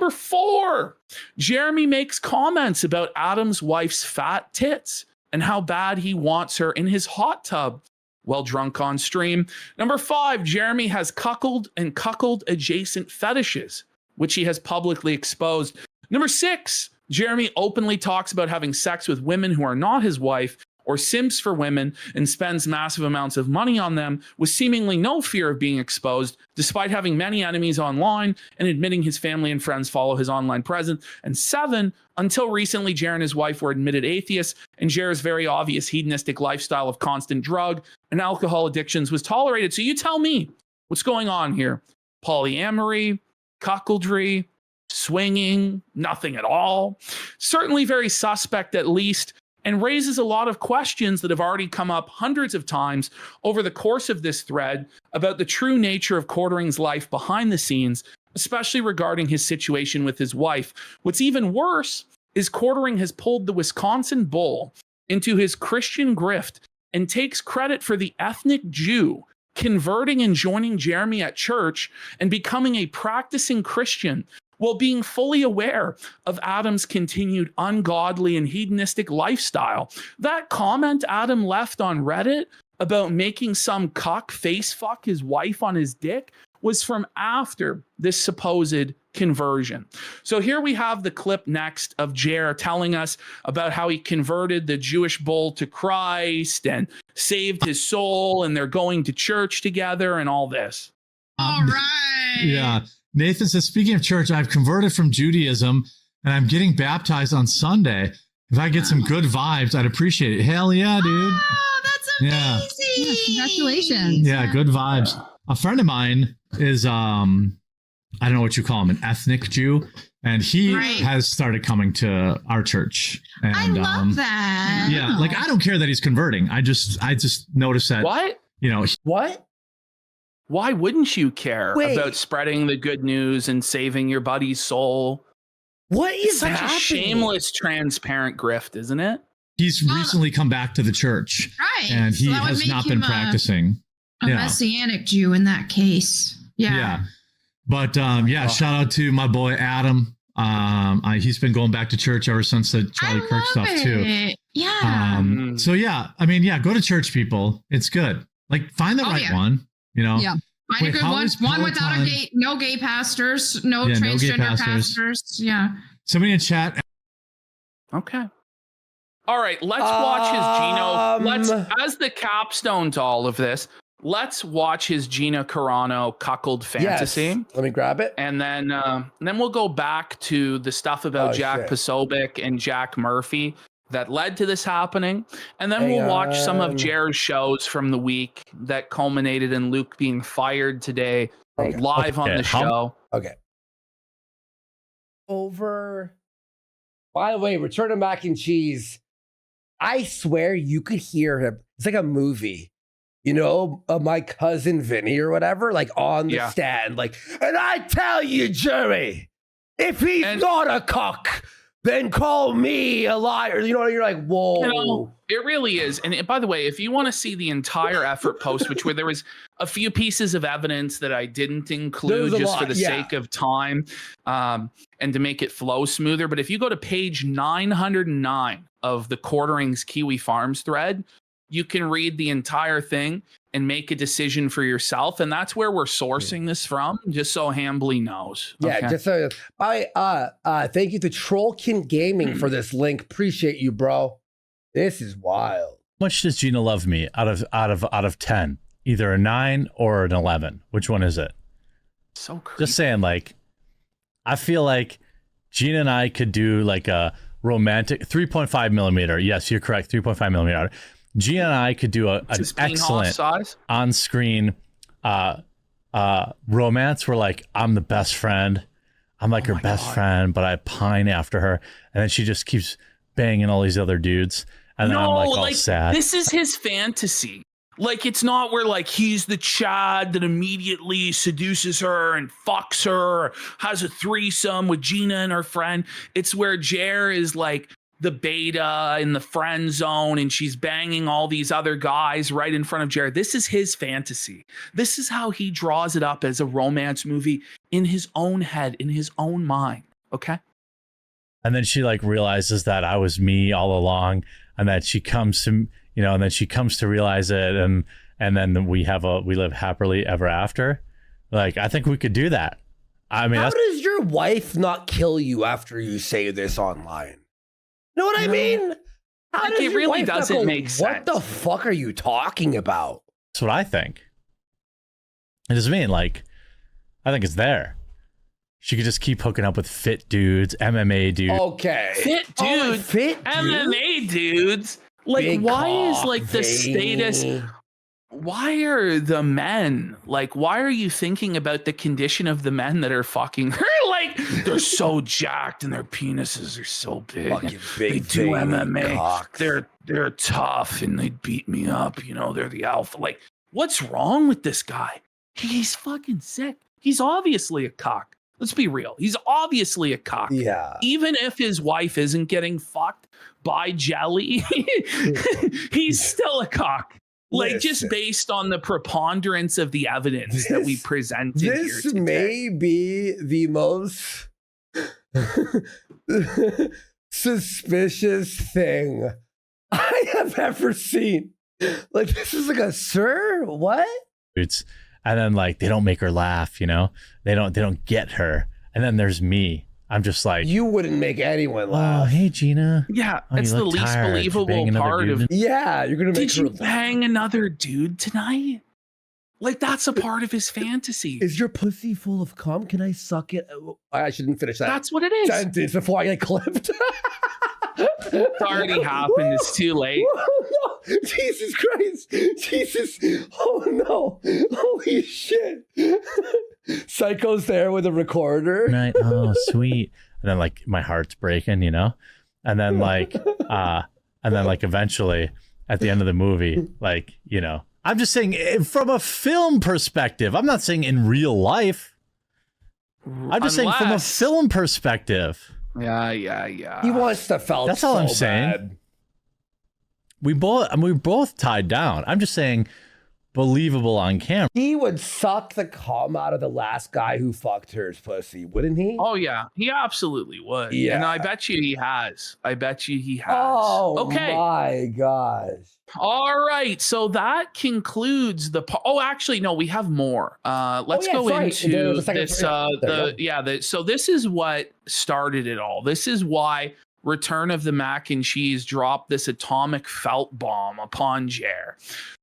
4, Jeremy makes comments about Adam's wife's fat tits and how bad he wants her in his hot tub while drunk on stream. Number 5, Jeremy has cuckold and cuckold adjacent fetishes, which he has publicly exposed. Number 6, Jeremy openly talks about having sex with women who are not his wife or simps for women and spends massive amounts of money on them with seemingly no fear of being exposed, despite having many enemies online and admitting his family and friends follow his online presence. And 7, until recently, Jer and his wife were admitted atheists, and Jer's very obvious hedonistic lifestyle of constant drug and alcohol addictions was tolerated. So you tell me, what's going on here? Polyamory, cuckoldry, swinging, nothing at all? Certainly very suspect, at least, and raises a lot of questions that have already come up hundreds of times over the course of this thread about the true nature of Quartering's life behind the scenes, especially regarding his situation with his wife. What's even worse is Quartering has pulled the Wisconsin bull into his Christian grift and takes credit for the ethnic Jew converting and joining Jeremy at church and becoming a practicing Christian, while being fully aware of Adam's continued ungodly and hedonistic lifestyle. That comment Adam left on Reddit about making some cuck face fuck his wife on his dick was from after this supposed conversion. So here we have the clip next of Jer telling us about how he converted the Jewish bull to Christ and saved his soul, and they're going to church together and all this. All right. Yeah. Nathan says, speaking of church, I've converted from Judaism and I'm getting baptized on Sunday. If I get some good vibes, I'd appreciate it. Hell yeah, dude. Oh, that's amazing. Yeah, congratulations. Yeah, good vibes. A friend of mine is, I don't know what you call him, an ethnic Jew. And he has started coming to our church. And, I love that. Yeah. Like, I don't care that he's converting. I just noticed that. What? You know, What? Why wouldn't you care Wait. about spreading the good news and saving your buddy's soul? What is It's such happening? a shameless, transparent grift, isn't it? he's recently come back to the church. Right. And he So that would has make not him been practicing. A Messianic Jew in that case. Yeah. But shout out to my boy Adam. He's been going back to church ever since the Charlie Kirk stuff too. Yeah. So yeah, I mean, yeah, go to church, people. It's good. Like, find the right one. You know. Yeah. Find a good how one. is One without Peloton- no gay pastors, no Yeah, no gay transgender pastors. pastors. Yeah. Somebody in chat. Okay. All right, let's watch his Gino. As the capstone to all of this, let's watch his Gina Carano cuckold fantasy. Yes. Let me grab it. And then we'll go back to the stuff about Jack shit. Posobiec and Jack Murphy that led to this happening. And then Hang we'll watch some of on. Jared's shows from the week that culminated in Luke being fired today live on the show. Okay. By the way, Return of Mac and Cheese. I swear you could hear him. It's like a movie. You know, my cousin Vinny or whatever, like on the stand, like, and I tell you, Jerry, if he's not a cuck, then call me a liar. You know, you're like, whoa. You know, it really is. And by the way, if you want to see the entire effort post, where there was a few pieces of evidence that I didn't include just for the sake of time and to make it flow smoother. But if you go to page 909 of the Quarterings Kiwi Farms thread, you can read the entire thing and make a decision for yourself. And that's where we're sourcing this from, just so Hambly knows. Yeah, Okay? just so thank you to Trollkin Gaming for this link. Appreciate you, bro. This is wild. How much does Gina love me out of 10? Either a 9 or an 11. Which one is it? So creepy. Just saying, like, I feel like Gina and I could do like a romantic 3.5 millimeter. Yes, you're correct. 3.5 millimeter. Gina and I could do an excellent on-screen romance where, like, I'm the best friend. I'm like her best friend, but I pine after her. And then she just keeps banging all these other dudes. And then I'm like all sad. This is his fantasy. Like, it's not where, like, he's the Chad that immediately seduces her and fucks her, or has a threesome with Gina and her friend. It's where Jer is like the beta in the friend zone and she's banging all these other guys right in front of Jared. This is his fantasy. This is how he draws it up as a romance movie in his own head, in his own mind. Okay. And then she like realizes that I was me all along, and that she comes to, you know, and then she comes to realize it. And then we live happily ever after. Like, I think we could do that. I mean, how does your wife not kill you after you say this online? You know what I mean? How Like, does it your really wife not doesn't go, make sense. What the fuck are you talking about? That's what I think. It doesn't mean, like, I think it's there. She could just keep hooking up with fit dudes, MMA dudes. Okay. Fit dudes, fit MMA dudes. Like, Big why is cock, like the status? veiny. Why are the men like? Why are you thinking about the condition of the men that are fucking her? Like, they're so jacked and their penises are so big. Fucking They big do veiny MMA. cocks. They're tough and they beat me up. You know, they're the alpha. Like, what's wrong with this guy? He's fucking sick. He's obviously a cock. Let's be real. He's obviously a cock. Yeah. Even if his wife isn't getting fucked by Jelly, he's still a cock. Like, just Listen. based on the preponderance of the evidence that we presented here This today. may be the most suspicious thing I have ever seen. Like, this is like a sir? What? dudes. And then, like, they don't make her laugh, you know? They don't get her. And then there's me. I'm just like, You wouldn't make anyone oh, laugh. hey, Gina. Yeah, Oh, you it's the look least tired. Did you bang believable another part dude? of. Yeah, you're gonna make Did you her. bang another dude tonight? Like that's a part of his fantasy. Is your pussy full of cum? Can I suck it? I shouldn't finish that That's what it is. sentence before I get clipped. It's already happened. It's too late. Oh, no. Jesus Christ. Jesus. Oh no. Holy shit. Psycho's there with a recorder. Right. Oh, sweet. And then like my heart's breaking, you know? And then like eventually at the end of the movie, like, you know, I'm just saying from a film perspective. I'm not saying in real life. I'm just saying from a film perspective. Yeah. He wants to felt. That's all so I'm saying. bad. We're both tied down. I'm just saying believable on camera. He would suck the cum out of the last guy who fucked her pussy, wouldn't he? Oh yeah, he absolutely would. Yeah. And I bet you he has. Oh Okay. my gosh. All right. So that concludes the. Oh, actually, no. We have more. Let's go sorry. into The second- this. there you go. So this is what started it all. This is why Return of the Mac and Cheese dropped this atomic felt bomb upon Jer.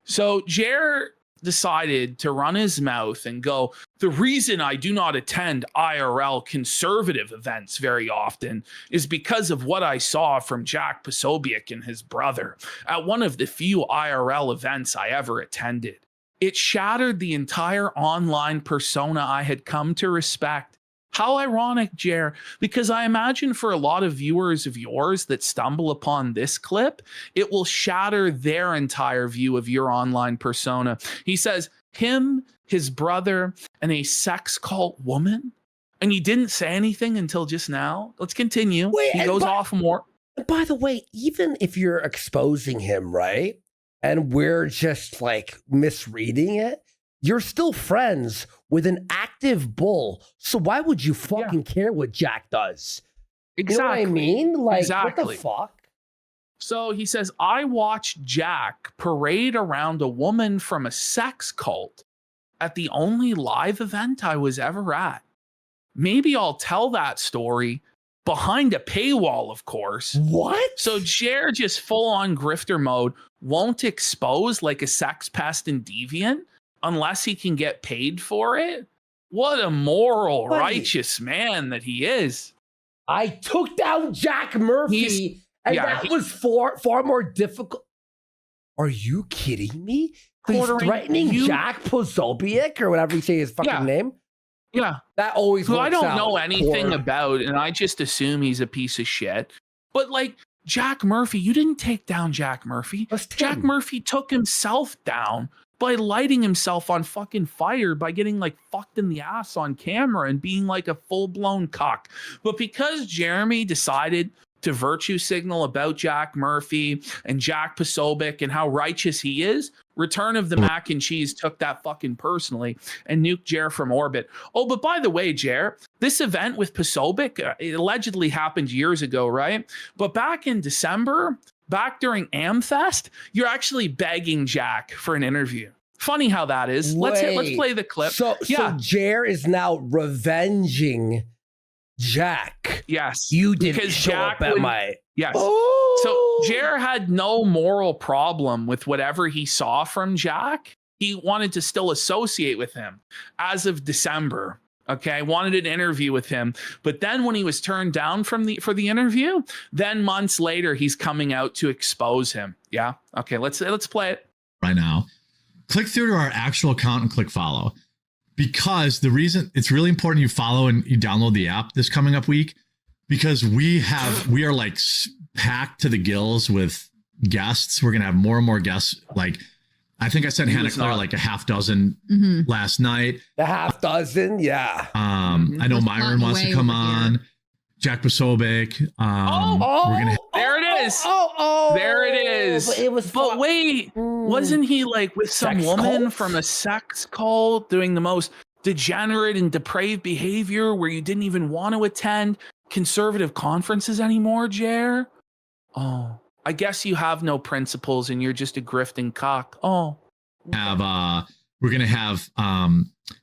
So Jer decided to run his mouth and go, the reason I do not attend IRL conservative events very often is because of what I saw from Jack Posobiec and his brother at one of the few IRL events I ever attended. It shattered the entire online persona I had come to respect. How ironic, Jer, because I imagine for a lot of viewers of yours that stumble upon this clip, it will shatter their entire view of your online persona. He says, him, his brother, and a sex cult woman? And you didn't say anything until just now? Let's continue. He goes off more. By the way, even if you're exposing him, right? And we're just like misreading it, you're still friends with an active bull. So why would you fucking care what Jack does? Exactly. You know what I mean? Like, Exactly. what the fuck? So he says, I watched Jack parade around a woman from a sex cult at the only live event I was ever at. Maybe I'll tell that story behind a paywall, of course. What? So Jer just full on grifter mode, won't expose like a sex pest and deviant unless he can get paid for it. What a moral, righteous man that he is. I took down Jack Murphy, that was far more difficult. Are you kidding me? He's threatening Jack Posobiec or whatever you say his fucking name. Yeah. That always Who works I don't out. know anything about, and I just assume he's a piece of shit. But like Jack Murphy, you didn't take down Jack Murphy. Jack Murphy took himself down by lighting himself on fucking fire by getting like fucked in the ass on camera and being like a full-blown cuck. But because Jeremy decided to virtue signal about Jack Murphy and Jack Posobiec and how righteous he is, Return of the Mac and Cheese took that fucking personally and nuked Jer from orbit. Oh, but by the way, Jer, this event with Posobiec, it allegedly happened years ago, right? But back in December, back during Amfest, you're actually begging Jack for an interview. Funny how that is. Let's play the clip. So Jer is now revenging Jack. Yes. You didn't because show Jack up at my... Yes. Oh. So Jer had no moral problem with whatever he saw from Jack. He wanted to still associate with him as of December. Okay, wanted an interview with him, but then when he was turned down for the interview, then months later he's coming out to expose him. Yeah. Okay, let's play it right now. Click through to our actual account and click follow, because the reason it's really important you follow and you download the app this coming up week, because we are like packed to the gills with guests. We're gonna have more and more guests. Like I think I sent Hannah Claire like a half dozen last night. A half dozen, yeah. I know Myron wants to come on. Jack Posobiec. We're gonna. There it is. There it is. But it was. But wait, wasn't he like with some woman from a sex cult doing the most degenerate and depraved behavior where you didn't even want to attend conservative conferences anymore, Jer? Oh. I guess you have no principles and you're just a grifting cock. Oh. We're gonna have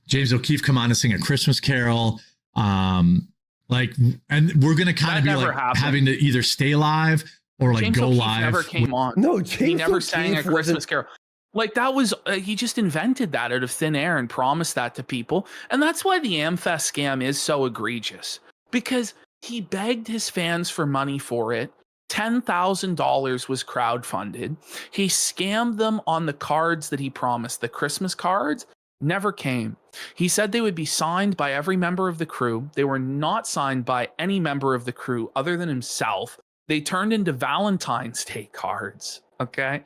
James O'Keefe come on and sing a Christmas carol. Like, and we're gonna kind of be like having to either stay live or like James go O'Keefe live. never came on. No, James He never O'Keefe sang a Christmas Carol. Like that was he just invented that out of thin air and promised that to people, and that's why the AmFest scam is so egregious, because he begged his fans for money for it. $10,000 was crowdfunded. He scammed them on the cards that he promised. The Christmas cards never came. He said they would be signed by every member of the crew. They were not signed by any member of the crew other than himself. They turned into Valentine's Day cards. Okay.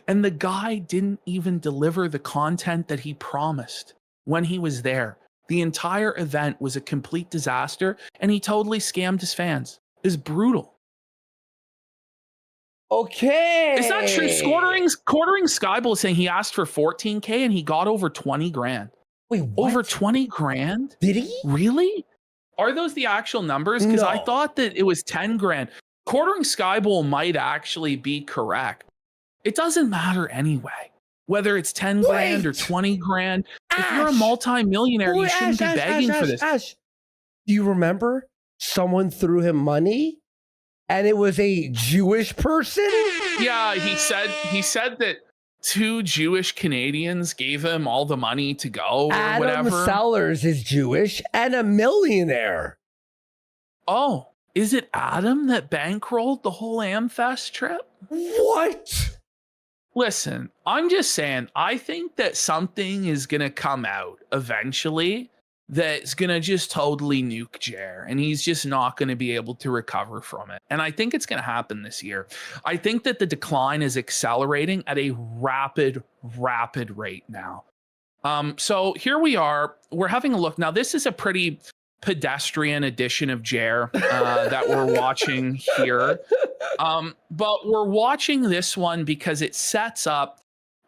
And the guy didn't even deliver the content that he promised when he was there. The entire event was a complete disaster, and he totally scammed his fans. It's brutal. Okay. Is that true? Quartering Skybull is saying he asked for 14K and he got over 20 grand. Wait, what? Over 20 grand? Did he? Really? Are those the actual numbers? Because I thought that it was 10 grand. Quartering Skybull might actually be correct. It doesn't matter anyway, whether it's 10 grand or 20 grand. If you're a multi-millionaire, you shouldn't be begging for this. Ash, do you remember someone threw him money and it was a Jewish person? Yeah, he said that 2 Jewish Canadians gave him all the money to go or Adam whatever. Sellers is Jewish and a millionaire. Oh, is it Adam that bankrolled the whole AmFest trip? What? Listen, I'm just saying, I think that something is going to come out eventually that's going to just totally nuke Jer, and he's just not going to be able to recover from it. And I think it's going to happen this year. I think that the decline is accelerating at a rapid rate now. So here we are. We're having a look. Now, this is a pretty pedestrian edition of Jer that we're watching here. But we're watching this one because it sets up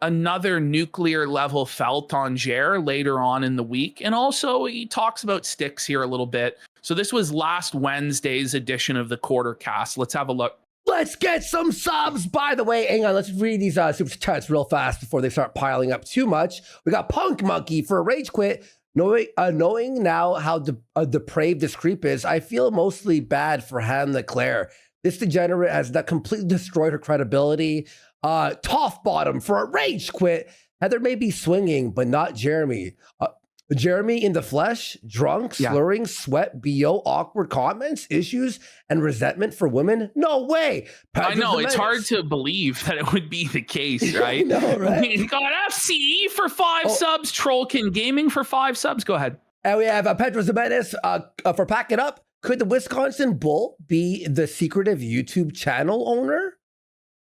another nuclear level felt on Jer later on in the week. And also he talks about sticks here a little bit. So this was last Wednesday's edition of the Quarter Cast. Let's have a look. Let's get some subs. By the way, hang on, let's read these super chats real fast before they start piling up too much. We got Punk Monkey for a rage quit. Knowing now how depraved this creep is, I feel mostly bad for Han Leclerc. This degenerate has completely destroyed her credibility. Toff Bottom for a rage quit. Heather may be swinging, but not Jeremy. Jeremy in the flesh, drunk, slurring, sweat, BO, awkward comments, issues, and resentment for women? No way. I know, it's hard to believe that it would be the case, right? No, right? We got FCE for 5 subs, Trollkin Gaming for 5 subs. Go ahead. And we have Pedro Zimenez for Pack It Up. Could the Wisconsin Bull be the secretive YouTube channel owner?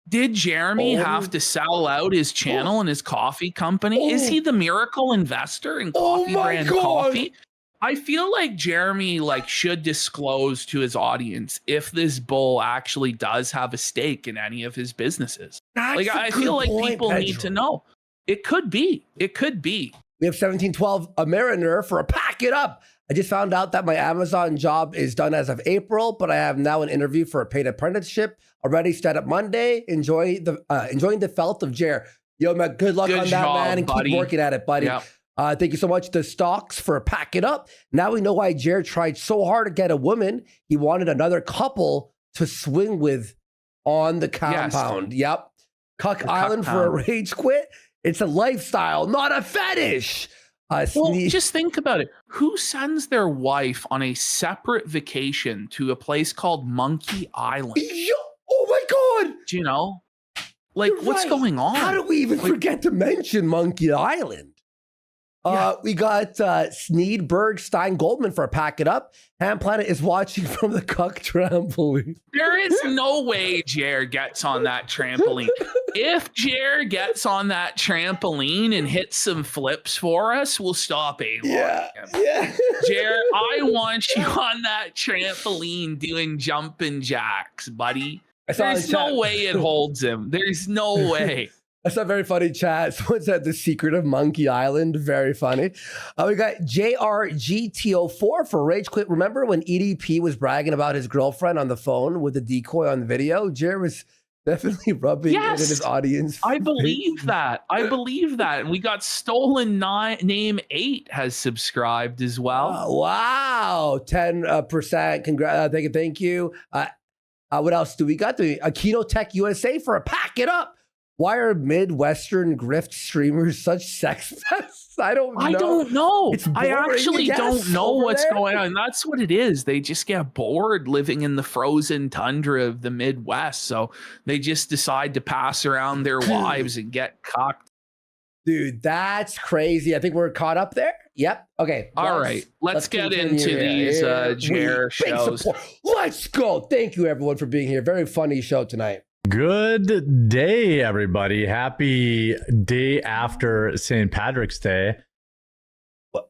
Did Jeremy have to sell out his channel and his coffee company? Is he the miracle investor in coffee brand coffee? I feel like Jeremy should disclose to his audience if this bull actually does have a stake in any of his businesses. I feel like people need to know. It could be. It could be. We have 1712 a Mariner for a Pack It Up. I just found out that my Amazon job is done as of April, but I have now an interview for a paid apprenticeship already set up Monday. Enjoying the felt of Jer. Yo, man, good luck on that, man, and keep working at it, buddy. Yep. Thank you so much, the Stocks, for Pack It Up. Now we know why Jer tried so hard to get a woman. He wanted another couple to swing with on the compound. Yes. Yep. Cuck Island for a rage quit. It's a lifestyle, not a fetish. Well, just think about it. Who sends their wife on a separate vacation to a place called Monkey Island? Oh my God. Do you know? What's going on? How did we even forget to mention Monkey Island? We got Sneedberg, Stein Goldman for a Pack It Up. Ham Planet is watching from the CUCK trampoline. There is no way Jer gets on that trampoline. If Jer gets on that trampoline and hits some flips for us, we'll stop A-Log him. Yeah. Jer, I want you on that trampoline doing jumping jacks, buddy. There's no way it holds him. There's no way. That's a very funny chat. Someone said the secret of Monkey Island. Very funny. We got JRGTO4 for Rage Quit. Remember when EDP was bragging about his girlfriend on the phone with the decoy on the video? Jer was Definitely rubbing it in his audience. I believe that. And we got Stolen Name 8 has subscribed as well. Wow. 10%. Thank you. What else do we got? Akino Tech USA for a pack it up. Why are Midwestern grift streamers such sex pests? I don't know. I actually don't know what's going on. That's what it is. They just get bored living in the frozen tundra of the Midwest. So they just decide to pass around their wives and get cocked. Dude, that's crazy. I think we're caught up there. Yep. Okay. All right. Let's get into these Jer shows. Let's go. Thank you, everyone, for being here. Very funny show tonight. Good day, everybody. Happy day after St. Patrick's Day.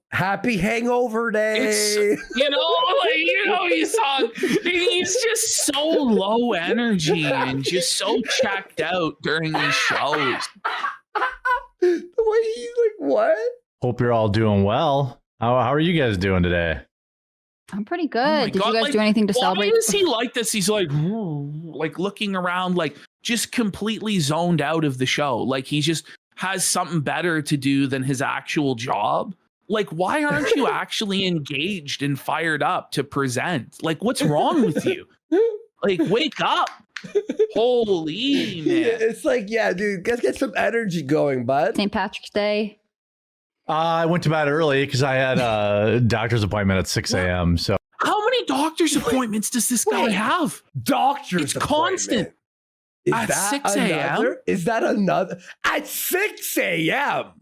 Happy Hangover Day. He's just so low energy and just so checked out during these shows. The way he's like, what? Hope you're all doing well. How are you guys doing today? I'm pretty good. Did you guys do anything to celebrate? Why is he like this? He's like looking around, like just completely zoned out of the show. Like he just has something better to do than his actual job. Like, why aren't you actually engaged and fired up to present? Like, what's wrong with you? Like, wake up. Holy man. It's like, yeah, dude, let's get some energy going, bud. St. Patrick's Day. I went to bed early because I had a doctor's appointment at 6 a.m. So how many doctor's appointments does this guy have? Doctor's constant. At 6 a.m.? Is that another? At 6 a.m.?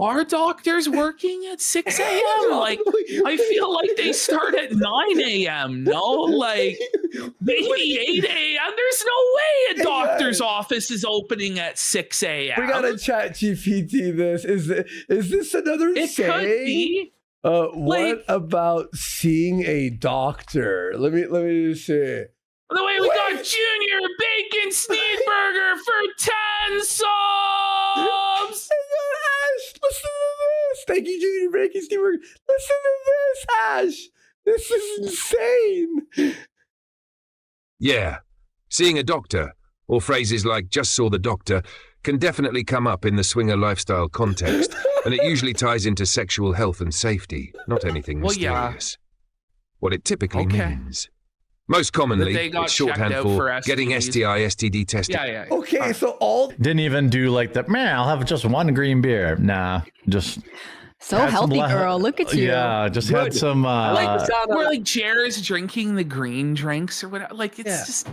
Are doctors working at 6 a.m.? Like, I feel like they start at 9 a.m. No, like maybe 8 a.m. There's no way a doctor's office is opening at 6 a.m. We gotta chat GPT this. Is this another It saying? could be. What about seeing a doctor? Let me just say. By the way, we got Junior Bacon Sneedburger for 10 subs. Listen to this. Thank you, Junior Bacon Sneedburger. Listen to this, Ash. This is insane. Yeah, seeing a doctor, or phrases like just saw the doctor, can definitely come up in the swinger lifestyle context, and it usually ties into sexual health and safety, not anything mysterious. What it typically means. Most commonly, it's shorthand for getting STI, STD tested. Yeah. Okay, so all didn't even do like the, man, I'll have just one green beer. Nah, just... So healthy, girl. Look at you. Yeah, just had some... Where like Jer is drinking the green drinks or whatever. Like, it's just...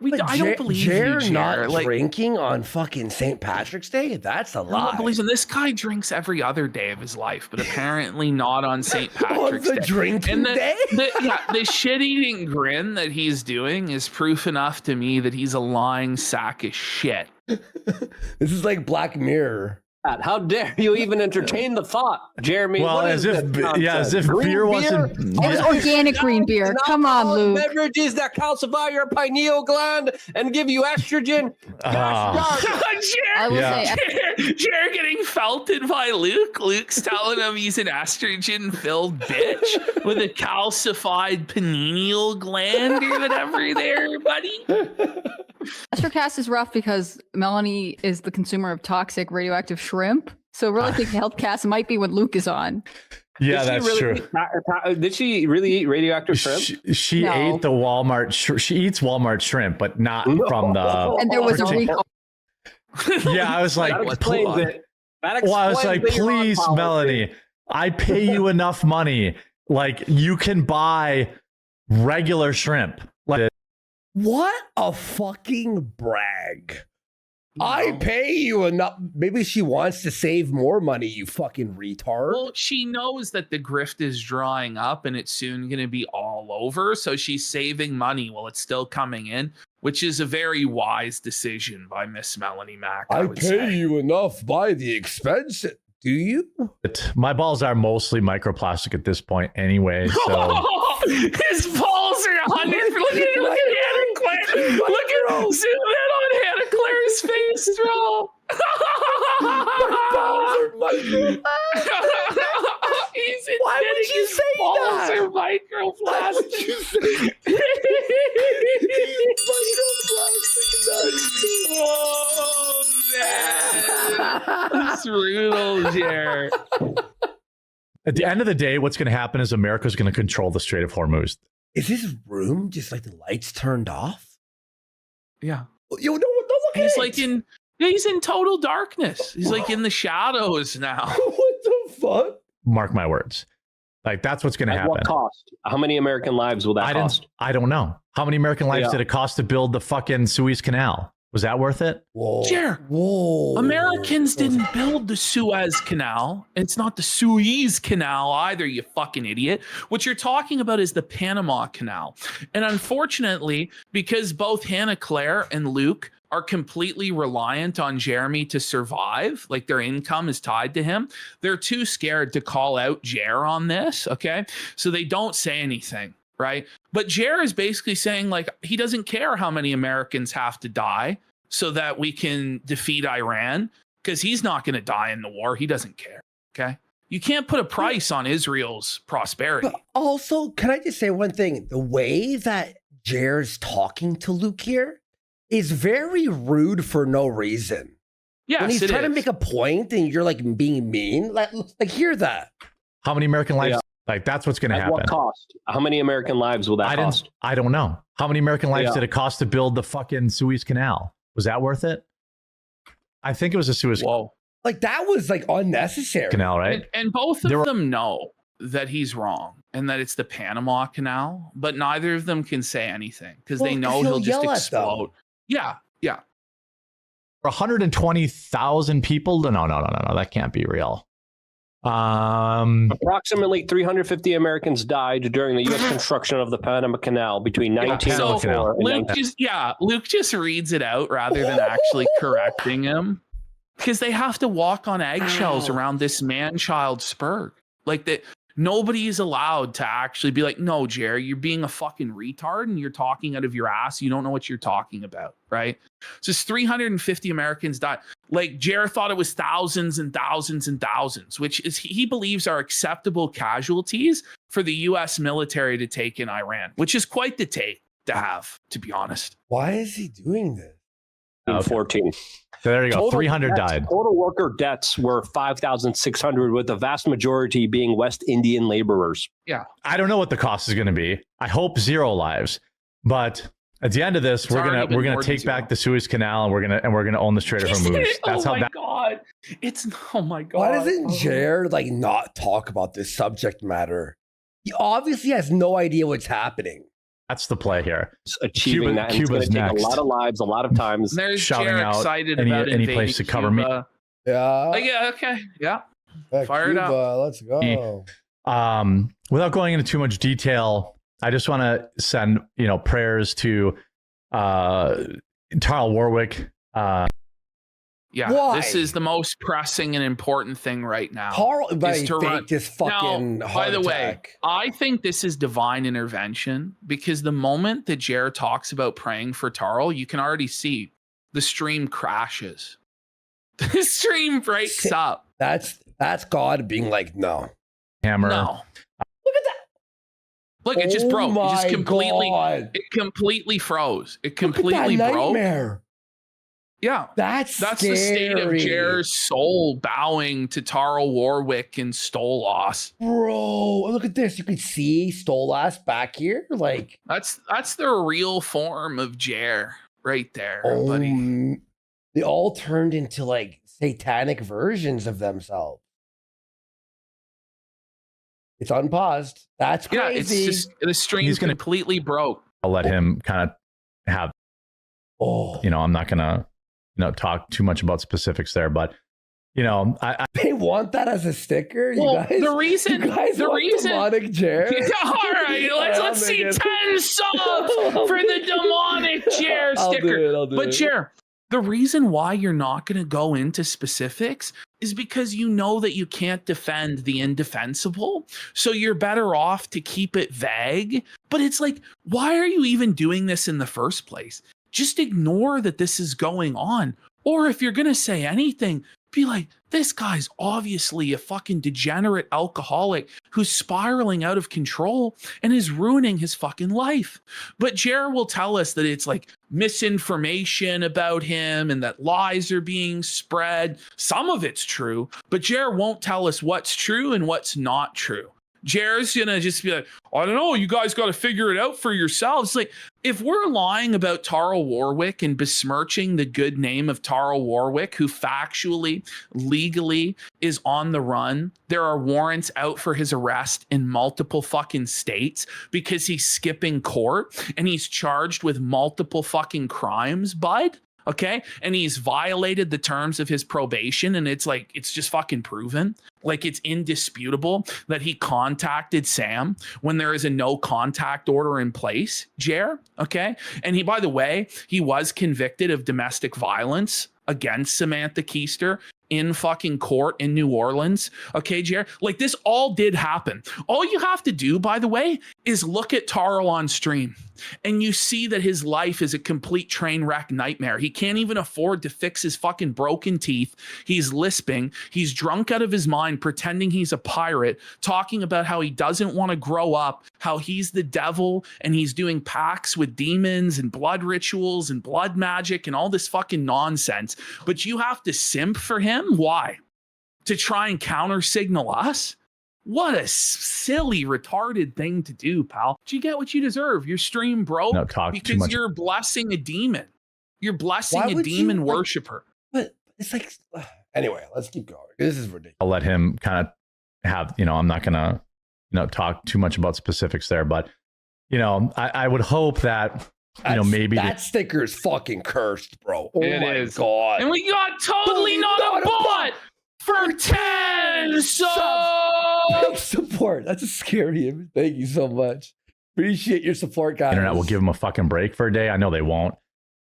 I don't believe Jer you, not drinking on fucking St. Patrick's Day? That's a lie. I don't believe in this guy drinks every other day of his life, but apparently not on St. Patrick's Day. Drinking day? The shit-eating grin that he's doing is proof enough to me that he's a lying sack of shit. This is like Black Mirror. How dare you even entertain the thought, Jeremy? Well, as if beer wasn't. It's organic green beer. Come on, Luke. Beverages that calcify your pineal gland and give you estrogen. Jer getting felted by Luke. Luke's telling him he's an estrogen-filled bitch with a calcified pineal gland or whatever there, buddy. Estrocast is rough because Melanie is the consumer of toxic radioactive shrimp. So really think Healthcast might be when Luke is on. Yeah, that's true. Did she really eat radioactive shrimp? She ate the Walmart. She eats Walmart shrimp, but not from the. And there was a recall. Yeah, I was like, that explains it. I was like, please, Melanie, I pay you enough money. Like, you can buy regular shrimp. Like, what a fucking brag. I pay you enough. Maybe she wants to save more money, you fucking retard. Well, she knows that the grift is drying up and it's soon going to be all over. So she's saving money while it's still coming in, which is a very wise decision by Miss Melanie Mack. I pay you enough by the expense. Do you? My balls are mostly microplastic at this point anyway. So his balls are 100. Look at Hannah Claire. Look at zoom in on Hannah Claire's face, bro. My balls are microplastic. He's Why would you say balls that? are microplastic. Why would you say microplastic nuts? At the end of the day, what's going to happen is America's going to control the Strait of Hormuz. Is his room just like the lights turned off? Yeah. You know what? Look at He's it. like he's in total darkness. He's like in the shadows now. What the fuck? Mark my words. Like, that's what's going to At happen. what cost? How many American lives will that cost? I don't know. How many American lives Yeah. did it cost to build the fucking Suez Canal? Was that worth it? Whoa. Sure. Whoa. Americans didn't build the Suez Canal. It's not the Suez Canal either, you fucking idiot. What you're talking about is the Panama Canal. And unfortunately, because both Hannah Claire and Luke are completely reliant on Jeremy to survive, like their income is tied to him, they're too scared to call out Jer on this, okay? So they don't say anything. Right. But Jer is basically saying, like, he doesn't care how many Americans have to die so that we can defeat Iran, because he's not going to die in the war. He doesn't care. OK, you can't put a price on Israel's prosperity. But also, can I just say one thing? The way that Jer's talking to Luke here is very rude for no reason. Yes, when he's trying to make a point and you're like being mean, like hear that. How many American lives? Yeah. Like, that's what's going to happen. At what cost? How many American lives will that cost? I don't know. How many American lives did it cost to build the fucking Suez Canal? Was that worth it? I think it was a Suez Whoa. Like, that was like unnecessary. Canal, right? And both of them know that he's wrong and that it's the Panama Canal, but neither of them can say anything because they know he'll just explode. Yeah. Yeah. For 120,000 people? No, that can't be real. Approximately 350 Americans died during the U.S. construction of the Panama Canal between 1904 and Luke just reads it out rather than actually correcting him, because they have to walk on eggshells around this man-child spur. Like, that nobody's allowed to actually be like, no, Jerry, you're being a fucking retard and you're talking out of your ass. You don't know what you're talking about, right? So it's 350 Americans died. Like, Jer thought it was thousands and thousands and thousands, which is he believes are acceptable casualties for the U.S. military to take in Iran, which is quite the take to have, to be honest. Why is he doing this? 14. So there you go. 300 died. Total worker deaths were 5,600, with the vast majority being West Indian laborers. Yeah. I don't know what the cost is going to be. I hope 0 lives. But at the end of this, we're gonna take back the Suez Canal, and we're gonna own the Strait of Hormuz. That's oh my god! Oh my god! Why doesn't Jer like not talk about this subject matter? He obviously has no idea what's happening. That's the play here. Achieving that, and it's going to take a lot of lives, a lot of times. There's shouting Jer out excited any about place to cover Cuba. me. Yeah. Yeah. Okay. Yeah. Fire it up. Let's go. Without going into too much detail, I just want to send prayers to Tarl Warwick. Yeah, Why? This is the most pressing and important thing right now. Carl, This fucking now, by the way, attack. I think this is divine intervention, because the moment that Jared talks about praying for Tarl, you can already see the stream crashes. The stream breaks up. That's God being like, no. Hammer. No. Look at that. Look, it just broke. It just completely. God. It completely froze. It Look at completely that broke. nightmare. Yeah. That's the state of Jer's soul bowing to Tarl Warwick and Stolas. Bro, look at this. You can see Stolas back here. Like, that's the real form of Jer right there, buddy. They all turned into like satanic versions of themselves. It's unpaused. That's crazy. Yeah, it's just the stream's completely broke. I'll let him kind of have. I'm not gonna talk too much about specifics there, but they want that as a sticker. Well, you guys, the reason demonic Jer. All right, let's see 10 subs for the demonic Jer sticker. I'll do it. Jer, the reason why you're not going to go into specifics is because you know that you can't defend the indefensible. So you're better off to keep it vague. But it's like, why are you even doing this in the first place? Just ignore that this is going on. Or if you're going to say anything, be like, this guy's obviously a fucking degenerate alcoholic who's spiraling out of control and is ruining his fucking life. But Jer will tell us that it's like misinformation about him and that lies are being spread. Some of it's true, but Jer won't tell us what's true and what's not true. Jer's gonna just be like, I don't know, you guys got to figure it out for yourselves. Like, if we're lying about Tarl Warwick and besmirching the good name of Tarl Warwick, who factually, legally is on the run, there are warrants out for his arrest in multiple fucking states because he's skipping court and he's charged with multiple fucking crimes, bud. Okay. And he's violated the terms of his probation. And it's like, it's just fucking proven. Like, it's indisputable that he contacted Sam when there is a no contact order in place, Jer. Okay. And he, by the way, he was convicted of domestic violence against Samantha Keister in fucking court in New Orleans. Okay, Jer. Like, this all did happen. All you have to do, by the way, is look at Tarl on stream and you see that his life is a complete train wreck nightmare. He can't even afford to fix his fucking broken teeth. He's lisping. He's drunk out of his mind, pretending he's a pirate, talking about how he doesn't want to grow up, how he's the devil, and he's doing pacts with demons and blood rituals and blood magic and all this fucking nonsense. But you have to simp for him? Why? To try and counter signal us? What a silly, retarded thing to do, pal. But you get what you deserve. Your stream broke because you're blessing a demon. You're blessing a demon worshiper. But it's like, anyway, let's keep going. This is ridiculous. I'll let him kind of have, I'm not going to, talk too much about specifics there, but, I would hope that, maybe that sticker is fucking cursed, bro. Oh it my is. God. And we got totally not a bot for 10 subs. Support. That's a scary image. Thank you so much. Appreciate your support, guys. Internet will give him a fucking break for a day. I know they won't.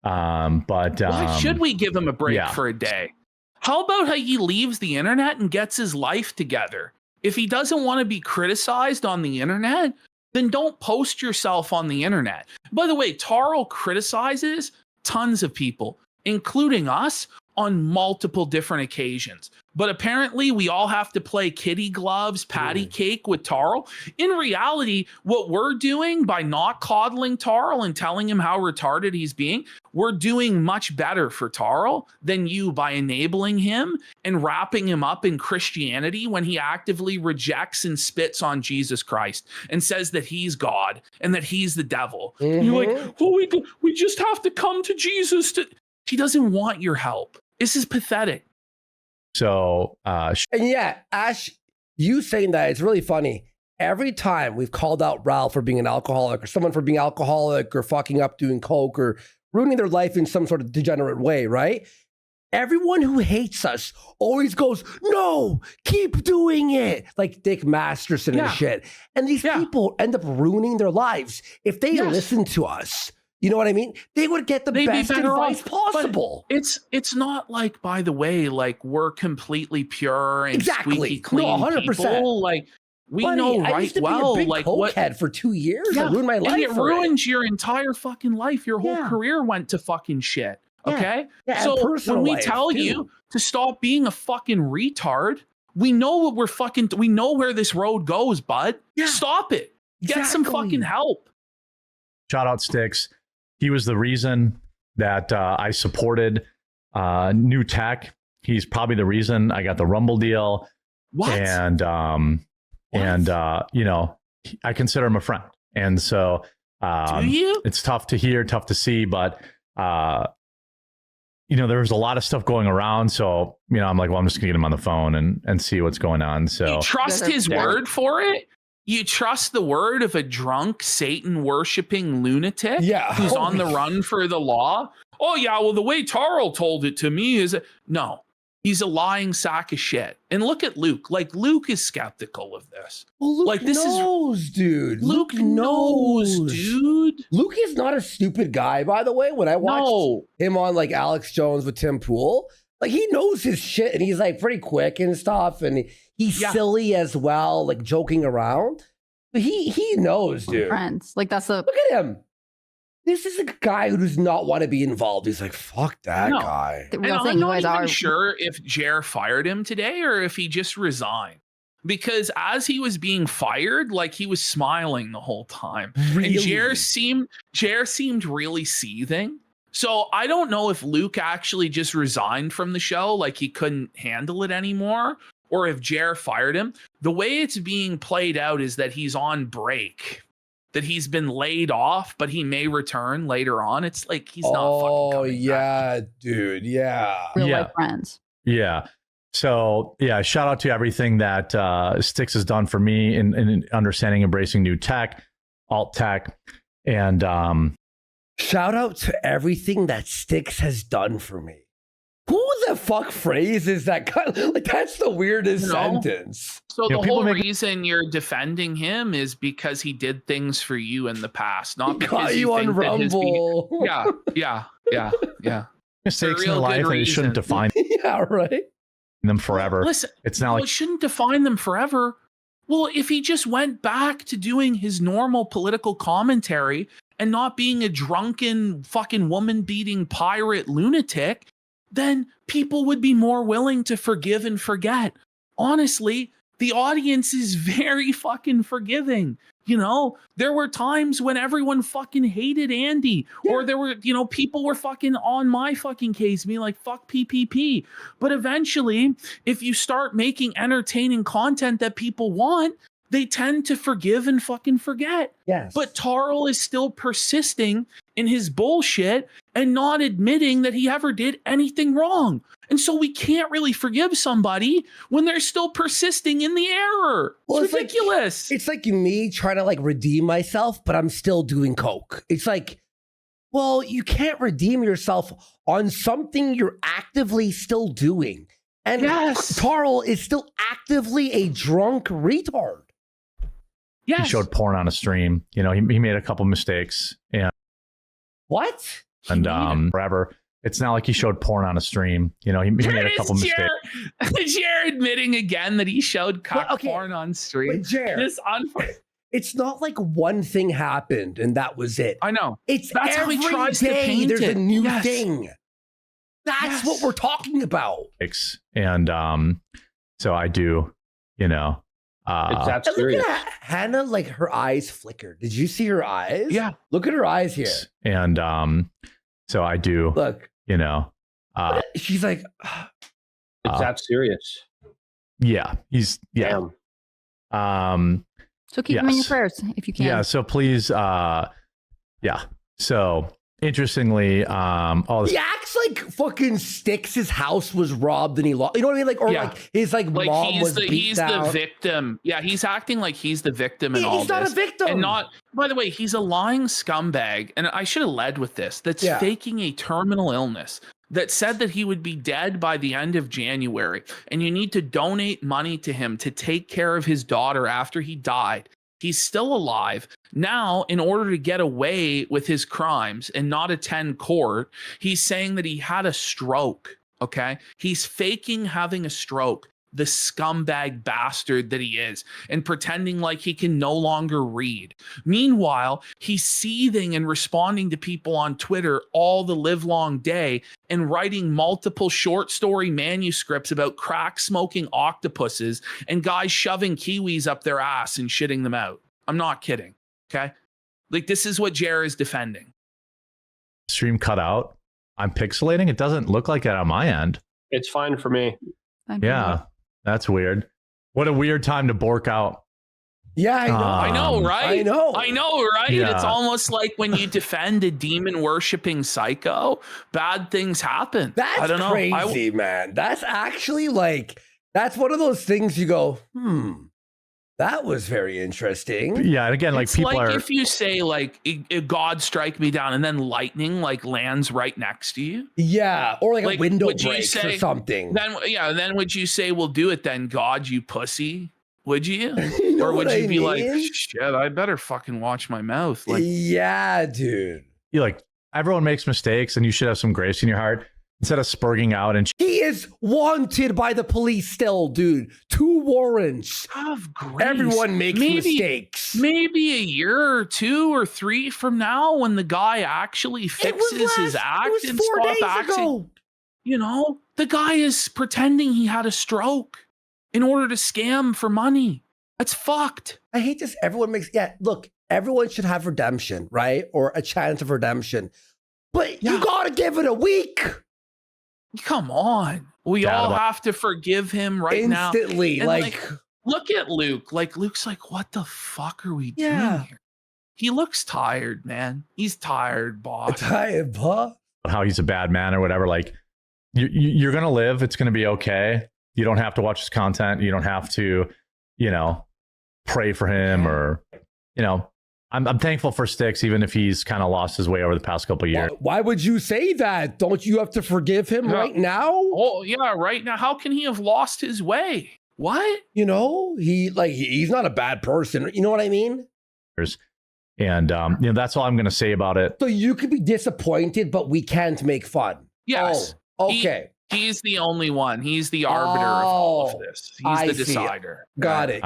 But why should we give him a break for a day? How about how he leaves the internet and gets his life together? If he doesn't want to be criticized on the internet, then don't post yourself on the internet. By the way, Tarl criticizes tons of people, including us, on multiple different occasions. But apparently we all have to play kitty gloves, patty cake with Tarl. In reality, what we're doing by not coddling Tarl and telling him how retarded he's being, we're doing much better for Tarl than you by enabling him and wrapping him up in Christianity when he actively rejects and spits on Jesus Christ and says that he's God and that he's the devil. And you're like, well, we just have to come to Jesus. He doesn't want your help. This is pathetic. So, and yeah, Ash, you saying that, it's really funny. Every time we've called out Ralph for being an alcoholic or someone for being alcoholic or fucking up doing coke or ruining their life in some sort of degenerate way, right? Everyone who hates us always goes, no, keep doing it. Like Dick Masterson and shit. And these people end up ruining their lives. If they listen to us, you know what I mean? They would get the best advice possible. It's not like, by the way, like we're completely pure and squeaky clean 100%. People. Like we know right I used to well, be a big like cokehead for 2 years. I ruined my life. And it ruins your entire fucking life. Your whole career went to fucking shit. Okay? So when we tell you to stop being a fucking retard, we know what we know where this road goes, bud. Stop it. Get some fucking help. Shout out Sticks. He was the reason that I supported new tech. He's probably the reason I got the Rumble deal. What? And I consider him a friend. And so do you? It's tough to hear, tough to see, but there was a lot of stuff going around. So, I'm like, well, I'm just gonna get him on the phone and see what's going on. So you trust his word for it? You trust the word of a drunk, Satan-worshipping lunatic who's on the run for the law? Oh, yeah, well, the way Tarl told it to me is... No, he's a lying sack of shit. And look at Luke. Like, Luke is skeptical of this. Well, Luke knows, dude. Luke knows, dude. Luke is not a stupid guy, by the way. When I watched him on, like, Alex Jones with Tim Pool, like, he knows his shit, and he's, like, pretty quick and stuff, and... He's silly as well, like joking around. But he knows, dude. Friends. Like that's the look at him. This is a guy who does not want to be involved. He's like, fuck that No. guy. The And real I'm thing, you not guys even are. sure if Jer fired him today or if he just resigned. Because as he was being fired, like he was smiling the whole time. Really? And Jer seemed really seething. So I don't know if Luke actually just resigned from the show, like he couldn't handle it anymore, or if Jer fired him. The way it's being played out is that he's on break, that he's been laid off, but he may return later on. It's like he's not fucking coming yeah, back. dude. Yeah. Real Yeah. life friends. Yeah. So yeah, shout out to everything that Styx has done for me in understanding, embracing new tech, alt tech, and Shout out to everything that Styx has done for me. Who the fuck phrase is that? Like, that's the weirdest sentence. So You know, the people whole make- reason you're defending him is because he did things for you in the past, not because Got you on think that his Rumble. yeah. mistakes in real their good life, and it shouldn't reason. define Yeah, right. them forever. Listen, It's not well, like it shouldn't define them forever. Well, if he just went back to doing his normal political commentary and not being a drunken fucking woman beating pirate lunatic, then people would be more willing to forgive and forget. Honestly, the audience is very fucking forgiving. You know, there were times when everyone fucking hated Andy, or there were, you know, people were fucking on my fucking case, being like, fuck PPP. But eventually, if you start making entertaining content that people want, they tend to forgive and fucking forget. Yes. But Tarl is still persisting in his bullshit and not admitting that he ever did anything wrong. And so we can't really forgive somebody when they're still persisting in the error. It's like- ridiculous. it's like me trying to like redeem myself, but I'm still doing coke. It's like, well, you can't redeem yourself on something you're actively still doing. And Yes. Tarl is still actively a drunk retard. Yes. he showed porn on a stream. You know, he made a couple mistakes and What? forever. It's not like he showed porn on a stream. You know, he made a couple mistakes. Jer admitting again that he showed cock But, okay, porn on stream. But Jer, This it's not like one thing happened and that was it. I know. It's That's how every he tries to day paint there's a it. new Yes. thing. That's Yes. what we're talking about. And so I do, you know, It's that And look serious. at Hannah, like her eyes flickered. Did you see her eyes? Yeah. Look at her eyes here. and so I do, Look, you know, she's like, It's that serious. yeah, he's Damn. So keep them in your Yes. prayers if you can. yeah. So please, So interestingly, all he this, acts like fucking Styx. His house was robbed and he lost. You know what I mean? Like, or Yeah. like his like Like mom was beat he's down. the victim. Yeah, he's acting like he's the victim in all He's not this. a victim. And not, by the way, he's a lying scumbag. And I should have led with this. That's Yeah. faking a terminal illness. That said that he would be dead by the end of January. And you need to donate money to him to take care of his daughter after he died. He's still alive. Now, in order to get away with his crimes and not attend court, he's saying that he had a stroke. Okay. He's faking having a stroke, the scumbag bastard that he is, and pretending like he can no longer read. Meanwhile, he's seething and responding to people on Twitter all the livelong day and writing multiple short story manuscripts about crack smoking octopuses and guys shoving kiwis up their ass and shitting them out. I'm not kidding. Okay. Like, this is what Jer is defending. stream cut out. I'm pixelating. It doesn't look like it on my end. It's fine for me. Yeah, that's weird. What a weird time to bork out. Yeah, I know. I know, right? I know. I know, right? Yeah. It's almost like when you defend a demon worshipping psycho, bad things happen. That's I don't know. crazy, man. That's actually like, that's one of those things you go, that was very interesting. Yeah, and again, like It's people like are. if you say like God strike me down and then lightning like lands right next to you. Yeah, or like a Like, window would you breaks or say- something. Then would you say, "Well, do it then, God, you pussy"? Would you? You know Or would what you I be like, mean? "Shit, I better fucking watch my mouth"? Like, Yeah, dude. You're like, everyone makes mistakes, and you should have some grace in your heart. instead of spurging out and He is wanted by the police still, dude. 2 warrants. Have grace. Everyone makes mistakes. Maybe a year or 2 or 3 from now, when the guy actually fixes his act and 4 stop days acting, ago. you know, the guy is pretending he had a stroke in order to scam for money. That's fucked. I hate this. Everyone makes, look, everyone should have redemption, right? Or a chance of redemption. But you gotta give it a week. Come on. We all have to forgive him right now. Instantly. And, Like, look at Luke. Like, Luke's like, what the fuck are we doing here? He looks tired, man. He's tired, boss. Tired, boss. how he's a bad man or whatever. Like, you're going to live. It's going to be okay. You don't have to watch his content. You don't have to, you know, pray for him or, you know, I'm thankful for Styx, even if he's kind of lost his way over the past couple of years. Why would you say that? Don't you have to forgive him right now? Oh, yeah, right now. How can he have lost his way? What? You know, he's not a bad person. You know what I mean? And, you know, that's all I'm going to say about it. So you could be disappointed, but we can't make fun. Yes. Oh, okay. He's the only one. He's the arbiter of all of this. He's the decider. Got it.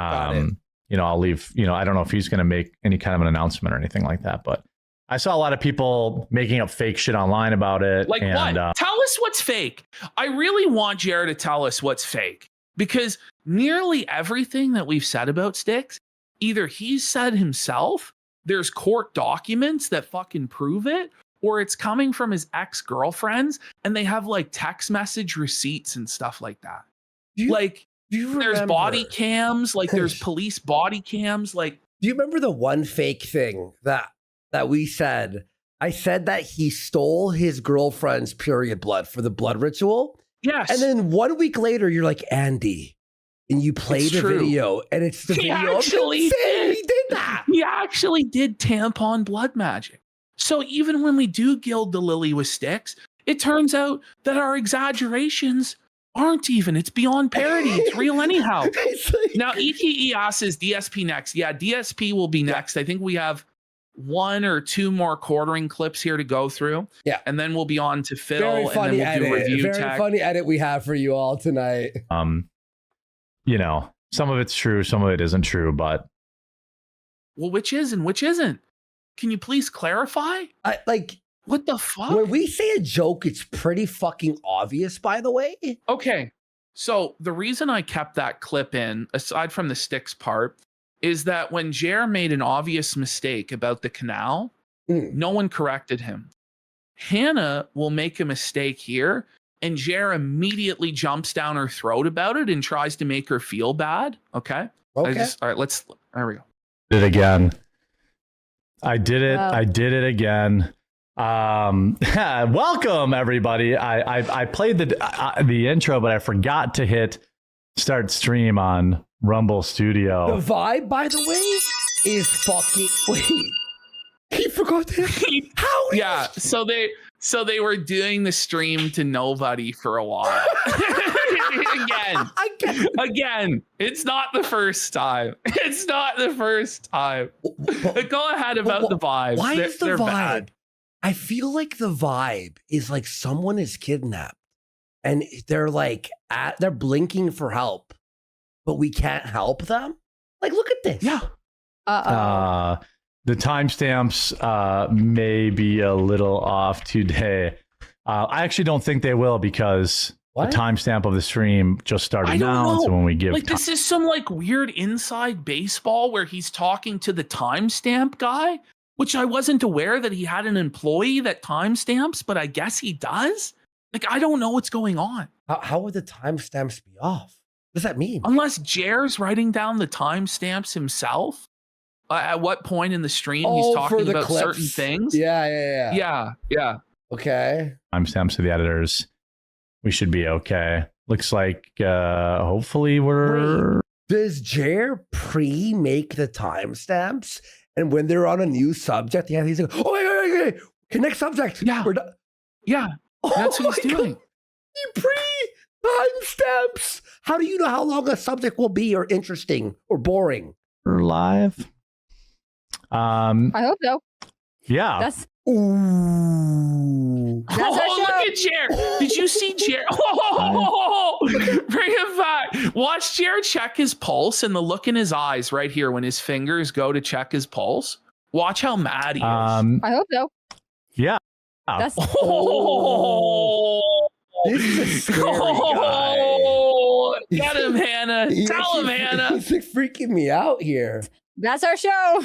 You know, I'll leave, you know, I don't know if he's going to make any kind of an announcement or anything like that, but I saw a lot of people making up fake shit online about it. Like what? Tell us what's fake. I really want Jared to tell us what's fake, because nearly everything that we've said about Styx, either he's said himself, there's court documents that fucking prove it, or it's coming from his ex-girlfriends and they have like text message receipts and stuff like that. There's body cams, like there's police body cams. Like, do you remember the one fake thing that we said? I said that he stole his girlfriend's period blood for the blood ritual. Yes. And then 1 week later, you're like, Andy, and you played a video, and it's the video. He did that. He actually did tampon blood magic. So even when we do gild the lily with Styx, it turns out that our exaggerations aren't even. It's beyond parody. It's real anyhow. Now, ETE asks, is DSP next? Yeah, DSP will be next. I think we have 1 or 2 more quartering clips here to go through. Yeah. And then we'll be on to Phil. Very funny and then we'll do review Very tech. funny edit we have for you all tonight. You know, some of it's true, some of it isn't true, but. Well, which is and which isn't? Can you please clarify? What the fuck? When we say a joke, it's pretty fucking obvious, by the way. Okay. So the reason I kept that clip in, aside from the Styx part, is that when Jer made an obvious mistake about the canal, no one corrected him. Hannah will make a mistake here, and Jer immediately jumps down her throat about it and tries to make her feel bad. Okay. All right, there we go. Did it again. I did it. Wow. I did it again. Welcome everybody. I played the intro, but I forgot to hit start stream on Rumble Studio. The vibe, by the way, is fucking. Wait, he forgot to. How? Yeah. So they were doing the stream to nobody for a while. Again, it's not the first time. It's not the first time. But go ahead about the vibes. Why is the they're vibe? bad. I feel like the vibe is like someone is kidnapped and they're like they're blinking for help, but we can't help them. Like, look at this. Yeah. The timestamps may be a little off today. I actually don't think they will, because the timestamp of the stream just started now. So when we give this is some like weird inside baseball where he's talking to the timestamp guy, which I wasn't aware that he had an employee that timestamps, but I guess he does. Like, I don't know what's going on. How would the timestamps be off? What does that mean? Unless Jer's writing down the timestamps himself. At what point in the stream he's talking about clips. certain things? Yeah. Okay. Timestamps to the editors. We should be okay. Looks like hopefully we're. Wait, does Jer pre-make the timestamps? And when they're on a new subject, he's like, oh, wait. Okay, next subject. Yeah. We're done. Yeah. That's what he's doing. He pre-timestamps. How do you know how long a subject will be, or interesting or boring? We're live. I hope so. Yeah. That's Ooh. our show. Look at Jer. Did you see Jer? Oh, bring it back. Watch Jer check his pulse and the look in his eyes right here when his fingers go to check his pulse. Watch how mad he is. I hope so. Yeah. That's This is a scary Oh, get him, Hannah. guy. Tell him, Hannah. He's like freaking me out here. that's our show.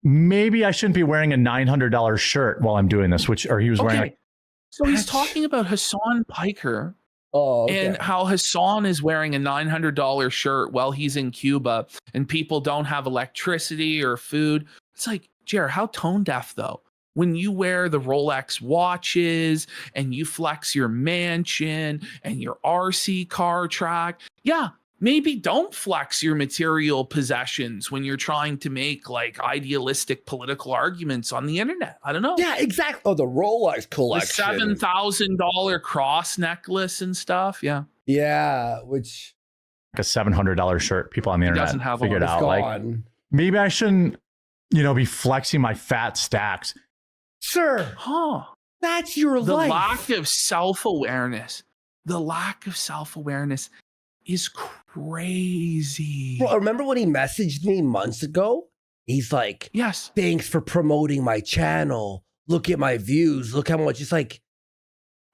Maybe I shouldn't be wearing a $900 shirt while I'm doing this, or he was wearing like, So he's talking about Hassan Piker Oh, okay. and how Hassan is wearing a $900 shirt while he's in Cuba and people don't have electricity or food. It's like, Jer, how tone deaf though? When you wear the Rolex watches and you flex your mansion and your RC car track, yeah, maybe don't flex your material possessions when you're trying to make like idealistic political arguments on the internet. I don't know. Yeah, exactly. Oh, the Rolex The collection. $7,000 cross necklace and stuff. Yeah. Yeah, which a $700 shirt. People on the internet doesn't have figured one. out. is Like, gone. maybe I shouldn't, be flexing my fat stacks. Sir, Huh. that's your The life. lack of self-awareness. The lack of self-awareness is crazy. Bro, remember when he messaged me months ago? He's like, Yes. thanks for promoting my channel. Look at my views. Look how much. It's like,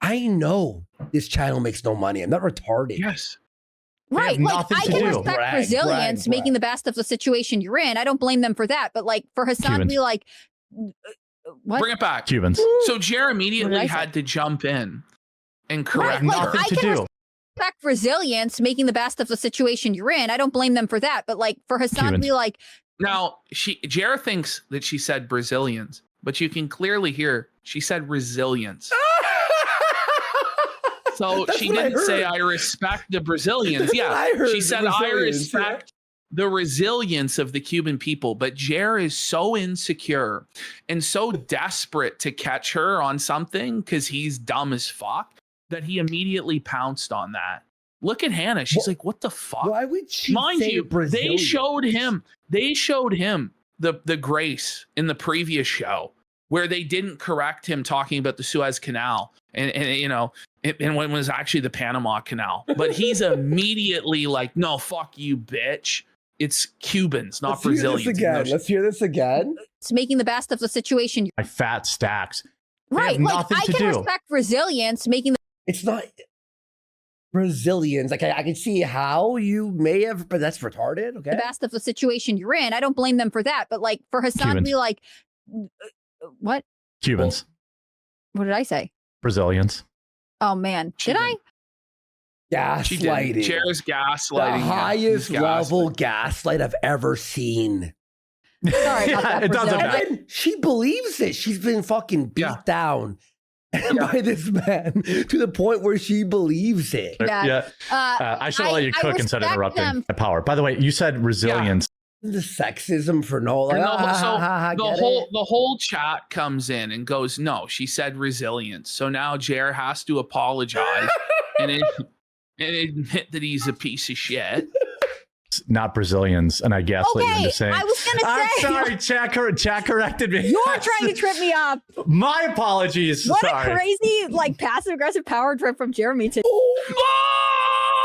I know this channel makes no money. I'm not retarded. Yes. Right. have Like, nothing I to can do. respect Brag, resilience, brag, making brag. the best of the situation you're in. I don't blame them for that. But like for Hassan to Cubans. be like, what? Bring it back. Cubans. So Jer What immediately did I say? had to jump in and Right, correct like, her. Nothing I to can do. respect resilience, making the best of the situation you're in. I don't blame them for that. But like for Hassan to Cubans. be like, Now, Jer thinks that she said Brazilians, but you can clearly hear she said resilience. So That's she what I didn't say heard. I respect the Brazilians. That's Yeah, what I heard, she the said I resilience, yeah. respect the resilience of the Cuban people. But Jer is so insecure and so desperate to catch her on something because he's dumb as fuck that he immediately pounced on that. Look at Hannah. She's like, what the fuck? Why would she Mind say you, Brazilian? they showed him the grace in the previous show where they didn't correct him talking about the Suez Canal and when it was actually the Panama Canal. But he's immediately like, no, fuck you, bitch. It's Cubans, not Let's hear this Brazilians. again. Let's hear this again. it's making the best of the situation. My fat stacks. They Right. have Like nothing I to can do. respect resilience, making the It's not Brazilians. Like I can see how you may have, but that's retarded. Okay. best of the situation you're in. I don't blame them for that. But like for Hassan to Cubans. be like, what? Cubans. What did I say? Brazilians. Oh man, She did I? She did. Gaslighting. Jer's The gaslighting. highest He's level gaslight I've ever seen. Sorry about that. it doesn't Brazil. matter. And she believes it. She's been fucking beat Yeah. down by this man to the point where she believes it. Yeah. Yeah. I should let you cook instead of respect interrupting them. my power. By the way, you said resilience. The sexism for no, like, No, but so get the whole chat comes in and goes, no, she said resilience. So now Jer has to apologize and admit that he's a piece of shit. Not Brazilians, and I gaslit you Okay, into saying. I was gonna I'm say. sorry, chat corrected me. You're trying to trip me up. My apologies. What sorry. a crazy, like, passive aggressive power trip from Jeremy today.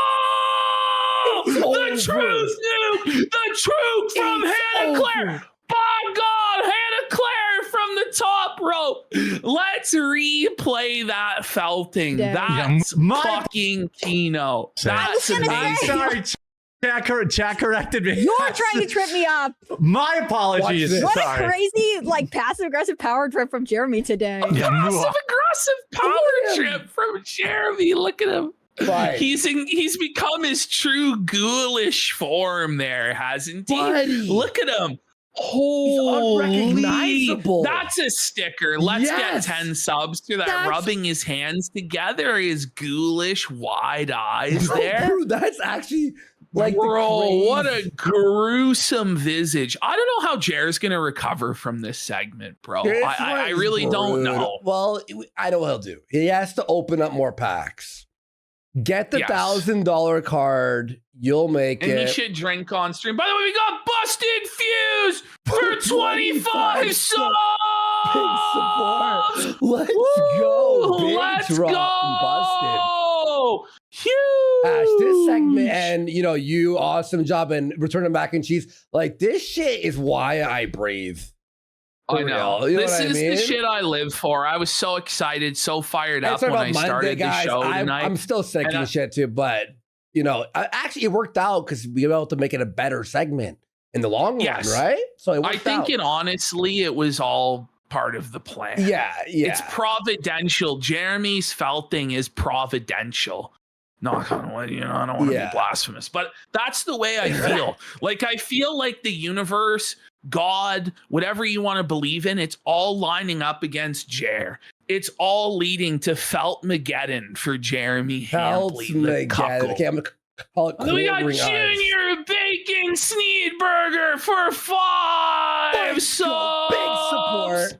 Oh! The truth, Nuke! The truth from Hannah Claire! By God, Hannah Claire from the top rope! Let's replay that felting. Yeah. That's My- fucking Kino. Say it. I was That's gonna I'm say. amazing. sorry, chat corrected me. You're trying to trip me up. My Watch apologies. this. What Sorry. a crazy, like, passive aggressive power trip from Jeremy today. Yeah, Passive aggressive power Look at him. trip from Jeremy. Look at him. Right. He's become his true ghoulish form there, hasn't he? Buddy. Look at him. Holy, unrecognizable. that's a sticker. Let's Yes. get 10 subs to that. That's- Rubbing his hands together, his ghoulish wide eyes No, there. bro, that's actually like the Bro, what craze. a gruesome visage. I don't know how Jer's going to recover from this segment, bro. This I one's really don't brutal. know. Well, I know what he'll do. He has to open up more packs. Get the Yes. $1,000 card. You'll make And it. he should drink on stream. By the way, we got Busted Fuse for 25 subs. Big support. Let's Woo! go. Big Let's go! Huge! Ash, this segment and you awesome job in returning mac and cheese. Like this shit is why I breathe. I know. You know this is the shit I live for. I was so excited, so fired up when I started the show tonight. I'm still sick of the shit too, but actually it worked out because we were able to make it a better segment in the long run, right? So it worked out. Honestly, it was all part of the plan. Yeah. It's providential. Jeremy's felting is providential. No, I don't want to be blasphemous, but that's the way I feel. Like I feel like the universe, God, whatever you want to believe in, it's all lining up against Jer. It's all leading to Feltmageddon for Jeremy Handley. Feltmageddon. Okay, I'm gonna call it. We got Junior Bacon Sneedburger for 5 subs. Big support.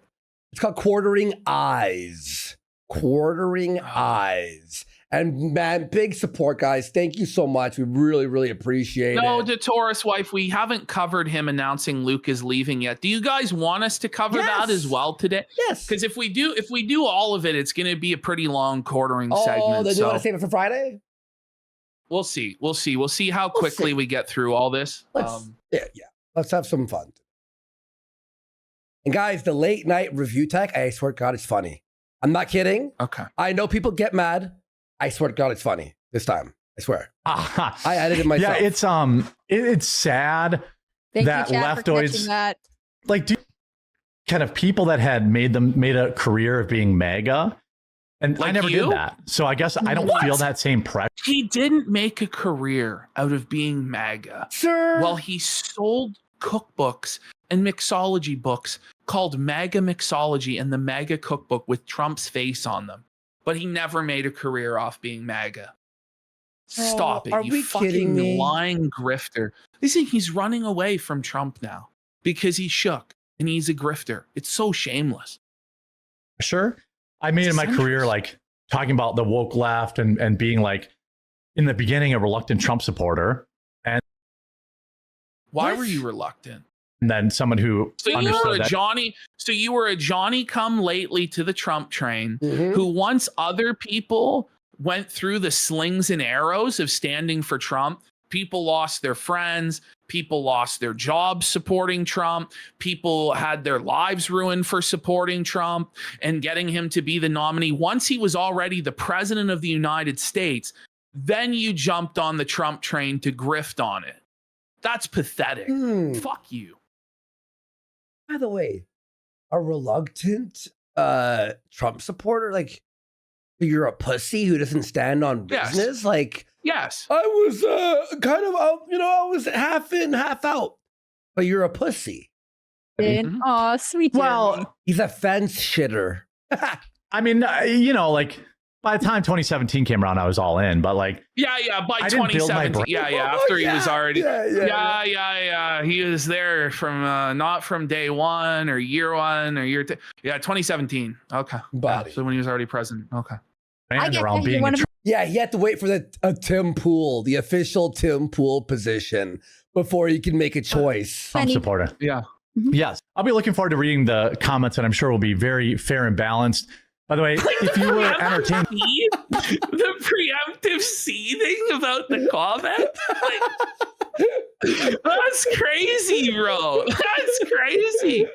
It's called Quartering Eyes. Quartering Eyes. And man, big support, guys. Thank you so much. We really, really appreciate it. No, to Taurus wife, we haven't covered him announcing Luke is leaving yet. Do you guys want us to cover that as well today? Yes. Because if we do all of it, it's going to be a pretty long quartering segment. Then you want to save it for Friday? We'll see. We'll see how quickly we get through all this. Let's have some fun. And guys, the late night review tech, I swear to God, it's funny. I'm not kidding. Okay. I know people get mad. I swear to God, it's funny this time. I swear. I edited myself. Yeah, it's sad that leftoids kind of people that had made a career of being MAGA, and I never did that. So I guess I don't feel that same pressure. He didn't make a career out of being MAGA. Sure. Well, he sold cookbooks and mixology books called MAGA Mixology and the MAGA Cookbook with Trump's face on them. But he never made a career off being MAGA. Stop it. You fucking lying grifter. Listen, he's running away from Trump now because he's shook and he's a grifter. It's so shameless. Sure. I made in my career like talking about the woke left and being like in the beginning a reluctant Trump supporter. And why were you reluctant? And then someone who you were a Johnny come lately to the Trump train who once other people went through the slings and arrows of standing for Trump, people lost their friends, people lost their jobs supporting Trump, people had their lives ruined for supporting Trump and getting him to be the nominee. Once he was already the president of the United States, then you jumped on the Trump train to grift on it. That's pathetic. Fuck you. By the way, a reluctant Trump supporter, like you're a pussy who doesn't stand on business. Like, yes, I was I was half in, half out, but you're a pussy. Oh, sweet. Well, he's a fence shitter. I mean, like by the time 2017 came around, I was all in. But like, by 2017, after he was already, he was there from not from day one or year one or year 2017. Okay, so when he was already president. Okay, and around being he had to wait for the Tim Pool, the official Tim Pool position before he can make a choice. Trump supporter. Yeah. Yes, I'll be looking forward to reading the comments, and I'm sure will be very fair and balanced. By the way, if you were entertained, the preemptive seething about the comment, that's crazy, bro. That's crazy.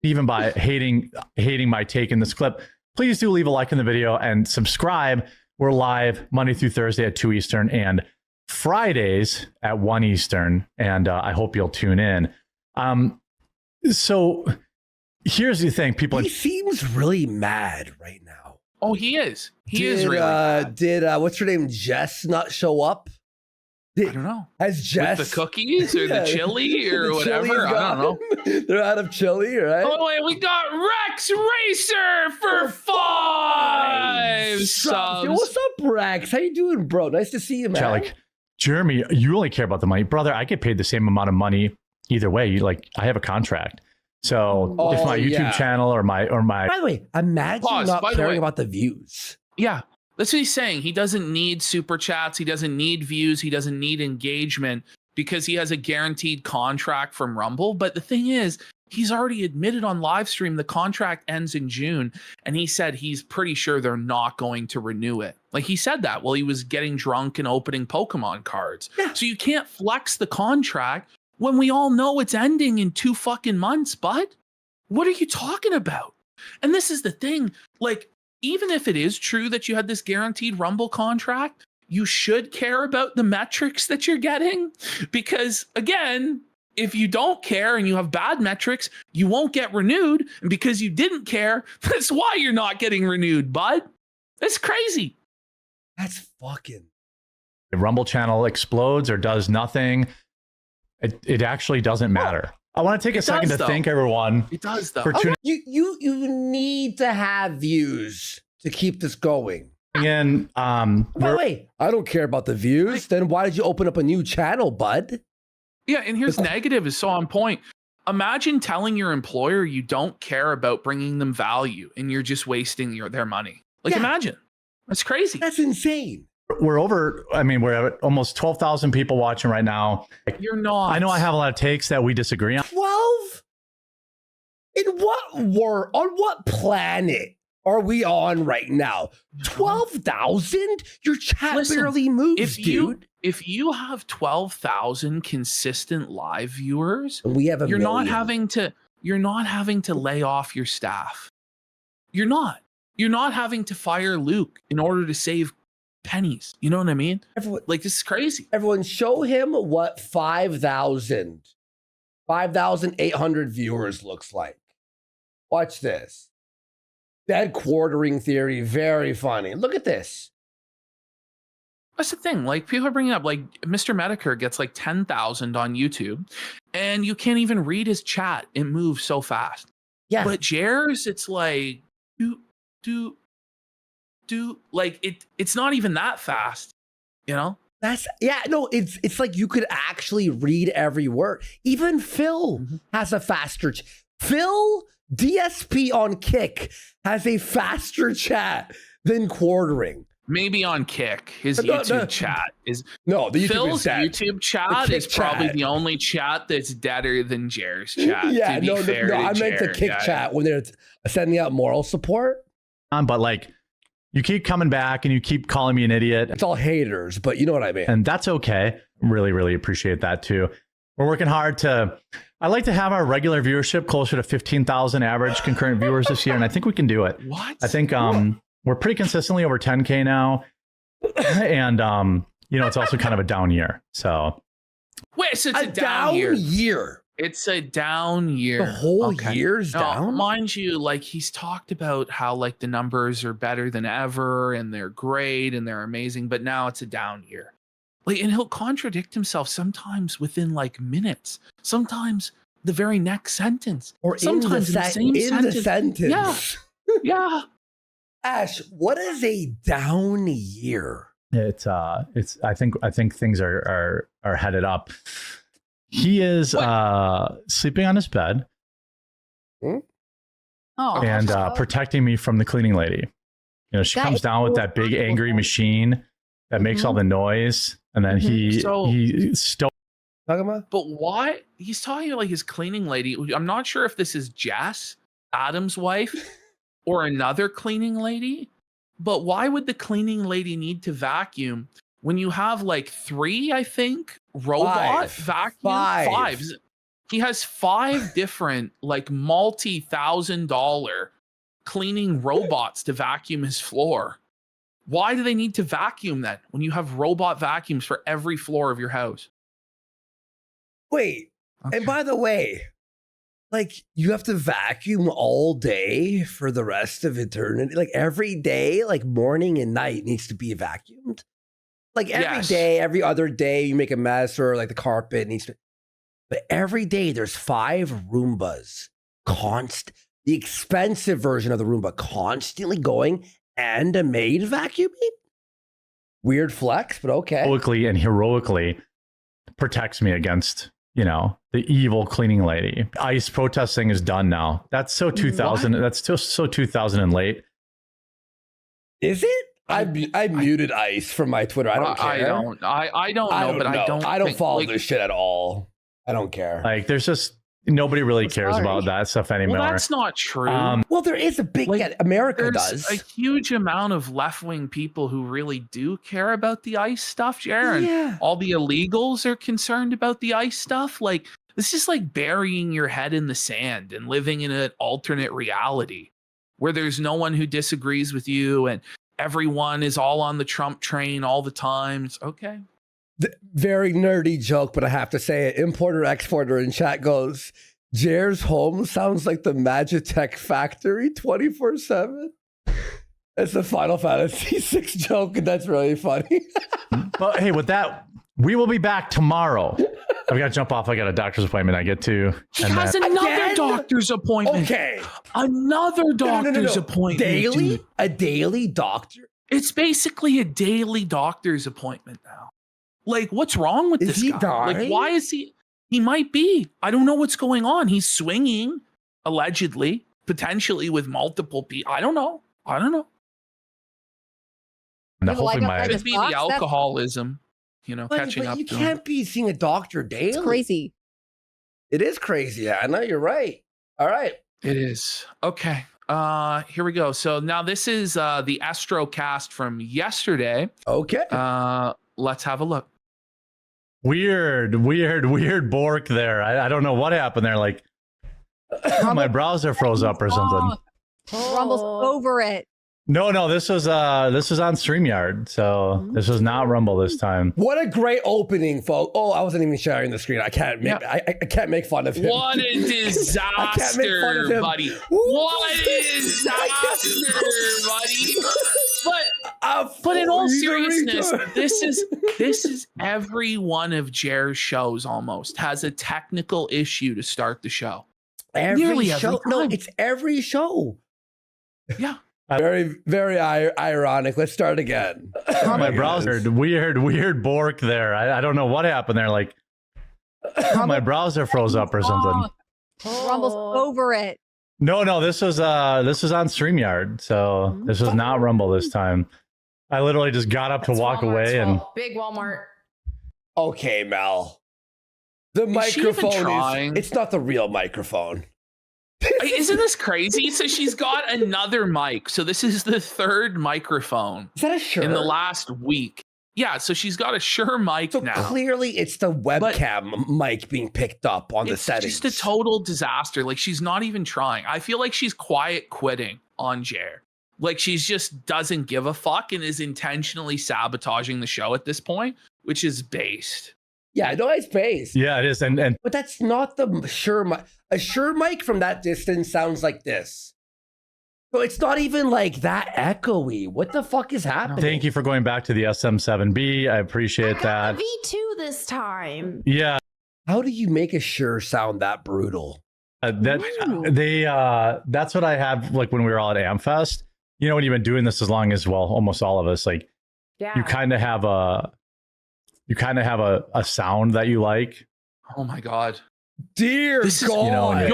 Even by hating my take in this clip, please do leave a like in the video and subscribe. We're live Monday through Thursday at 2 Eastern and Fridays at 1 Eastern, and I hope you'll tune in. So. Here's the thing, he seems really mad right now. Oh, he is. He is really mad. Did what's her name, Jess, not show up? I don't know. Has Jess with the cookies or the chili or whatever? I don't know. They're out of chili, right? Oh wait, we got Rex Racer for 5 subs. Yo, what's up, Rex? How you doing, bro? Nice to see you, man. Like, Jeremy, you only care about the money, brother. I get paid the same amount of money either way. I have a contract. So if my YouTube channel or my by the way, imagine not caring about the views. Yeah, that's what he's saying. He doesn't need super chats. He doesn't need views. He doesn't need engagement because he has a guaranteed contract from Rumble. But the thing is, he's already admitted on live stream the contract ends in June, and he said he's pretty sure they're not going to renew it. Like he said that while he was getting drunk and opening Pokemon cards. Yeah. So you can't flex the contract when we all know it's ending in 2 fucking months, bud. What are you talking about? And this is the thing, like, even if it is true that you had this guaranteed Rumble contract, you should care about the metrics that you're getting, because again, if you don't care and you have bad metrics, you won't get renewed. And because you didn't care, that's why you're not getting renewed, bud. That's crazy. That's fucking. The Rumble channel explodes or does nothing. It actually doesn't matter. I want to take a second to thank everyone. It does, though. For tuning You need to have views to keep this going. in. By the way, I don't care about the views. Then why did you open up a new channel, bud? Yeah, and here's negative is so on point. Imagine telling your employer you don't care about bringing them value and you're just wasting their money. Like, imagine. That's crazy. That's insane. We're at almost 12,000 people watching right now. You're not. I know I have a lot of takes that we disagree on. 12? On what planet are we on right now? 12,000? Your chat barely moves, dude. If you have 12,000 consistent live viewers, and we have you're not having to lay off your staff. You're not having to fire Luke in order to save pennies. You know what I mean? Like, this is crazy. Everyone, show him what 5,800 viewers looks like. Watch this. Dead quartering theory, very funny. Look at this. That's the thing. Like, people are bringing up, like, Mr. Medicare gets like 10,000 on YouTube, and you can't even read his chat. It moves so fast. Yeah. But Jair's, it's like, do like it's not even that fast, you know? It's like you could actually read every word. Even Phil has a faster Phil DSP on Kick has a faster chat than quartering. Maybe on Kick, his YouTube chat is the YouTube Phil's is dead. YouTube chat is probably the only chat that's deader than Jair's chat. Yeah, no, I meant the Kick chat when they're sending out moral support. But like, you keep coming back and you keep calling me an idiot. It's all haters, but you know what I mean. And that's okay. Really, really appreciate that too. We're working hard I'd like to have our regular viewership closer to 15,000 average concurrent viewers this year. And I think we can do it. What? I think we're pretty consistently over 10K now. And, it's also kind of a down year. So. Wait, so it's a down year. It's a down year. The whole year's down? Mind you, like, he's talked about how, like, the numbers are better than ever and they're great and they're amazing, but now it's a down year. Like, and he'll contradict himself sometimes within, like, minutes. Sometimes the very next sentence. Or sometimes in the sentence. Yeah. Yeah. Ash, what is a down year? I think things are headed up. He is sleeping on his bed and protecting me from the cleaning lady. She comes down with that big angry machine that makes all the noise, and then he talking about. But why he's talking about, like, his cleaning lady? I'm not sure if this is Jess, Adam's wife, or another cleaning lady. But why would the cleaning lady need to vacuum when you have like 3, I think, robot vacuum? 5. He has 5 different, like, multi-$1,000 cleaning robots to vacuum his floor. Why do they need to vacuum then when you have robot vacuums for every floor of your house? Wait, and by the way, like, you have to vacuum all day for the rest of eternity? Like, every day, like, morning and night needs to be vacuumed? Like, every day, every other day, you make a mess, or like the carpet needs to. But every day, there's 5 Roombas. The expensive version of the Roomba constantly going, and a maid vacuuming? Weird flex, but okay. Heroically protects me against, the evil cleaning lady. ICE protesting is done now. That's so 2000. What? That's still so 2000 and late. Is it? I muted ICE from my Twitter. I don't care. I don't know, but I don't follow this shit at all. I don't care. Like, there's just, Nobody really cares about that stuff anymore. Well, that's not true. Well, there is a big America there's does a huge amount of left-wing people who really do care about the ICE stuff, Jared. Yeah. All the illegals are concerned about the ICE stuff. Like, this is like burying your head in the sand and living in an alternate reality where there's no one who disagrees with you and everyone is all on the Trump train all the time. It's okay. Very nerdy joke, but I have to say it. Importer exporter in chat goes, Jer's home sounds like the Magitech factory 24/7. It's a Final Fantasy VI joke, and that's really funny. But hey, with that, we will be back tomorrow. I've got to jump off. I got a doctor's appointment I get to. He has another doctor's appointment. Okay. Another doctor's appointment. Daily? Dude. A daily doctor? It's basically a daily doctor's appointment now. Like, what's wrong with this guy? Dying? Like, why is he? He might be. I don't know what's going on. He's swinging, allegedly, potentially with multiple people. I don't know. Now, hopefully It could be the alcoholism, catching up. You to can't him. be seeing a doctor daily. It's crazy. It is crazy. Yeah, I know you're right. All right. It is. Okay. Here we go. So now this is the Astro cast from yesterday. Okay. Let's have a look. Weird Bork there. I don't know what happened there. Like, my browser froze up or something. Rumble's over it. No, this was on StreamYard, so this was not Rumble this time. What a great opening, folks. Oh, I wasn't even sharing the screen. I can't make I can't make fun of him. What a disaster, buddy. What a disaster, buddy. But in all seriousness, this is every one of Jer's shows almost has a technical issue to start the show. Every show. No, it's every show. Yeah. Very, very ironic. Let's start again. My browser, weird Bork there. I don't know what happened there. Like, my browser froze up or something. Rumble's over it. No, this was on StreamYard, so this was not Rumble this time. I literally just got up to walk away and big Walmart. Okay, Mel. The microphone it's not the real microphone. Isn't this crazy? So she's got another mic. So this is the third microphone. Is that a Shure? In the last week. Yeah, so she's got a Shure mic now. Clearly it's the webcam mic being picked up on the settings. It's just a total disaster. Like, she's not even trying. I feel like she's quiet quitting on Jer. Like, she's just doesn't give a fuck and is intentionally sabotaging the show at this point, which is based. Yeah, no, it's based. Yeah, it is. But that's not the Shure mic. A Shure mic from that distance sounds like this. So it's not even like that echoey. What the fuck is happening? Thank you for going back to the SM7B. I appreciate that. V2 this time. Yeah. How do you make a Shure sound that brutal? That's what I have like when we were all at AmFest. You know, when you've been doing this as long as, well, almost all of us, like, you kind of have a sound that you like. Oh my God. Dear God,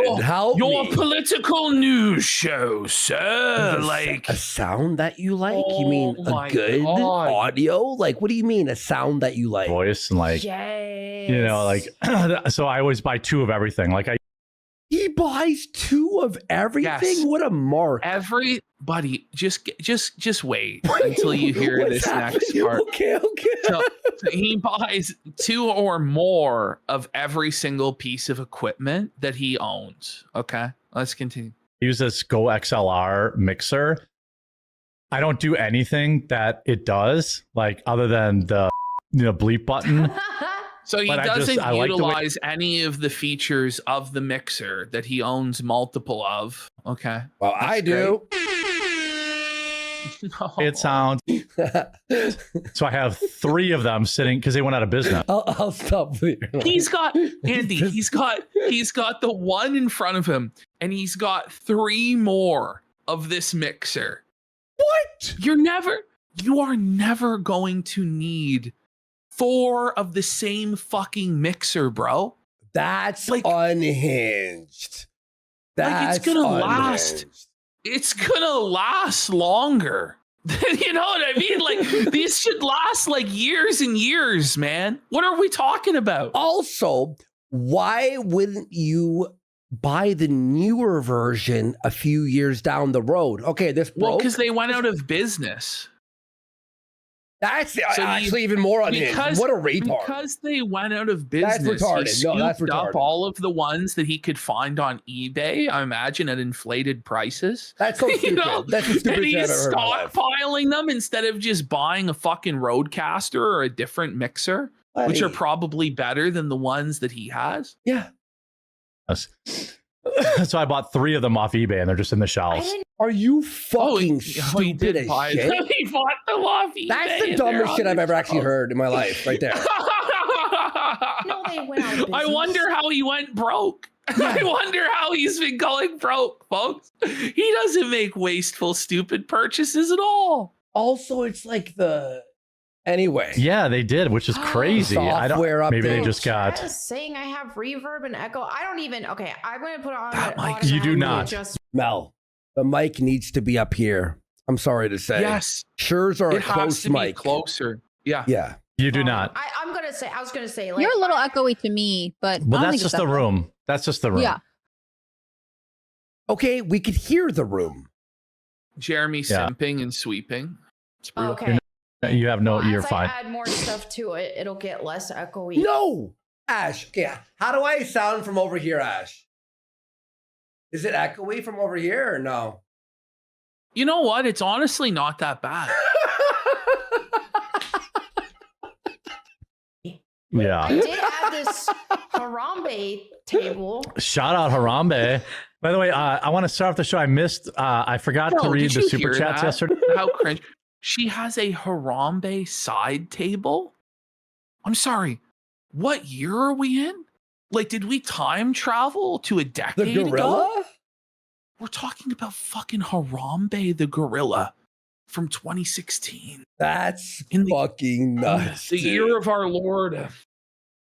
your political news show, sir. Like a sound that you like? You mean a good audio? Like, what do you mean a sound that you like? Voice and like, like, so I always buy 2 of everything. Like he buys 2 of everything. Yes. What a mark! Everybody, just wait until you hear this next part. Okay. So he buys 2 or more of every single piece of equipment that he owns. Okay, let's continue. I use this Go XLR mixer. I don't do anything that it does, like other than the bleep button. So he doesn't utilize any of the features of the mixer that he owns multiple of. Okay. Well, I do. No. It sounds. So I have 3 of them sitting because they went out of business. I'll stop there. He's got Andy. He's got the one in front of him, and he's got 3 more of this mixer. What? You are never going to need 4 of the same fucking mixer, bro. That's like unhinged. That's it's gonna last. It's gonna last longer. You know what I mean? Like, these should last like years and years, man. What are we talking about? Also, why wouldn't you buy the newer version a few years down the road. Okay, this broke. Well, because they went out of business. That's So actually even more unhinged. What a retard. Because they went out of business. That's retarded. He No, that's scooped up retarded. all of the ones that he could find on eBay, I imagine at inflated prices. That's so stupid. That's the stupidest and thing I've he's ever heard in my life. stockpiling them instead of just buying a fucking Roadcaster or a different mixer, which are probably better than the ones that he has. Yeah. So I bought 3 of them off eBay, and they're just in the shelves. Are you fucking stupid as shit? He bought them off eBay. That's the dumbest shit I've ever actually heard in my life, right there. No, they went out of I business. wonder how he went broke. I wonder how he's been going broke, folks. He doesn't make wasteful, stupid purchases at all. Also, it's like anyway. Yeah, they did, which is crazy. I don't. Software Maybe they update. just got. Chat is saying I have reverb and echo. I don't even. Okay, I'm gonna put it on. That mic- automatically You do not. Just Mel, the mic needs to be up here. I'm sorry to say. Yes, Sures are it a has close to be mic. closer. Yeah. Yeah. You do not. I'm gonna say. I was gonna say. Like, You're a little echoey to me, but Well, I don't that's think just it's the echoey. room. That's just the room. Yeah. Okay, we could hear the room. Jeremy Yeah. simping and sweeping. It's brutal. Okay. You have no. Well, You're as fine. I add more stuff to it, it'll get less echoey. No! Ash, okay, how do I sound from over here, Ash? Is it echoey from over here or no? You know what? It's honestly not that bad. Yeah. I did add this Harambe table. Shout out Harambe. By the way, I want to start off the show. I forgot to Bro, read did the you super hear chats that? yesterday. How cringe. She has a Harambe side table. I'm sorry. What year are we in? Like, did we time travel to a The decade ago? gorilla? We're talking about fucking Harambe the gorilla from 2016. That's In the- fucking nuts. The dude. year of our Lord,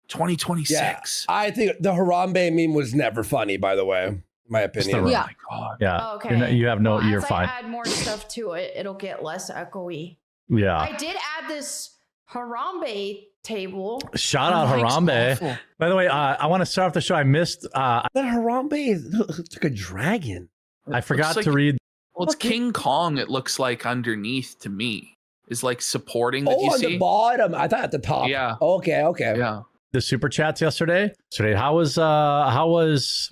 2026. I think the Harambe meme was never funny, by the way, in my Just opinion. the Yeah. Oh my God. Yeah. Okay. You have no. Well, You're as fine. I add more stuff to it, it'll get less echoey. Yeah. I did add this Harambe table. Shout out That mic's Harambe. awful. By the way, I want to start off the show. I missed. That Harambe looks like a dragon. I forgot Looks to like- read. Well, it's King Kong, it looks like underneath to me. Is like supporting that Oh, you on see. the bottom. I thought at the top. Yeah. Okay. Yeah. The super chats yesterday. How was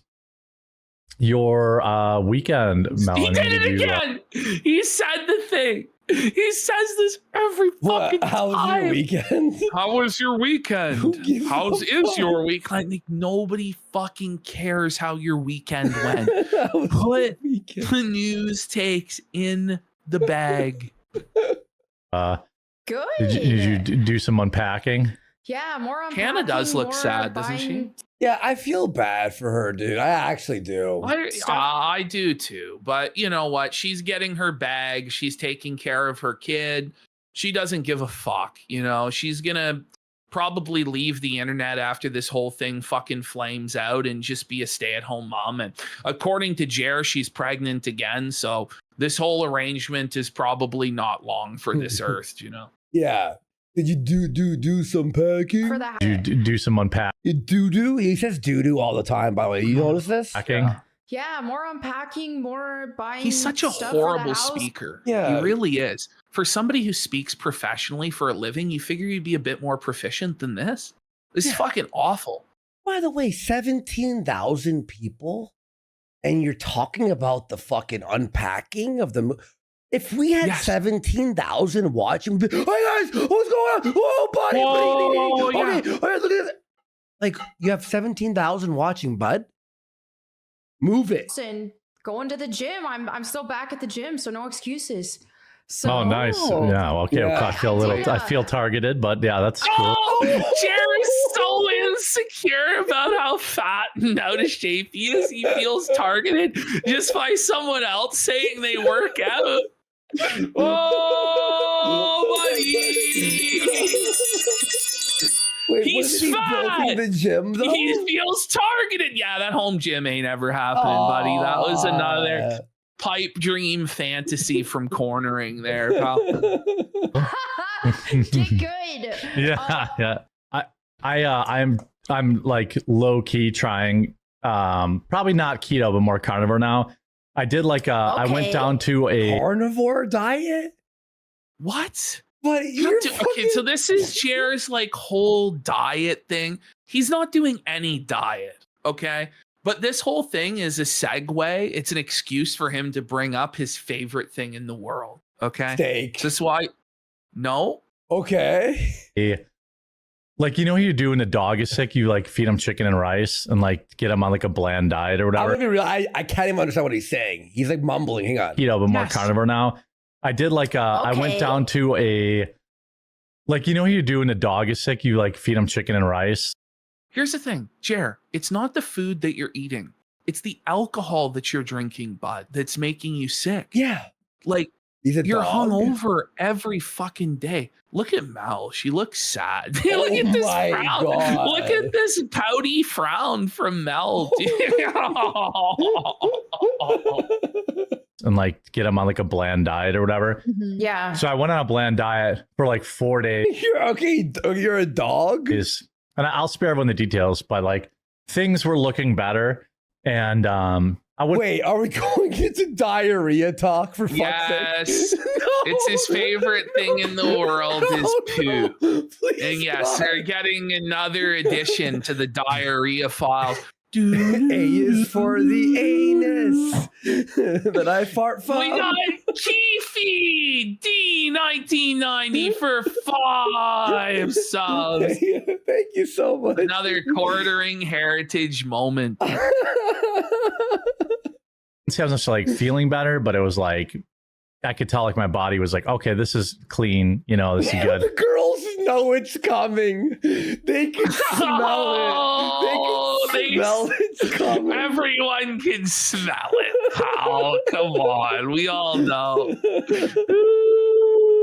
your weekend, Melanie? He did it you, again. He said the thing. He says this every fucking What? How was time. your weekend? How was your weekend? Who gives How's a is fuck? your weekend? Like, nobody fucking cares how your weekend went. How was Put your weekend? the news takes in the bag. Good. did you do some unpacking? Yeah, more on Hannah does look sad, doesn't she? Yeah, I feel bad for her, dude. I actually do. I do too. But you know what? She's getting her bag. She's taking care of her kid. She doesn't give a fuck. You know, she's going to probably leave the internet after this whole thing fucking flames out and just be a stay-at-home mom. And according to Jer, she's pregnant again. So this whole arrangement is probably not long for this earth, you know? Yeah. Did you do some packing? For the Did you do some unpacking? You do? He says do all the time, by the way. You notice this? Yeah, more unpacking, more buying. He's such a stuff for the horrible house. speaker. Yeah. He really is. For somebody who speaks professionally for a living, you figure you'd be a bit more proficient than this. This is fucking awful. By the way, 17,000 people, and you're talking about the fucking unpacking of the. If we had 17,000 watching, we'd be, hey guys, what's going on? Whoa, buddy, Whoa, okay, okay, look at this. Like you have 17,000 watching, bud. Move it. And going to the gym. I'm still back at the gym, so no excuses. So, Oh, nice. Yeah. Okay. Yeah. I feel a little. I feel targeted, but yeah, that's cool. Oh, Jerry's so insecure about how fat and out of shape he is. He feels targeted just by someone else saying they work out. Oh, buddy. Wait, He's wasn't he building fat. the gym though? He feels targeted. Yeah, that home gym ain't ever happening, buddy. That was another pipe dream fantasy from cornering there, pal. Get good. Yeah. Yeah. I'm like low key trying Probably not keto, but more carnivore now. I did like I went down to a carnivore diet. What? But okay, so this is Jer's like whole diet thing. He's not doing any diet, okay? But this whole thing is a segue. It's an excuse for him to bring up his favorite thing in the world, okay? Steak. This is why. No. Okay. Like, you know what you do when the dog is sick? You like feed him chicken and rice and like get him on like a bland diet or whatever. I can't even understand what he's saying. He's like mumbling. Hang on. Keto, but more carnivore now. I did like I went down to a, like, you know what you do when the dog is sick? You like feed him chicken and rice. Here's the thing, Jer, it's not the food that you're eating. It's the alcohol that you're drinking, bud, that's making you sick. Yeah. Like, you're dog. hungover every fucking day. Look at Mel. She looks sad. Oh Look at this my frown. God. Look at this pouty frown from Mel. And like get him on like a bland diet or whatever. Yeah. So I went on a bland diet for like 4 days. You're okay. You're a dog. And I'll spare everyone the details, but like things were looking better. And wait, are we going into diarrhea talk for fuck's Yes. sake? It's his favorite thing in the world is poo. Please And yes, God. they're getting another addition to the diarrhea files. A is for the anus that I fart from. We got Keefy D 1990 for 5 subs. Thank you so much. Another quartering heritage moment. I was like feeling better, but it was like I could tell like my body was like, okay, this is clean, you know, this is good. The girls know it's coming. They can smell it. They can smell it's coming. Everyone can smell it, pal. Come on, we all know.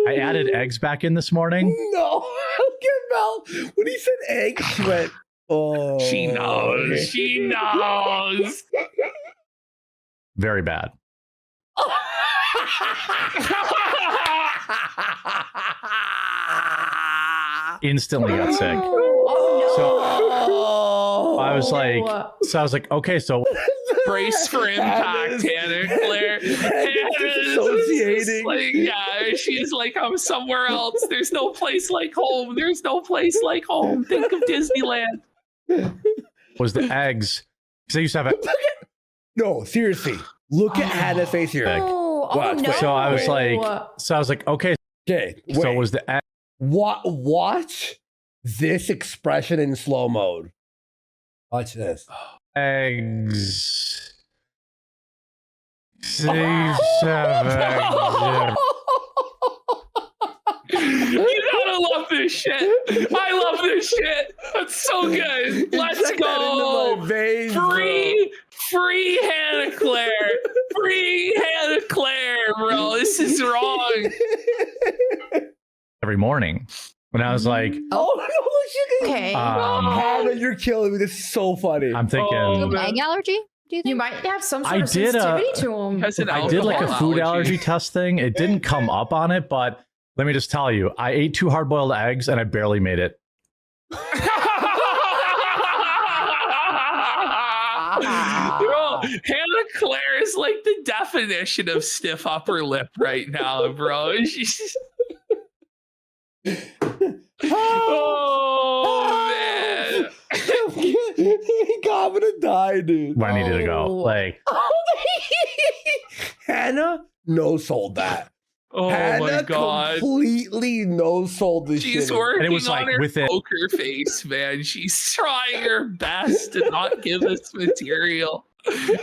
I added eggs back in this morning. No, okay, Mel. When he said eggs, she went, oh. She knows. She knows. Very bad. Instantly got sick. So I was like, okay, so brace for impact, Hannah Claire. Hannah's associating. like, yeah, she's like, I'm somewhere else. There's no place like home. There's no place like home. Think of Disneyland. Was the eggs? Because I used to have it. No, seriously. Look at Hannah's face here. No. So I was like, okay. Okay. So was the egg. Watch this expression in slow mode. Watch this. Eggs. 6, 7. You gotta love this shit. I love this shit. That's so good. Let's go. Veins, free Hannah Claire. Free Hannah Claire, bro. This is wrong. Every morning. When I was like, Okay. Hannah, you're killing me. This is so funny. I'm thinking. Do you have an egg allergy? Do you think? You might have some sort I of did sensitivity to them. I did like a food allergy test thing. It didn't come up on it, but let me just tell you, I ate 2 hard-boiled eggs and I barely made it. Bro, Hannah Claire is like the definition of stiff upper lip right now, bro. She's oh man. I'm gonna die, dude. Where I needed to go. Like Hannah no-sold that. Oh Hannah my god. Completely no-sold this shit. She's working And it was on like her with it- poker face, man. She's trying her best to not give us material.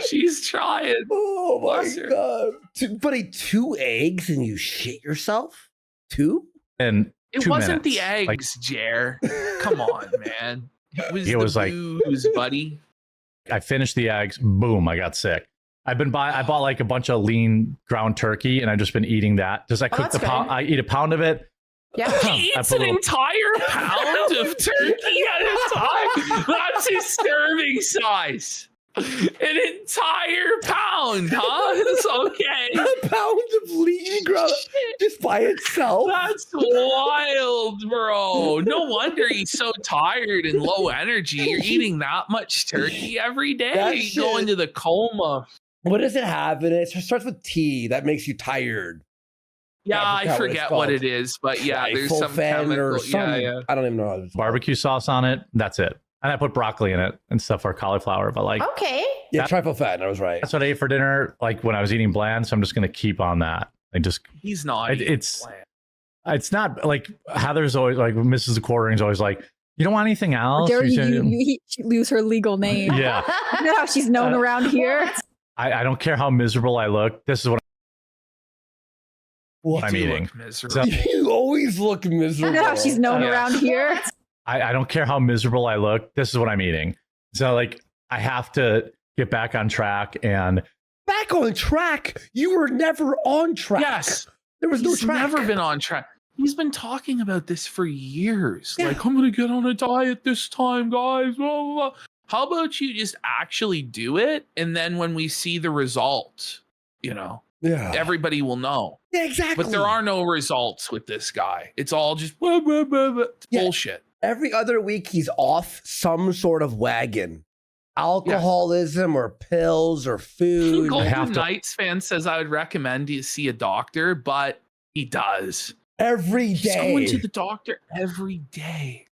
She's trying. Oh my Bless her. god. Buddy, 2 eggs and you shit yourself? 2? and It 2 wasn't minutes. the eggs, Like, Jer. Come on, man. It was the like- booze, buddy. I finished the eggs. Boom, I got sick. I bought like a bunch of lean ground turkey, and I've just been eating that. Just I cook that's the pound. good. I eat a pound of it. Yeah. He eats an entire pound of turkey at a time. That's his serving size. An entire pound, huh? It's okay. A pound of lean ground. just by itself. That's wild, bro. No wonder he's so tired and low energy. You're eating that much turkey every day. You go into the coma. What does it have in it? It starts with T. That makes you tired. Yeah, I forget what it is, but yeah, there's some chemical. Yeah. I don't even know. How to Barbecue sauce on it. That's it. And I put broccoli in it and stuff, or cauliflower. But like, Okay. Yeah, triflephan. I was right. That's what I ate for dinner. Like when I was eating bland, so I'm just gonna keep on that. He's not. It's not like Heather's always like Mrs. Quartering's always like, you don't want anything else. Dare you lose her legal name? Yeah. You know how she's known around here. I don't care how miserable I look. This is what I'm eating. So, you always look miserable. You know how she's known around here. I don't care how miserable I look. This is what I'm eating. So like I have to get back on track and back on track. You were never on track. Yes. There was no track. He's never been on track. He's been talking about this for years. Yeah. Like, I'm going to get on a diet this time, guys. Blah, blah, blah. How about you just actually do it? And then when we see the result, everybody will know. Yeah, exactly. But there are no results with this guy. It's all just bullshit. Every other week, he's off some sort of wagon. Alcoholism or pills or food. Golden Knights fan says I would recommend you see a doctor, but he does. Every day. He's going to the doctor every day.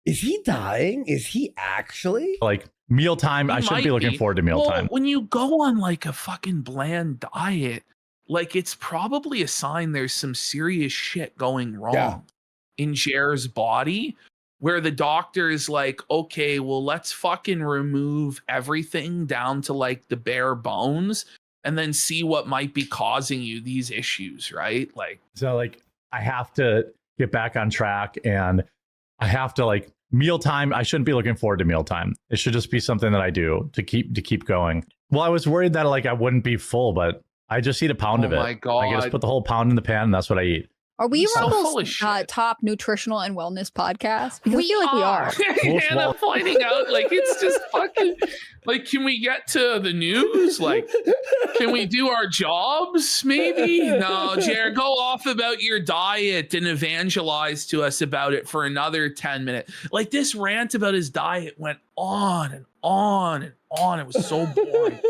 Is he dying? Is he actually? Like mealtime, I shouldn't be looking forward to mealtime. When you go on like a fucking bland diet, like it's probably a sign there's some serious shit going wrong in Jer's body, where the doctor is like, okay, well, let's fucking remove everything down to like the bare bones and then see what might be causing you these issues, right? Like, so like I have to get back on track and I have to like mealtime. I shouldn't be looking forward to mealtime. It should just be something that I do to keep going. Well, I was worried that like I wouldn't be full, but I just eat a pound of it. Oh my God. I just put the whole pound in the pan and that's what I eat. Are we Rumble's top nutritional and wellness podcast? Because I feel like we are. Hannah pointing out, like, it's just fucking, like, can we get to the news? Like, can we do our jobs, maybe? No, Jared, go off about your diet and evangelize to us about it for another 10 minutes. Like, this rant about his diet went on and on and on. It was so boring.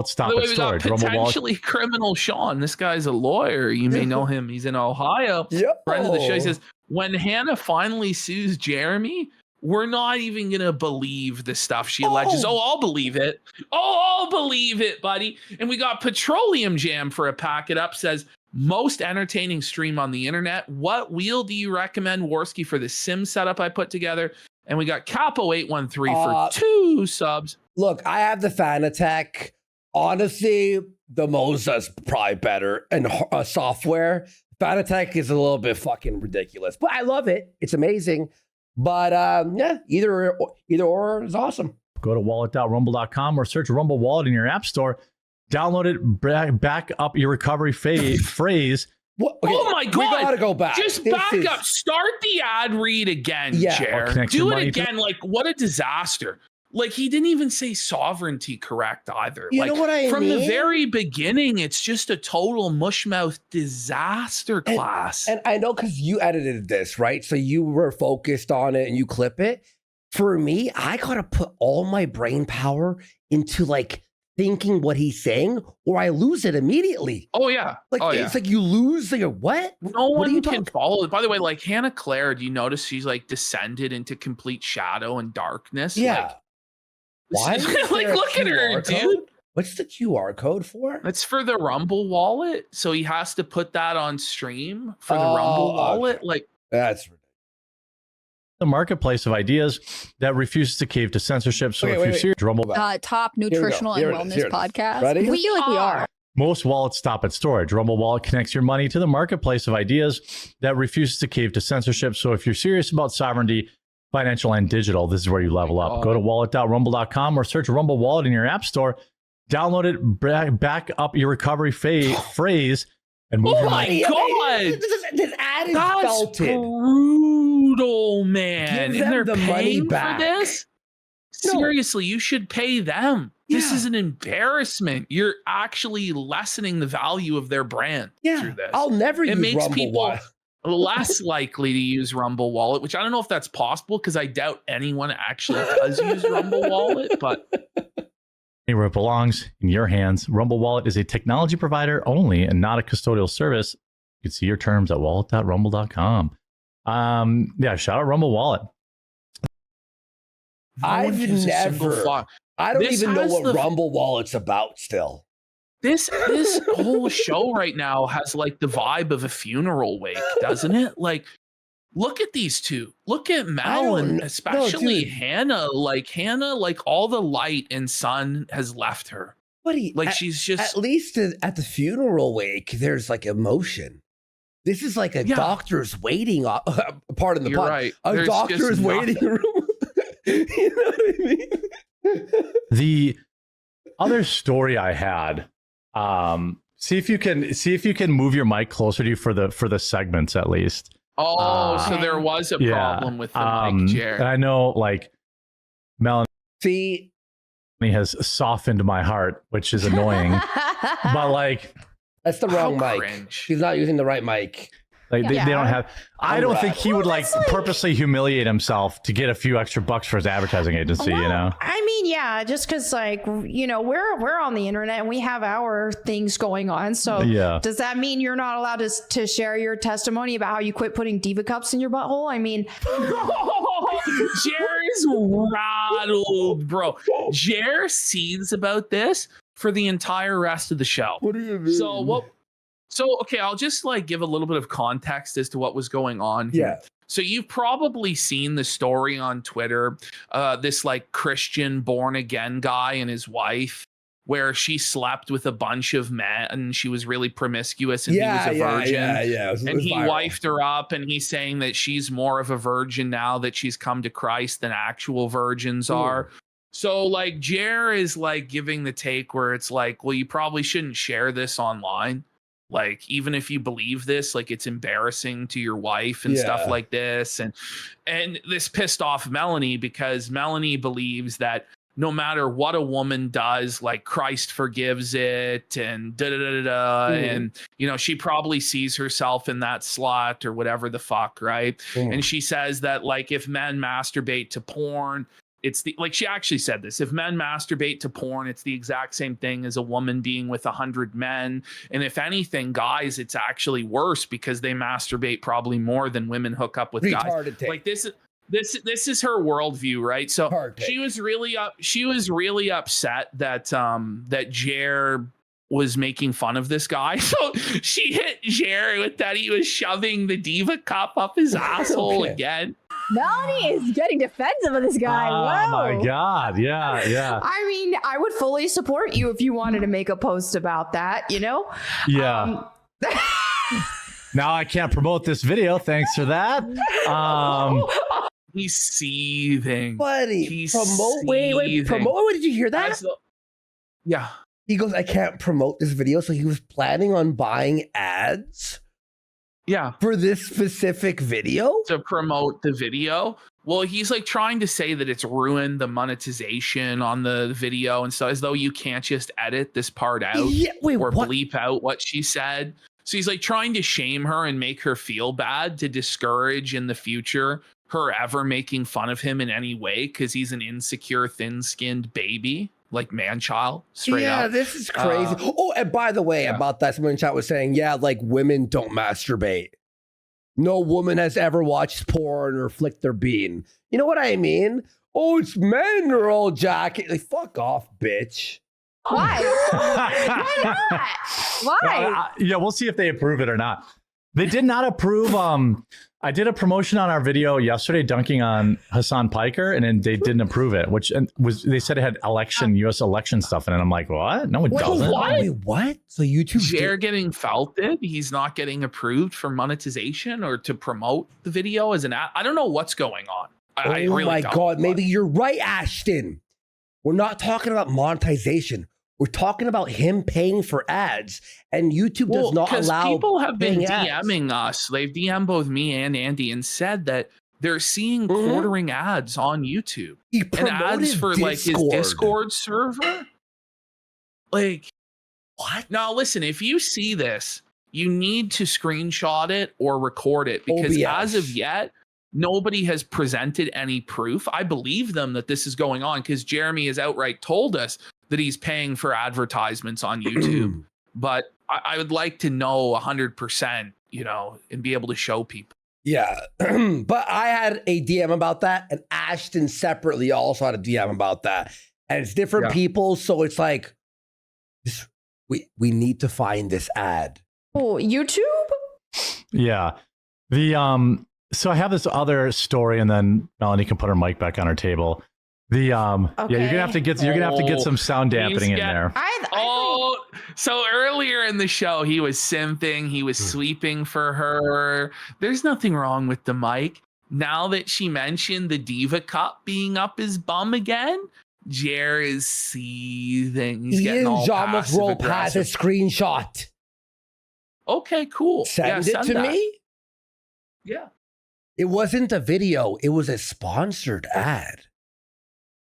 Let's stop at storage. Potentially criminal Sean. This guy's a lawyer. You may know him. He's in Ohio. Friend of the show. He says, when Hannah finally sues Jeremy, we're not even going to believe the stuff she alleges. Oh, I'll believe it. Oh, I'll believe it, buddy. And we got Petroleum Jam for a packet up. Says, most entertaining stream on the internet. What wheel do you recommend, Worski, for the sim setup I put together? And we got Capo813 for 2 subs. Look, I have the Fanatec. Honestly, the Moza's probably better and software. Fanatec is a little bit fucking ridiculous, but I love it. It's amazing. But either or is awesome. Go to wallet.rumble.com or search Rumble Wallet in your app store. Download it, back up your recovery phrase. Okay, oh my God. We gotta go back. Just back up. Start the ad read again, Jer. Do it again. Like, what a disaster. Like, he didn't even say sovereignty correct either. You know what I mean? From the very beginning, it's just a total mushmouth disaster class. And I know because you edited this, right? So you were focused on it and you clip it. For me, I gotta put all my brain power into like thinking what he's saying, or I lose it immediately. Oh yeah. It's like you lose like what? No one can follow it. By the way, like Hannah Claire, do you notice she's like descended into complete shadow and darkness? Yeah. Like, why? Like, look at her, dude. What's the QR code for? It's for the Rumble wallet. So he has to put that on stream for the Rumble wallet. Okay. Like, that's ridiculous. The marketplace of ideas that refuses to cave to censorship. So if you're serious, Rumble. Top nutritional and wellness podcast. Ready? We feel like we are. Most wallets stop at storage. Rumble Wallet connects your money to the marketplace of ideas that refuses to cave to censorship. So if you're serious about sovereignty, financial and digital, this is where you level up. Go to wallet.rumble.com or search Rumble Wallet in your app store. Download it, back up your recovery phrase, and move your money. God! This ad is That's belted. Brutal, man. Give them and they're the paying money back. for this? No. Seriously, you should pay them. This is an embarrassment. You're actually lessening the value of their brand through this. I'll never use makes Rumble people Wallet. less likely to use Rumble Wallet, which I don't know if that's possible because I doubt anyone actually does use Rumble Wallet, but Anywhere it belongs in your hands. Rumble Wallet is a technology provider only and not a custodial service. You can see your terms at wallet.rumble.com. Shout out Rumble Wallet. I've never. I don't even know what Rumble Wallet's about still. This whole show right now has like the vibe of a funeral wake, doesn't it? Like, look at these two. Look at Mel and especially Hannah. Like all the light and sun has left her. She's just at least at the funeral wake. There's like emotion. This is like a doctor's waiting. Pardon the pun. Right. A doctor's waiting room. You know what I mean? The other story I had. See if you can move your mic closer to you for the segments at least. So there was a problem with the mic, Jared. And I know, like, Melanie has softened my heart, which is annoying. But like, that's the wrong mic. Cringe. He's not using the right mic. Like they don't have. I don't think he would like purposely humiliate himself to get a few extra bucks for his advertising agency. Well, you know. I mean, yeah, just because like we're on the internet and we have our things going on. So does that mean you're not allowed to share your testimony about how you quit putting Diva cups in your butthole? I mean, Jer's rattled, bro. Jer seethes about this for the entire rest of the show. What do you mean? So, okay, I'll just like give a little bit of context as to what was going on here. Yeah. So you've probably seen the story on Twitter, this like Christian born again guy and his wife, where she slept with a bunch of men and she was really promiscuous and he was a virgin. Yeah. And he wifed her up and he's saying that she's more of a virgin now that she's come to Christ than actual virgins are. So like Jer is like giving the take where it's like, well, you probably shouldn't share this online. Like, even if you believe this, like it's embarrassing to your wife and stuff like this. And this pissed off Melanie because Melanie believes that no matter what a woman does, like Christ forgives it and and she probably sees herself in that slot or whatever the fuck, right? And she says that like if men masturbate to porn, it's she actually said this. If men masturbate to porn, it's the exact same thing as a woman being with 100 men. And if anything, guys, it's actually worse because they masturbate probably more than women hook up with guys. Like this is her worldview, right? So she was really upset that that Jer was making fun of this guy. So she hit Jer with that he was shoving the Diva cup up his asshole again. Melanie is getting defensive of this guy. Oh my God. Yeah. I mean, I would fully support you if you wanted to make a post about that, Yeah. Now I can't promote this video. Thanks for that. He's seething. Buddy, promote. Wait. Promote. Did you hear that? Yeah. He goes, I can't promote this video. So he was planning on buying ads. Yeah. For this specific video? To promote the video. Well, he's like trying to say that it's ruined the monetization on the video and so as though you can't just edit this part out or bleep out what she said. So he's like trying to shame her and make her feel bad to discourage in the future her ever making fun of him in any way because he's an insecure, thin-skinned baby. Like man-child, straight up. Yeah, this is crazy. And by the way, about that, someone in chat was saying, like women don't masturbate. No woman has ever watched porn or flicked their bean. You know what I mean? Oh, it's men are all jacking. Like, fuck off, bitch. Why? Why not? Why? We'll see if they approve it or not. They did not approve. I did a promotion on our video yesterday dunking on Hassan Piker, and then they didn't approve it, they said it had U.S. election stuff in it. I'm like, what? No, it doesn't. Wait, what? So YouTube Jer getting felted? He's not getting approved for monetization or to promote the video as an ad? I don't know what's going on. I really my God, maybe you're right, Ashton. We're not talking about monetization. We're talking about him paying for ads, and YouTube does not allow. People have been DMing ads. us. They've DM'd both me and Andy and said that they're seeing quartering ads on YouTube. He and ads for Discord. like his Discord server. Like, what? Now, listen, if you see this, you need to screenshot it or record it because OBS. as of yet, nobody has presented any proof. I believe them that this is going on because Jeremy has outright told us that he's paying for advertisements on YouTube. But I would like to know 100%, you know, and be able to show people. Yeah. But I had a DM about that, and Ashton separately also had a DM about that. And it's different people. So it's like, we need to find this ad. Oh, YouTube? Yeah. So I have this other story, and then Melanie can put her mic back on her table. Yeah, you're gonna have to get some sound dampening in there. So earlier in the show, he was simping, he was sweeping for her. There's nothing wrong with the mic. Now that she mentioned the Diva Cup being up his bum again, Jer is seething. He's getting all almost roll past a screenshot. Okay, cool. Send it to me? Yeah. It wasn't a video. It was a sponsored ad.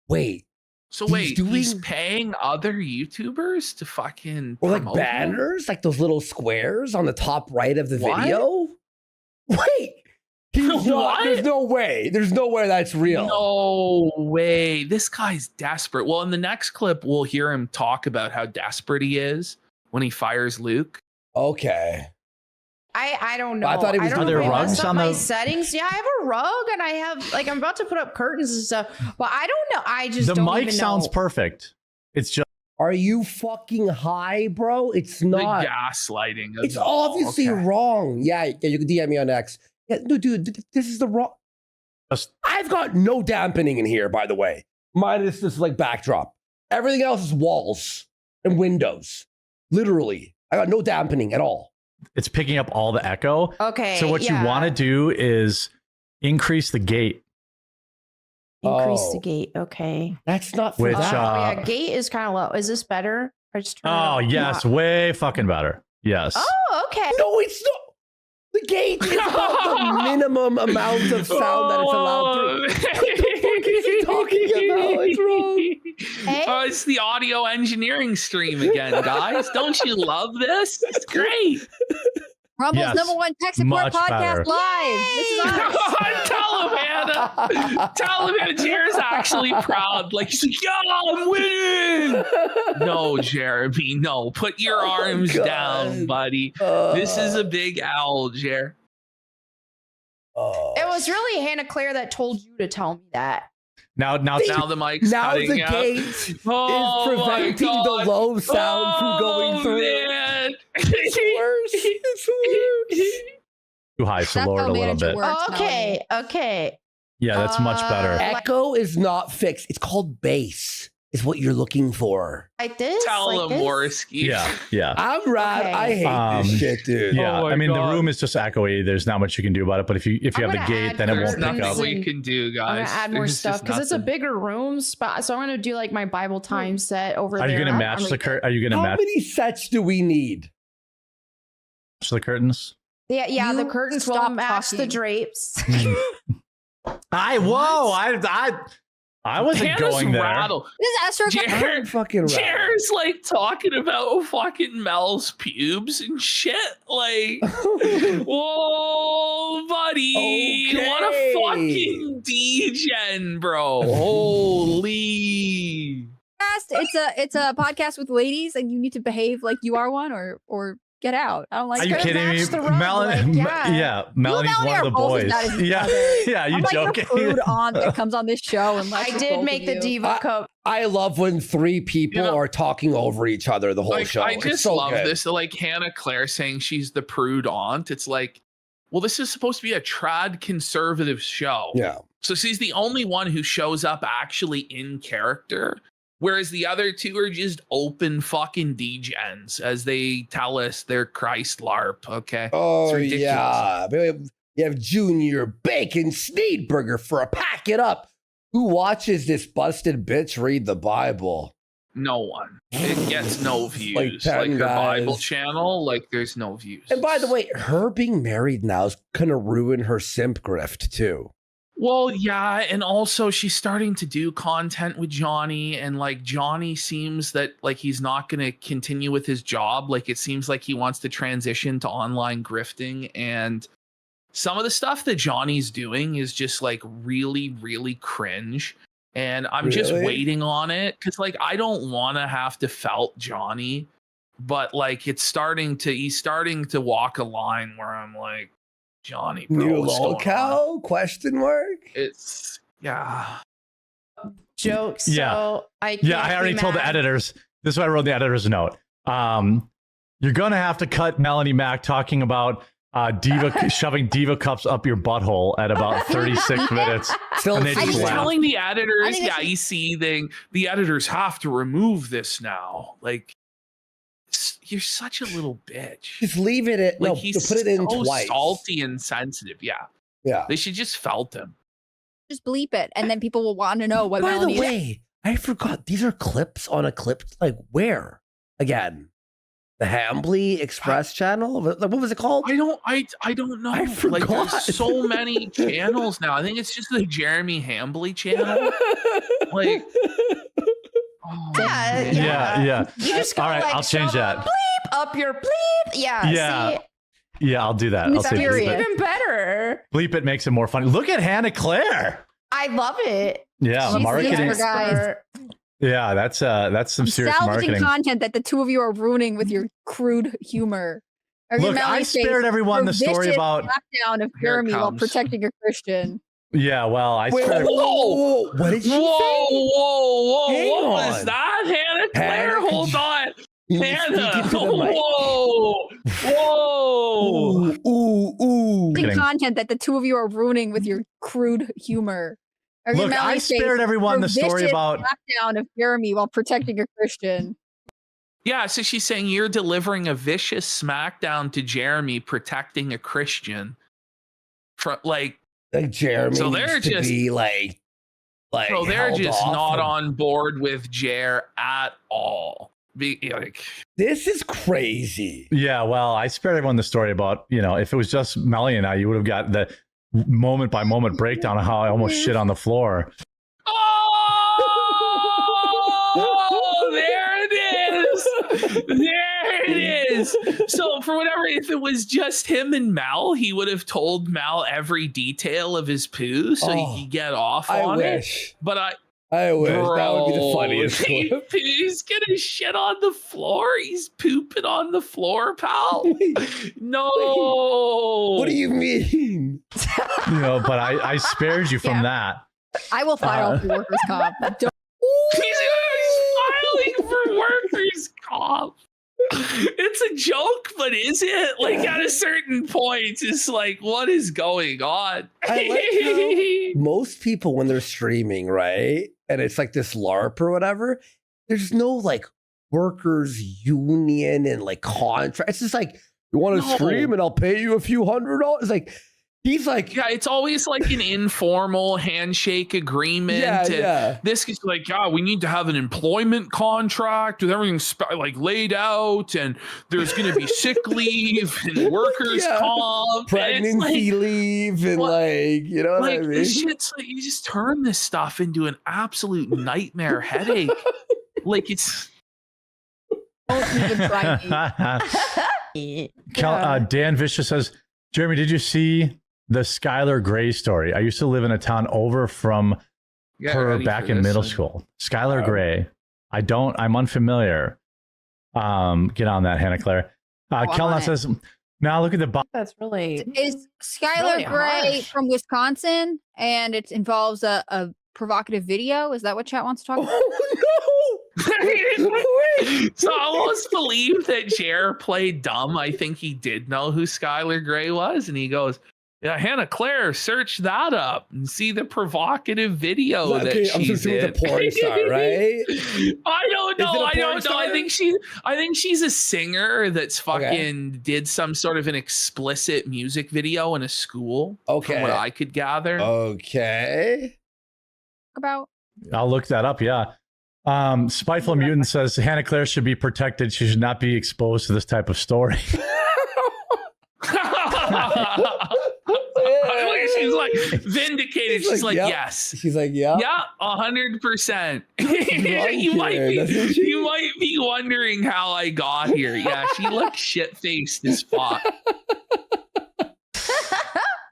Wait. So he's paying other YouTubers to fucking or like promote banners, like those little squares on the top right of the video? Wait. There's no way. There's no way that's real. No way. This guy's desperate. Well, in the next clip, we'll hear him talk about how desperate he is when he fires Luke. Okay. I don't know. I thought he was. I don't Are there know. rugs on my the settings? Yeah, I have a rug, and I have like I'm about to put up curtains and stuff. But I don't know. I just the don't mic even sounds know. perfect. It's just. Are you fucking high, bro? It's not. The gaslighting. It's obviously wrong. Yeah, you can DM me on X. Yeah, no, dude, this is the wrong. I've got no dampening in here, by the way. Minus this like backdrop. Everything else is walls and windows. Literally, I got no dampening at all. It's picking up all the echo. Okay. So what you want to do is increase the gate. Increase the gate. Okay. That's not for Which, that. Yeah, gate is kind of low. Is this better? I just turned it up. Yes, way fucking better. Yes. Oh, okay. No, it's not. The gate is not the minimum amount of sound that it's allowed to. What the fuck is he talking about? It's wrong. Hey? Oh, it's the audio engineering stream again, guys. Don't you love this? It's great. Rumble's Yes, #1 tech support much podcast better. live. This is us. Tell him, Hannah. Tell him, Hannah. Jer's actually proud. Like, he's like, yeah, I'm winning. No, Jeremy, no. Put your arms down, buddy. This is a big owl, Jer. It was really Hannah Claire that told you to tell me that. Now the mic's Now cutting the out. gate is Oh my preventing the God. low sound from going through. Man. It's worse. It's worse. Too high, so That's lower it how a little manager bit. works. Okay. Okay. Yeah, that's much better. Echo is not fixed. It's called bass. Is what you're looking for. Like this? Tell like him, this? Worski. Yeah. I'm rad. Okay. I hate this shit, dude. Yeah, Oh my I mean God. the room is just echoey. There's not much you can do about it. But if you I'm have the gonna gate, add then it won't There's pick nothing up. we can do, I'm guys. gonna add more There's stuff just because it's a nothing. bigger room spot. So I'm gonna do like my Bible time set over Are there. you gonna match the curtain? Are you gonna How match many sets do we need? the curtains? Yeah, the You curtains will stop match the talking. drapes. I wasn't Hannah's going there. rattled. This is Astro. I'm fucking rad. Jer's like talking about fucking Mel's pubes and shit. Like, whoa, buddy. What a fucking degen, bro. Holy. It's a podcast with ladies, and you need to behave like you are one, or get out. I don't like. Are you it. kidding me? match the rug, Melanie, like, yeah. Melanie's Melanie one of are the both as boys. bad as each Yeah, other. yeah. You I'm like joking? the prude aunt that comes on this show and I did make the Diva Cup. I love when three people are talking over each other the whole Like, show. I It's just so love good. this. Like Hannah Claire saying she's the prude aunt. It's like, well, this is supposed to be a trad conservative show. Yeah. So she's the only one who shows up actually in character. Whereas the other two are just open fucking degens as they tell us they're Christ LARP. Okay. Oh, It's ridiculous. yeah. You have Junior Bacon Sneedburger for a pack it up. Who watches this busted bitch read the Bible? No one. It gets no views. Like 10 Like her Bible guys. channel, like there's no views. And by the way, her being married now is going to ruin her simp grift too. Well, yeah, and also she's starting to do content with Johnny, and like Johnny seems that like he's not going to continue with his job. Like it seems like he wants to transition to online grifting, and some of the stuff that Johnny's doing is just like really, really cringe. And I'm just waiting on it because like I don't want to have to felt Johnny, but like he's starting to walk a line where I'm like, Johnny, bro, New what's going lolcow? on? Question mark. It's Jokes. Yeah. So I already told the editors. This is what I wrote in the editor's note. You're gonna have to cut Melanie Mac talking about shoving diva cups up your butthole at about 36 minutes. Still, I was telling the editors, you see, the editors have to remove this now. Like, you're such a little bitch. Just leave it at like no. He's Put it in so twice. salty and sensitive. Yeah. They should just felt him. Just bleep it, and then people will want to know what. By Melanie the way, I forgot these are clips on a clip. Like where again? The Hambly Express channel. Like, what was it called? I don't know. I forgot. Like, there's so many channels now. I think it's just the Jeremy Hambly channel. Like. Oh, yeah. You just go all right, like, I'll change that. Bleep up your bleep. Yeah. Yeah, I'll do that. I'll say It's bleep it. even better. Bleep it makes it more funny. Look at Hannah Claire. I love it. Yeah, She's marketing. the guys. Yeah, that's some serious Salvaging marketing. content that the two of you are ruining with your crude humor. Look, I spared everyone the story about lockdown of Jeremy while protecting a Christian. Yeah, well, I spared. Whoa! What did you say? Whoa! Hang What on. was that, Hannah Claire? Hannah, Hold on. You Hannah! speak into the mic. Whoa! Ooh. Content that the two of you are ruining with your crude humor. Look, I spared everyone the story about lockdown of Jeremy while protecting a Christian. Yeah, so she's saying you're delivering a vicious smackdown to Jeremy protecting a Christian. Like Jeremy so they're needs to just be like so they're held just off not and- on board with Jer at all. This is crazy. Yeah, well, I spared everyone the story about, if it was just Melly and I, you would have got the moment by moment breakdown of how I almost shit on the floor. Oh, there it is. There it is. So for whatever, if it was just him and Mel, he would have told Mel every detail of his poo so he could get off on it. But I wish bro, that would be the funniest clip. He's gonna shit on the floor. He's pooping on the floor, pal. No. What do you mean? But I spared you from that. I will file for workers' comp. He's filing for workers' comp. It's a joke, but is it? Like at a certain point, it's like, what is going on? I like how most people when they're streaming, right? And it's like this LARP or whatever, there's no like workers union and like contract. It's just like, you want to stream and I'll pay you a few $100. Like he's like, yeah, it's always like an informal handshake agreement. Yeah. This is like, we need to have an employment contract with everything like laid out, and there's going to be sick leave and workers' comp, pregnancy leave, and what I mean? This shit's like you just turn this stuff into an absolute nightmare headache. Like it's. Don't even try me. Dan Vicious says, Jeremy, did you see the Skylar Gray story? I used to live in a town over from her back in middle school. Skylar Gray. I'm unfamiliar. Get on that, Hannah Claire. Kelna says, now look at the That's really is Skylar really Gray harsh. from Wisconsin, and it involves a provocative video. Is that what chat wants to talk about? So I almost believe that Jer played dumb. I think he did know who Skylar Gray was, and he goes, "Yeah, Hannah Claire, search that up and see the provocative video that she did." I'm a porn star, right? I don't know. I don't know. I think she's a singer that's fucking did some sort of an explicit music video in a school. Okay, from what I could gather. Okay. About. I'll look that up. Yeah. Spiteful Mutant says Hannah Claire should be protected. She should not be exposed to this type of story. She's like vindicated. She's like, yep. yes. She's like, yeah. Yeah, 100%. You might be wondering how I got here. Yeah, she looked shit-faced as fuck.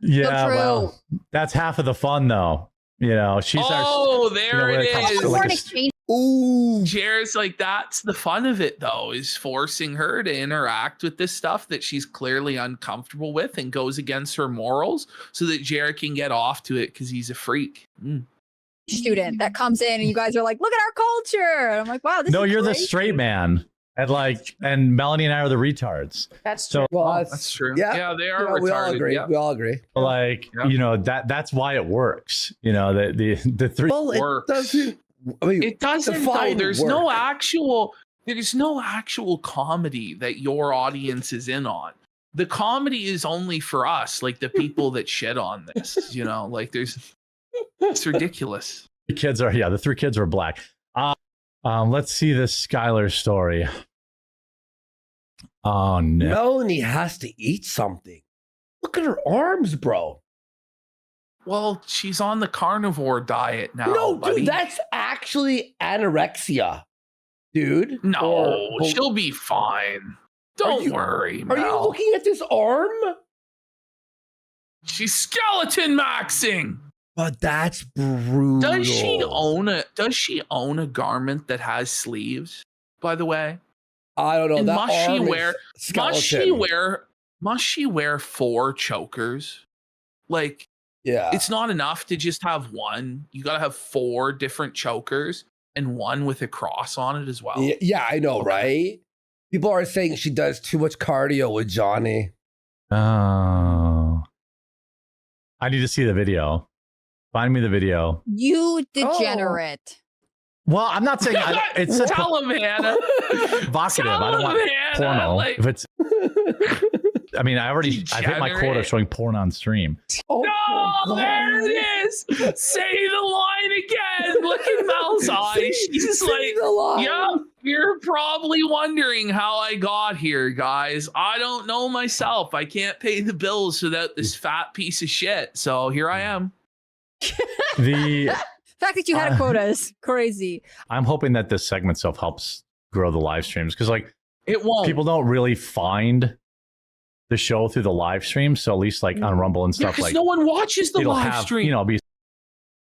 Yeah, true. well, that's half of the fun, though. You know, she's there it is. Ooh, Jared's like, that's the fun of it, though, is forcing her to interact with this stuff that she's clearly uncomfortable with and goes against her morals, so that Jared can get off to it because he's a freak. Student that comes in and you guys are like, look at our culture. And I'm like, wow, this No, is you're great. the straight man. And Melanie and I are the retards. That's so. well, That's true. Yeah, they are. we all retarded. agree. Yeah. We all agree. Like, you know, that's why it works. You know, the three. Well, it works. doesn't. I mean, It doesn't. Though. define There's work. no actual comedy that your audience is in on. The comedy is only for us, like the people that shit on this. You know, like it's ridiculous. The three kids are black. Let's see this Skylar story. Oh no. Melanie has to eat something. Look at her arms, bro. Well, she's on the carnivore diet now. No, buddy. dude, that's actually anorexia, dude. No, she'll be fine. Don't worry, Are you Mel. looking at this arm? She's skeleton maxing. But that's brutal. Does she own a garment that has sleeves? By the way, I don't know. and That must she arm wear? is Must she wear 4 chokers? Like, yeah, it's not enough to just have one. You got to have 4 different chokers and one with a cross on it as well. Yeah, I know, right? People are saying she does too much cardio with Johnny. Oh, I need to see the video. Find me the video. You degenerate. Well, I'm not saying it's Tell him, Hannah. evocative. I don't want porno. Like, If it's, I mean, I've hit my quota of showing porn on stream. no, there it is. Say the line again. Look at Mel's eyes. She's like, yeah, you're probably wondering how I got here, guys. I don't know myself. I can't pay the bills without this fat piece of shit. So here I am. The fact that you had a quota is crazy. I'm hoping that this segment stuff helps grow the live streams, because like it won't. People don't really find the show through the live stream, so at least like on Rumble and stuff, like no one watches the live stream. You know,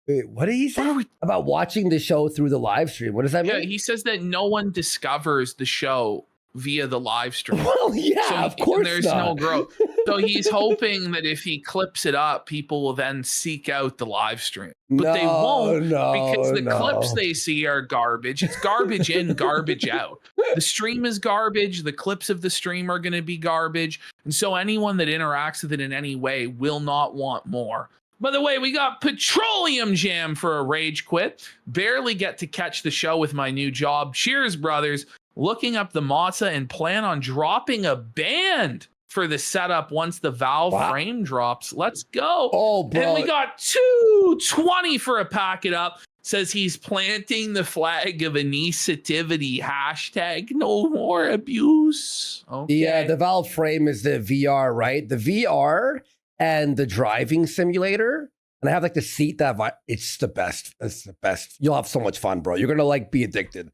Wait, what did he say about watching the show through the live stream? What does that mean? Yeah, he says that no one discovers the show via the live stream. Well, yeah, of course there's no growth. So he's hoping that if he clips it up, people will then seek out the live stream. But they won't, because the clips they see are garbage. It's garbage in, garbage out. The stream is garbage. The clips of the stream are going to be garbage. And so anyone that interacts with it in any way will not want more. By the way, we got Petroleum Jam for a rage quit. Barely get to catch the show with my new job. Cheers, brothers. Looking up the Matza and plan on dropping a band for the setup once the Valve frame drops. Let's go. Oh, bro. And we got 220 for a pack it up. Says he's planting the flag of initiativity. Hashtag no more abuse. Okay. Yeah, the Valve frame is the VR, right? The VR and the driving simulator. And I have like the seat that it's the best. It's the best. You'll have so much fun, bro. You're going to like be addicted.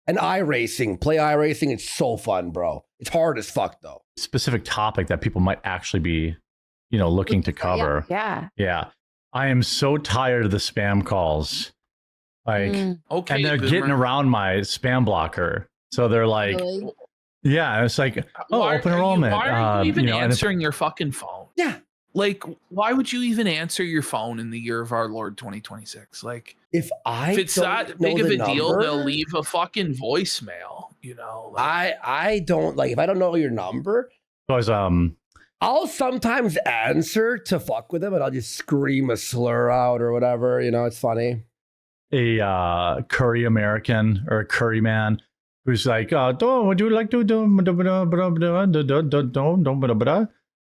And iRacing, play iRacing. It's so fun, bro. It's hard as fuck, though. Specific topic that people might actually be, you know, looking to cover. Yeah. I am so tired of the spam calls. Like, okay, and they're Boomer. getting around my spam blocker. So they're like, Really? yeah, it's like, oh, open enrollment. Why are you even you know, answering your fucking phone? Yeah. Like, why would you even answer your phone in the year of our Lord 2026? Like, if it's that big of a deal, they'll leave a fucking voicemail, you know? Like, I don't, like, if I don't know your number, because, I'll sometimes answer to fuck with them, and I'll just scream a slur out or whatever. You know, it's funny. A curry American or a curry man who's like, would you like to do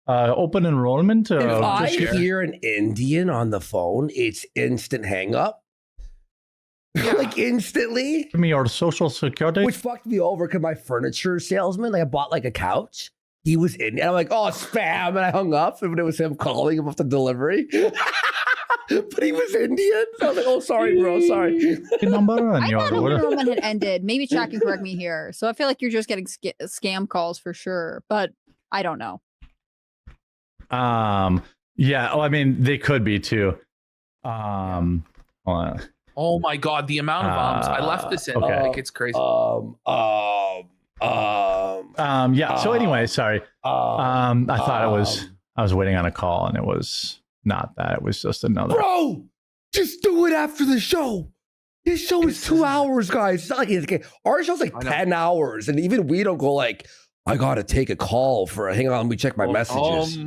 open enrollment? If I hear an Indian on the phone, it's instant hang up. Like instantly. Give me your social security. Which fucked me over because my furniture salesman, like I bought like a couch. he was in. And I'm like, oh, spam. And I hung up. And it was him calling him off the delivery. But he was Indian. So I was like, oh, sorry, bro. Sorry. Number I thought enrollment had ended. Maybe Jack can correct me here. So I feel like you're just getting scam calls for sure. But I don't know. Yeah. Oh, I mean, they could be too. Hold on. Oh my God, the amount of I left this in. Okay. Like it's crazy. Yeah. So anyway, sorry. I thought I was waiting on a call, and it was not that. It was just another. Bro, just do it after the show. His show is 2 hours, guys. It's not like our show's like 10 hours, and even we don't go like, I gotta take a call for. Hang on, let me check my messages.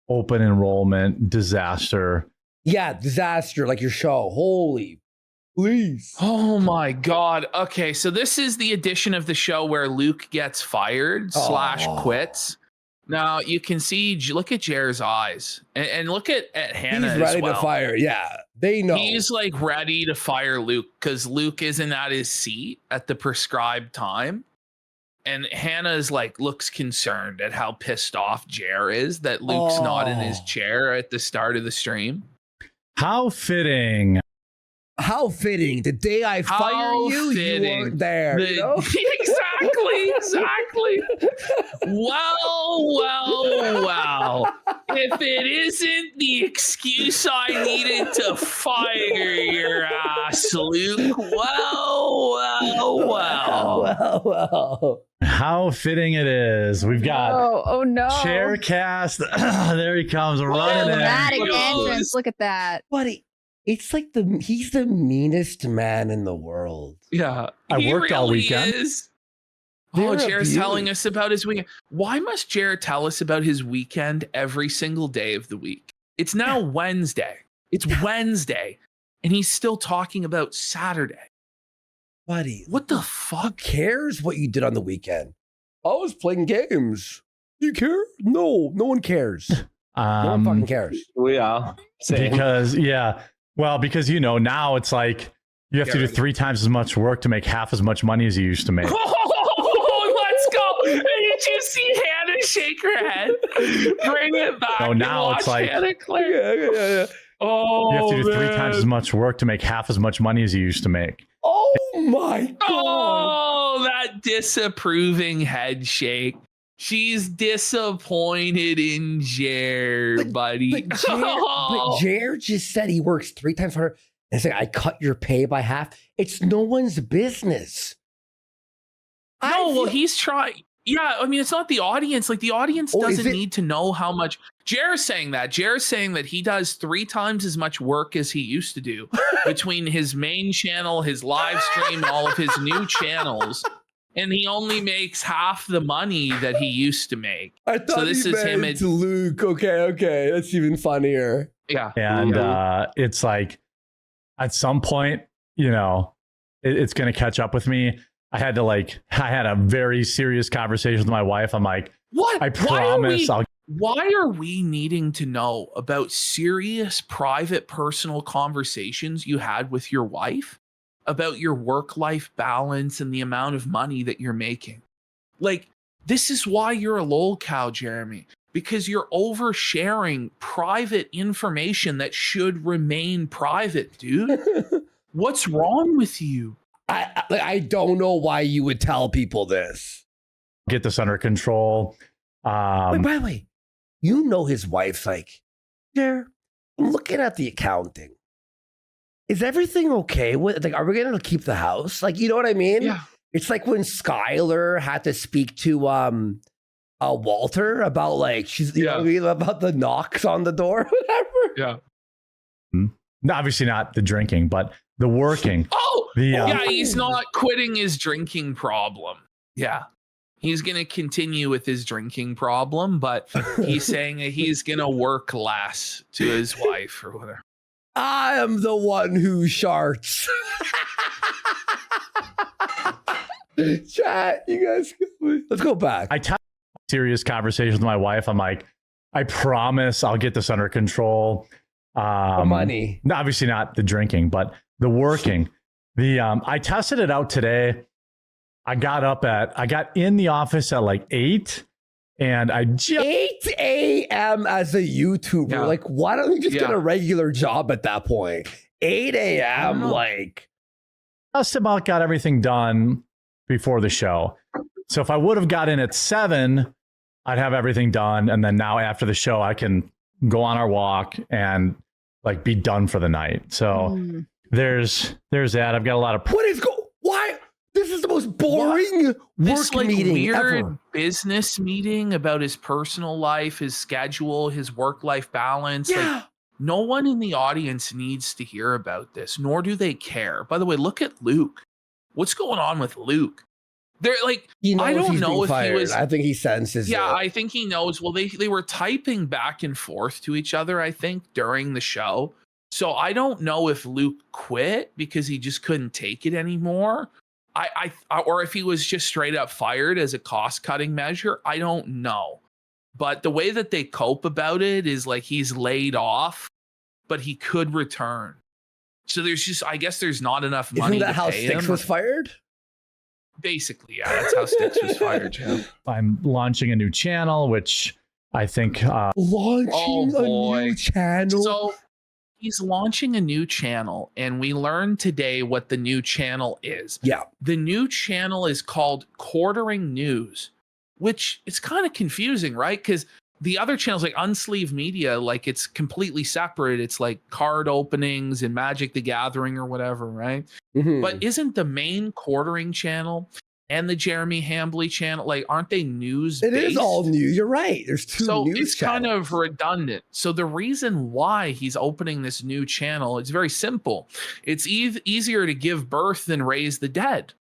Open enrollment disaster. Yeah, disaster like your show. Holy, please. Oh my God. Okay, so this is the edition of the show where Luke gets fired / quits. Now you can see, look at Jer's eyes, and look at Hannah. He's ready as well. to fire. Yeah, they know. He's like ready to fire Luke because Luke isn't at his seat at the prescribed time. And Hannah is like, looks concerned at how pissed off Jer is that Luke's not in his chair at the start of the stream. How fitting. How fitting. The day I fire you, you weren't there. You know? Exactly. Well. If it isn't the excuse I needed to fire your ass, Luke, well. How fitting it is. We've got oh no. Chaircast. There he comes running in. Dramatic entrance. Look at that. Buddy, it's like he's the meanest man in the world. Yeah. I worked all weekend. Jared's telling us about his weekend. Why must Jared tell us about his weekend every single day of the week? It's now Wednesday. It's Wednesday. And he's still talking about Saturday. Buddy, what the fuck? Who cares what you did on the weekend? I was playing games. You care? No one cares. No one fucking cares. Yeah. Because now it's like you have to do 3 times as much work to make half as much money as you used to make. Oh, let's go. Did you see Hannah shake her head? Bring it back. Oh, now it's like Hannah clear. Yeah. Oh, you have to do 3 times as much work to make half as much money as you used to make. Oh my God. Oh, that disapproving head shake. She's disappointed in Jer, buddy. But Jer just said he works 3 times harder. And it's like, I cut your pay by half. It's no one's business. He's trying. Yeah, I mean, it's not the audience. Like, the audience doesn't need to know how much. Jer's saying that. Jer's saying that he does 3 times as much work as he used to do between his main channel, his live stream, and all of his new channels. And he only makes half the money that he used to make. I thought so this he is him meant to Luke. Okay. That's even funnier. Yeah. And it's like, at some point, it's going to catch up with me. I had a very serious conversation with my wife. I'm like, what? I promise Why are we needing to know about serious, private, personal conversations you had with your wife about your work-life balance and the amount of money that you're making? Like, this is why you're a lol cow, Jeremy, because you're oversharing private information that should remain private, dude. What's wrong with you? I don't know why you would tell people this. Get this under control. Wait, by the way, his wife's like, I'm looking at the accounting. Is everything okay with, like, are we going to keep the house? Like, you know what I mean? Yeah. It's like when Skylar had to speak to Walter about, like, she's, you know what I mean, about the knocks on the door, whatever. Yeah. Obviously not the drinking, but the working. He's not quitting his drinking problem. Yeah. He's going to continue with his drinking problem, but he's saying that he's going to work less to his wife or whatever. I am the one who sharts. Chat, you guys, let's go back. I had a serious conversation with my wife. I'm like, I promise I'll get this under control. Money. Obviously not the drinking, but the working. I tested it out today. I got in the office at like 8, and I just 8 a.m. as a YouTuber. Yeah. Like, why don't you just get Yeah. a regular job at that point? 8 a.m. Like, just about got everything done before the show. So if I would have got in at 7, I'd have everything done, and then now after the show, I can go on our walk and like be done for the night. So there's that. I've got a lot of why? This is the most boring work This like meeting weird ever. business meeting about his personal life, his schedule, his work-life balance. Yeah. Like, no one in the audience needs to hear about this, nor do they care. By the way, look at Luke. What's going on with Luke? They're like, I don't know if he was. I think he senses. Yeah, it. I think he knows. Well, they were typing back and forth to each other, I think, during the show. So I don't know if Luke quit because he just couldn't take it anymore. Or if he was just straight up fired as a cost-cutting measure. I don't know. But the way that they cope about it is like he's laid off, but he could return. So there's just, I guess there's not enough money Isn't that to how pay Styx him. was fired? Basically, yeah, that's how Styx was fired, Joe. I'm launching a new channel, which I think Launching a new channel. So he's launching a new channel, and we learned today what the new channel is. Yeah. The new channel is called Quartering News, which is kind of confusing, right? Because the other channels like Unsleeved Media, like it's completely separate. It's like card openings and Magic the Gathering or whatever, right? Mhm. But isn't the main Quartering channel and the Jeremy Hambly channel, like, aren't they news? It is all news. You're right. There's two So news it's channels. kind of redundant. So the reason why he's opening this new channel, it's very simple. It's easier to give birth than raise the dead.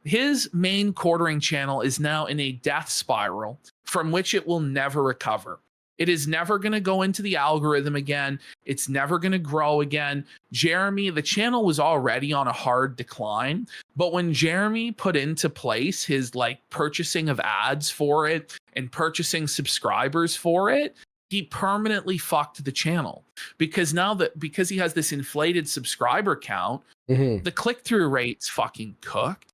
His main Quartering channel is now in a death spiral from which it will never recover. It is never going to go into the algorithm again. It's never going to grow again. Jeremy, the channel was already on a hard decline, but when Jeremy put into place his like purchasing of ads for it and purchasing subscribers for it, he permanently fucked the channel because because he has this inflated subscriber count, the click-through rate's fucking cooked.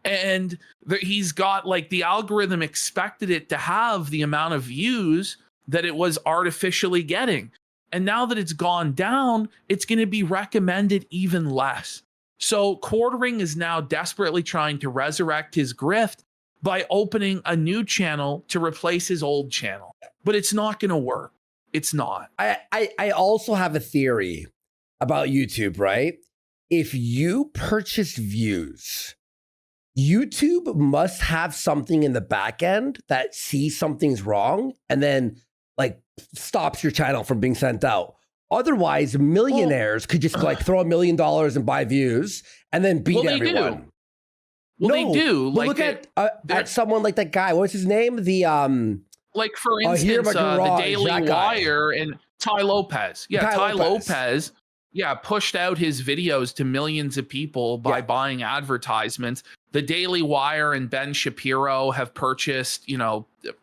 And he's got like the algorithm expected it to have the amount of views that it was artificially getting. And now that it's gone down, it's going to be recommended even less. So Quartering is now desperately trying to resurrect his grift by opening a new channel to replace his old channel. But it's not going to work. It's not. I also have a theory about YouTube, right? If you purchase views, YouTube must have something in the back end that sees something's wrong and then like stops your channel from being sent out. Otherwise, millionaires could just like throw $1 million and buy views and then beat everyone. They do. But Like look at someone like that guy. What's his name? Like for Here instance, My Garage, the Daily that guy. Wire and Ty Lopez. Yeah, Ty Lopez. Yeah, pushed out his videos to millions of people by buying advertisements. The Daily Wire and Ben Shapiro have purchased,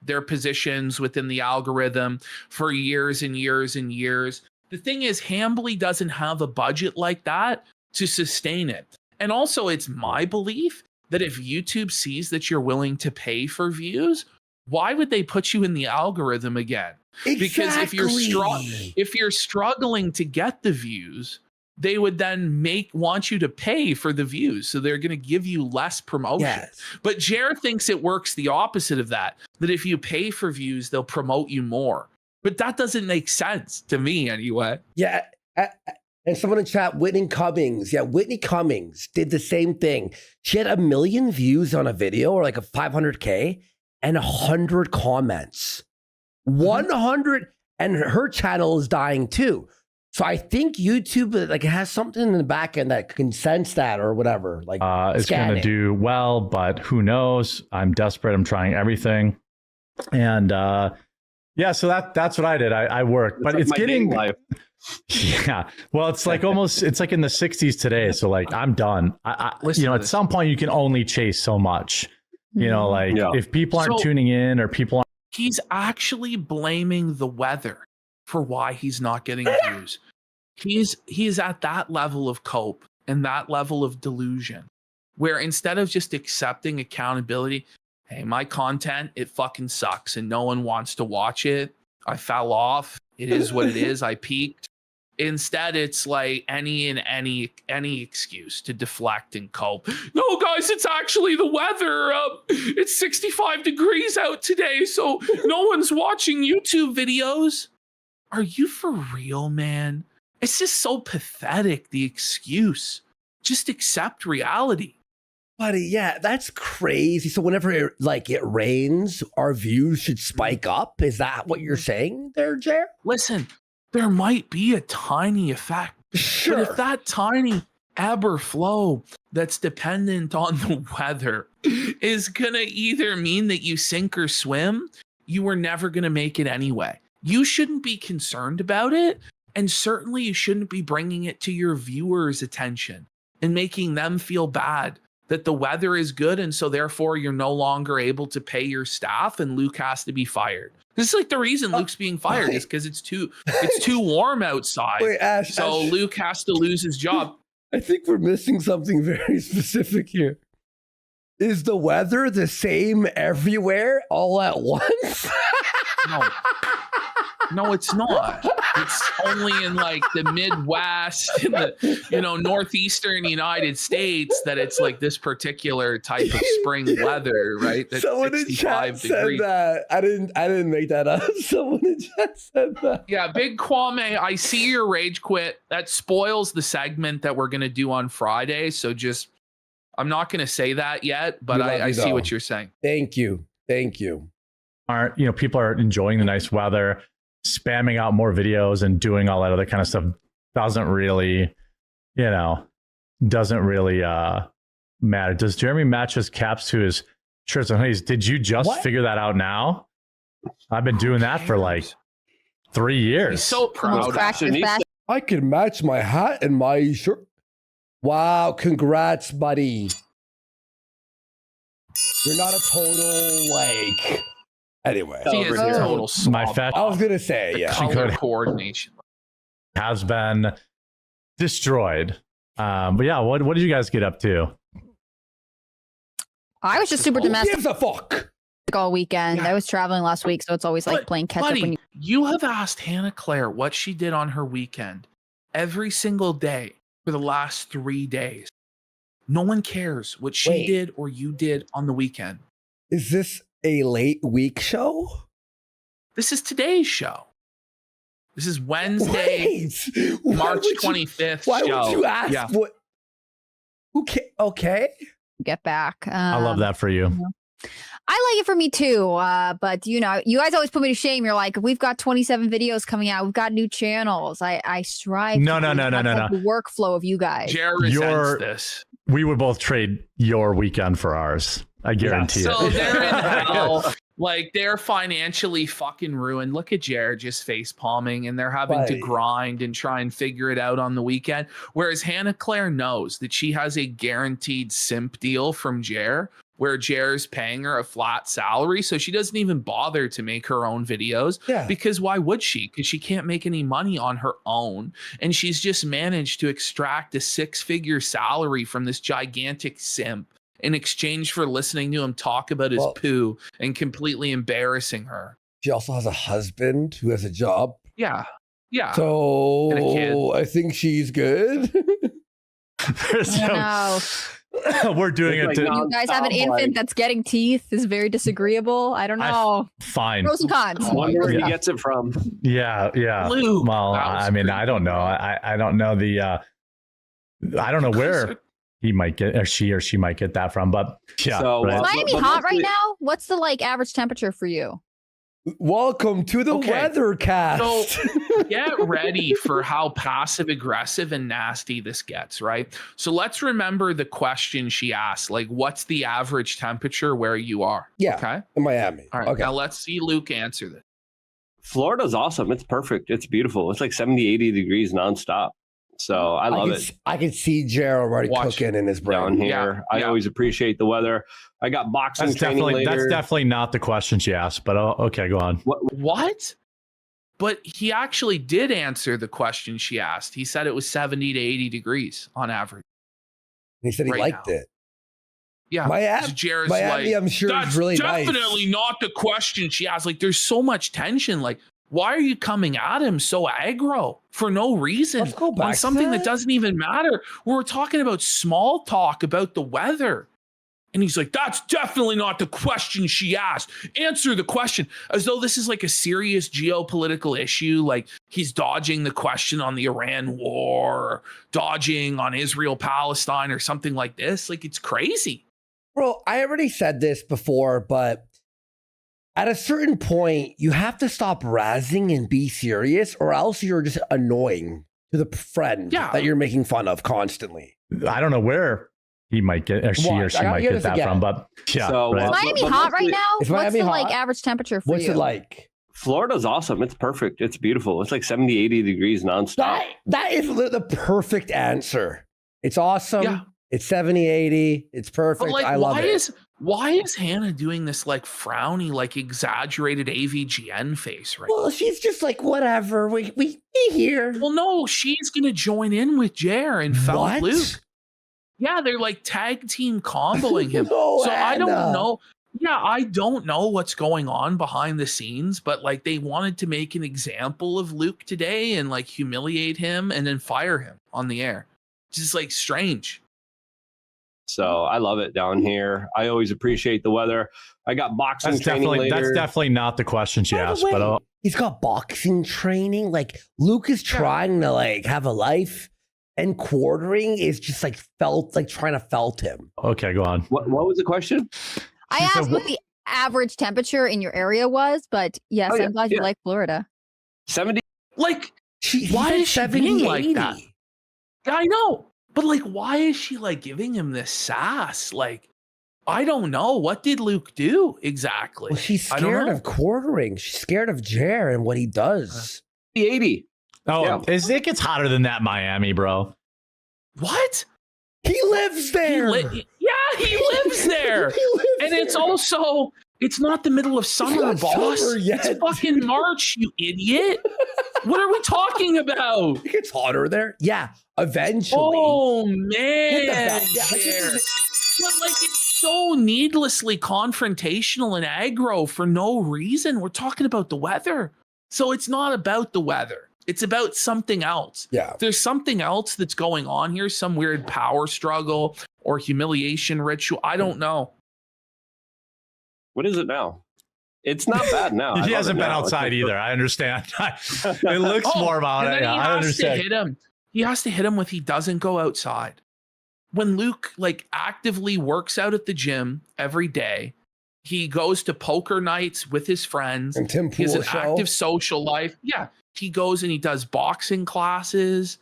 their positions within the algorithm for years and years and years. The thing is, Hambly doesn't have a budget like that to sustain it. And also, it's my belief that if YouTube sees that you're willing to pay for views, why would they put you in the algorithm again? Exactly. Because if you're struggling to get the views, they would then want you to pay for the views. So they're going to give you less promotion. Yes. But Jer thinks it works the opposite of that if you pay for views, they'll promote you more. But that doesn't make sense to me anyway. Yeah. And someone in chat, Whitney Cummings. Yeah, Whitney Cummings did the same thing. She had 1 million views on a video or like a 500K and 100 comments. 100, and her channel is dying too. So I think YouTube like has something in the back end that can sense that or whatever. Like it's going to do well, but who knows? I'm desperate. I'm trying everything, and so that's what I did. I worked, but it's getting life. Yeah, well, it's like it's like in the 60s today. So like I'm done. At some point you can only chase so much. If people aren't tuning in or people aren't. He's actually blaming the weather for why he's not getting views. He's at that level of cope and that level of delusion where instead of just accepting accountability, hey, my content, it fucking sucks and no one wants to watch it. I fell off. It is what it is. I peaked. Instead, it's like any excuse to deflect and cope. No, guys, it's actually the weather. It's 65 degrees out today, so no one's watching YouTube videos. Are you for real, man? It's just so pathetic, the excuse. Just accept reality. Buddy, yeah, that's crazy. So whenever it rains, our views should spike up. Is that what you're saying there, Jer? Listen, there might be a tiny effect. Sure. But if that tiny ebb or flow that's dependent on the weather is going to either mean that you sink or swim, you are never going to make it anyway. You shouldn't be concerned about it. And certainly you shouldn't be bringing it to your viewers' attention and making them feel bad that the weather is good. And so therefore you're no longer able to pay your staff and Luke has to be fired. This is like the reason Luke's being fired is because it's too warm outside. Wait, Ash, so Ash. Luke has to lose his job. I think we're missing something very specific here. Is the weather the same everywhere all at once? No, it's not. It's only in like the Midwest, in the northeastern United States that it's like this particular type of spring weather, right? That's Someone in chat said that. I didn't make that up. Someone in chat said that. Yeah, Big Kwame, I see your rage quit. That spoils the segment that we're gonna do on Friday. So I'm not gonna say that yet, but I see what you're saying. Thank you. People are enjoying the nice weather, spamming out more videos and doing all that other kind of stuff doesn't really matter. Does Jeremy match his caps to his shirts and hoodies? Did you just figure that out now? I've been doing that for like 3 years. He's so proud. I can match my hat and my shirt. Wow, congrats, buddy. You're not a total Anyway, she is a total my fashion. I was gonna say, yeah. Color coordination has been destroyed. But yeah, what did you guys get up to? I was just super Who domestic gives a fuck? all weekend. Yeah. I was traveling last week, so it's always like playing catch up. When you have asked Hannah Claire what she did on her weekend every single day for the last 3 days. No one cares what she did or you did on the weekend. Is this a late week show? This is today's show. This is Wednesday, March 25th. Why show. would you ask what? Okay. Get back. I love that for you. I like it for me too. But you guys always put me to shame. You're like, we've got 27 videos coming out. We've got new channels. I strive. No. The workflow of you guys. Jared resents this. We would both trade your weekend for ours. I guarantee it. So they're in hell. Like they're financially fucking ruined. Look at Jared just face palming and they're having to grind and try and figure it out on the weekend. Whereas Hannah Claire knows that she has a guaranteed simp deal from Jer where Jer's paying her a flat salary. So she doesn't even bother to make her own videos because why would she? Because she can't make any money on her own. And she's just managed to extract a 6-figure salary from this gigantic simp in exchange for listening to him talk about his poo and completely embarrassing her. She also has a husband who has a job. Yeah. So I think she's good. We're doing it. You guys have an infant that's getting teeth is very disagreeable. I don't know. Fine. Pros and cons. I wonder where he gets it from. Yeah. Luke, well, I mean, I don't know. I don't know I don't know where he might get or she might get that from, but yeah. So, Is Miami hot right now? What's the average temperature for you? Welcome to the Weathercast. So get ready for how passive aggressive and nasty this gets, right? So let's remember the question she asked, like, what's the average temperature where you are? Yeah. Okay. In Miami. All right. Okay. Now let's see Luke answer this. Florida's awesome. It's perfect. It's beautiful. It's like 70, 80 degrees nonstop. So I love it. I can see Gerald already cooking in his brain. Down here. I always appreciate the weather. I got boxing training later. That's definitely not the question she asked, but okay, go on. What? But he actually did answer the question she asked. He said it was 70 to 80 degrees on average. And he said he liked it. Yeah. Jared's Miami, like, I'm sure that's is really definitely nice. not the question she asked. Like, there's so much tension. Like, why are you coming at him so aggro for no reason Let's go back on to something that that. doesn't even matter? We're talking about small talk about the weather. And he's like, that's definitely not the question she asked. Answer the question, as though this is like a serious geopolitical issue. Like he's dodging the question on the Iran war, or dodging on Israel, Palestine, or something like this. Like it's crazy. Bro, I already said this before, but at a certain point, you have to stop razzing and be serious, or else you're just annoying to the friend that you're making fun of constantly. I don't know where he might get, or she might get that from, but yeah. So, right. Is Miami hot right now? Is What's Miami the hot? average temperature for What's you? it like? Florida's awesome. It's perfect. It's beautiful. It's like 70, 80 degrees nonstop. That is the perfect answer. It's awesome. Yeah. It's 70, 80. It's perfect. But like, I love it. Why is Hannah doing this like frowny, like exaggerated AVGN face right Well, she's just like, whatever. We here. Well, no, she's gonna join in with Jer and Felt What? Luke. Yeah, they're like tag team comboing him. No, so I don't Hannah. know. Yeah, I don't know what's going on behind the scenes, but like they wanted to make an example of Luke today and like humiliate him and then fire him on the air. Just like strange. So I love it down here. I always appreciate the weather. I got boxing That's training definitely later. that's definitely not the question she By the asked, way, but he's got boxing training. Like Luke is trying to like have a life, and quartering is just like trying to felt him. okay, go on. What was the question? I asked what the average temperature in your area was, but yes, Oh, yeah, I'm glad you like Florida. 70. Like, He why said is she 70, being like 80. that? Yeah, I know. But like, why is she like giving him this sass? Like, I don't know. What did Luke do exactly? Well, she's I don't scared know. of quartering. She's scared of Jer and what he does. 80. Oh, Yeah. it gets hotter than that, Miami, bro. What? He lives there. He lives there. And it's also, it's not the middle of summer, not boss. summer yet. It's fucking March, you idiot. What are we talking about? It gets hotter there. Yeah, eventually. Oh, Get man. the back- yeah, like, Jer. this is- But like, it's so needlessly confrontational and aggro for no reason. We're talking about the weather. So it's not about the weather. It's about something else. Yeah. There's something else that's going on here, some weird power struggle or humiliation ritual. I don't know. What is it now? It's not bad now. He hasn't been outside either. I understand. It looks Oh, more about and it. then Yeah, he I has understand. to hit him. He has to hit him with he doesn't go outside. When Luke like actively works out at the gym every day, he goes to poker nights with his friends. And Tim He has Pool an show. active social life. Yeah. He goes and he does boxing classes.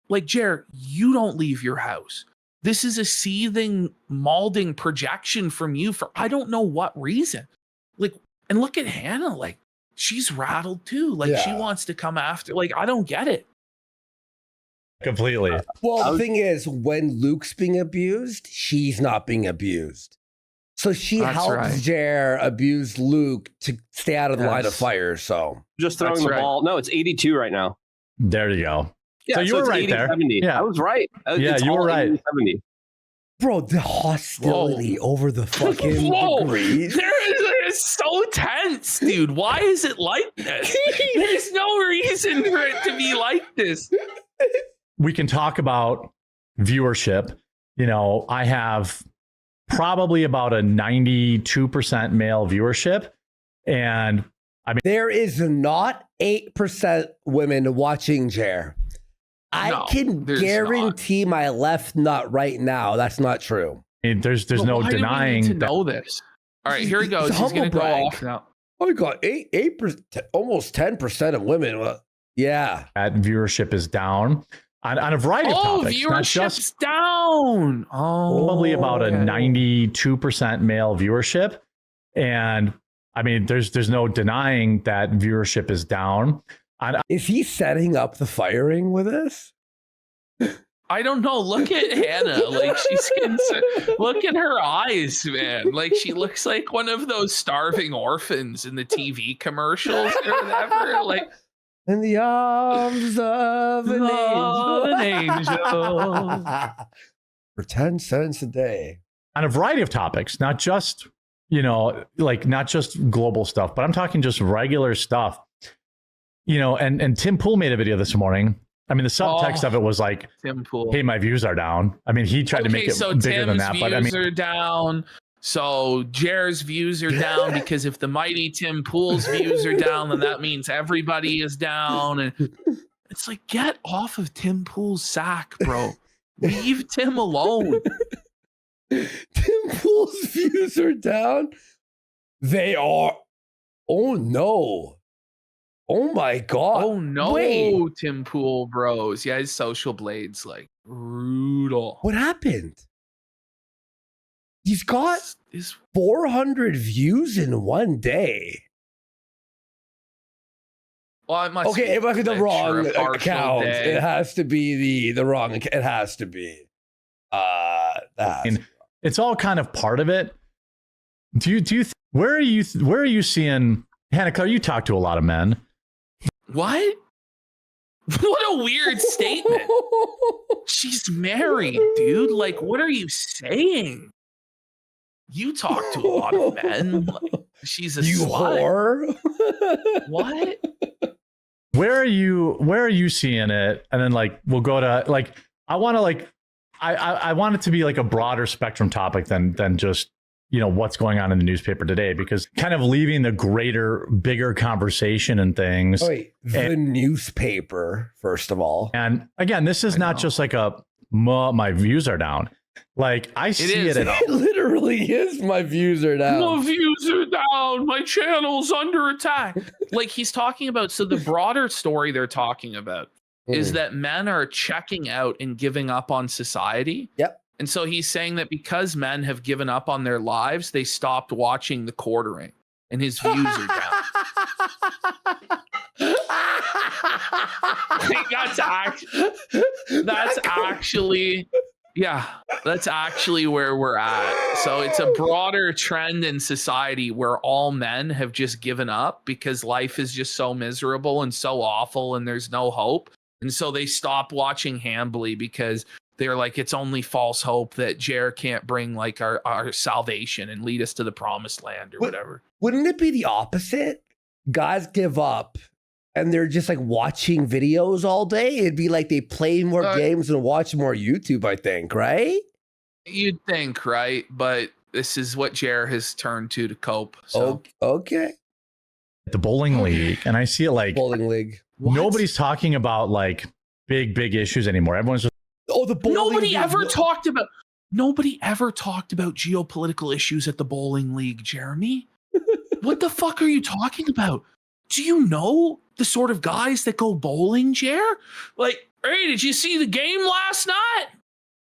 Like, Jared, you don't leave your house. This is a seething, malding projection from you for I don't know what reason. Like, and look at Hannah. Like, she's rattled too. Like, she Yeah. wants to come after. Like, I don't get it. Completely. Well, the thing is, when Luke's being abused, she's not being abused. So she That's helps right. Jer abuse Luke to stay out of the line of Yes. fire. So Just throwing That's the right. ball. No, it's 82 right now. There you go. Yeah, So you were it's right 80, there. 70. Yeah. I was right. Yeah, It's you were all right. 80, 70. bro, the hostility over the fucking Whoa, degrees. it's so tense, dude. Why is it like this? There's no reason for it to be like this. We can talk about viewership. You know, I have probably about a 92% male viewership. And There is not 8% women watching Jer. I No, can there's guarantee my left nut right now. That's not true. there's But no why do we denying need to that. know this. All right, here he goes. It's He's going to go humble off brag. now. I got 8%, almost 10% of women. Well, yeah. That viewership is down on a variety of Oh, topics. Not viewership's just down. Oh, probably about a okay. 92% male viewership. And I mean, there's no denying that viewership is down. Is he setting up the firing with us? I don't know. Look at Hannah. Like she's look at her eyes, man. Like she looks like one of those starving orphans in the TV commercials or whatever. Like In the arms of an Of angel. an angel. For 10 cents a day. on a variety of topics, not just, not just global stuff, but I'm talking just regular stuff, and Tim Pool made a video this morning. I mean, the subtext of it was like, Tim Pool. Hey, my views are down. I mean, he tried to make it bigger than that, but I mean, views are down. So Jer's views are down because if the mighty Tim Pool's views are down, then that means everybody is down. And it's like, get off of Tim Pool's sack, bro. Leave Tim alone. Tim Pool's views are down. They are. Oh no. Oh my God. Oh no, Wait. Tim Pool bros. Yeah, his social blades like brutal. What happened? He's got 400 views in one day. Well, it must okay, it must be the wrong account. Day. It has to be the wrong account. It has to be. It's all kind of part of it. Where are you seeing Hannah? You talk to a lot of men. What? What a weird statement. She's married, dude. Like, what are you saying? You talk to a lot of men. Like, she's a slut. Whore. What? Where are you seeing it? And then like we'll go to like I want it to be like a broader spectrum topic than just what's going on in the newspaper today, because kind of leaving the bigger conversation and things. The newspaper, first of all. And again, this is not just like my views are down. Like I see it. It literally is. My views are down. My views are down. My channel's under attack. Like he's talking about. So the broader story they're talking about is that men are checking out and giving up on society. Yep. And so he's saying that because men have given up on their lives, they stopped watching the quartering, and his views are down. That's actually where we're at. So it's a broader trend in society where all men have just given up because life is just so miserable and so awful and there's no hope. And so they stop watching Hambly because they're like, it's only false hope that Jer can't bring like our salvation and lead us to the promised land or whatever. Wouldn't it be the opposite? Guys give up and they're just like watching videos all day. It'd be like they play more games and watch more YouTube, I think, right? You'd think, right? But this is what Jer has turned to cope. So okay. The bowling league, and I see it like bowling league. Nobody's talking about like big issues anymore. Everyone's just the bowling Nobody ever talked about geopolitical issues at the bowling league, Jeremy. What the fuck are you talking about? Do you know the sort of guys that go bowling, Jer? Like, hey, did you see the game last night?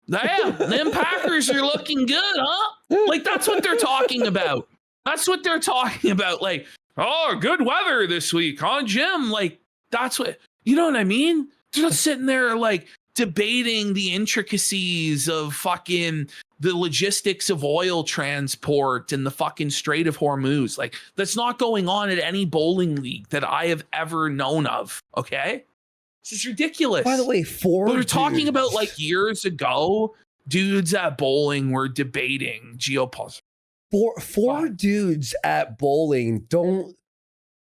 Damn, them Packers are looking good, huh? Like, that's what they're talking about. That's what they're talking about. Like, oh, good weather this week, huh, Jim? Like, that's what, you know what I mean? They're not sitting there like debating the intricacies of fucking the logistics of oil transport and the fucking Strait of Hormuz. Like, that's not going on at any bowling league that I have ever known of. Okay. This is ridiculous. By the way, we're talking about like years ago, dudes at bowling were debating geopolitics. Four dudes at bowling don't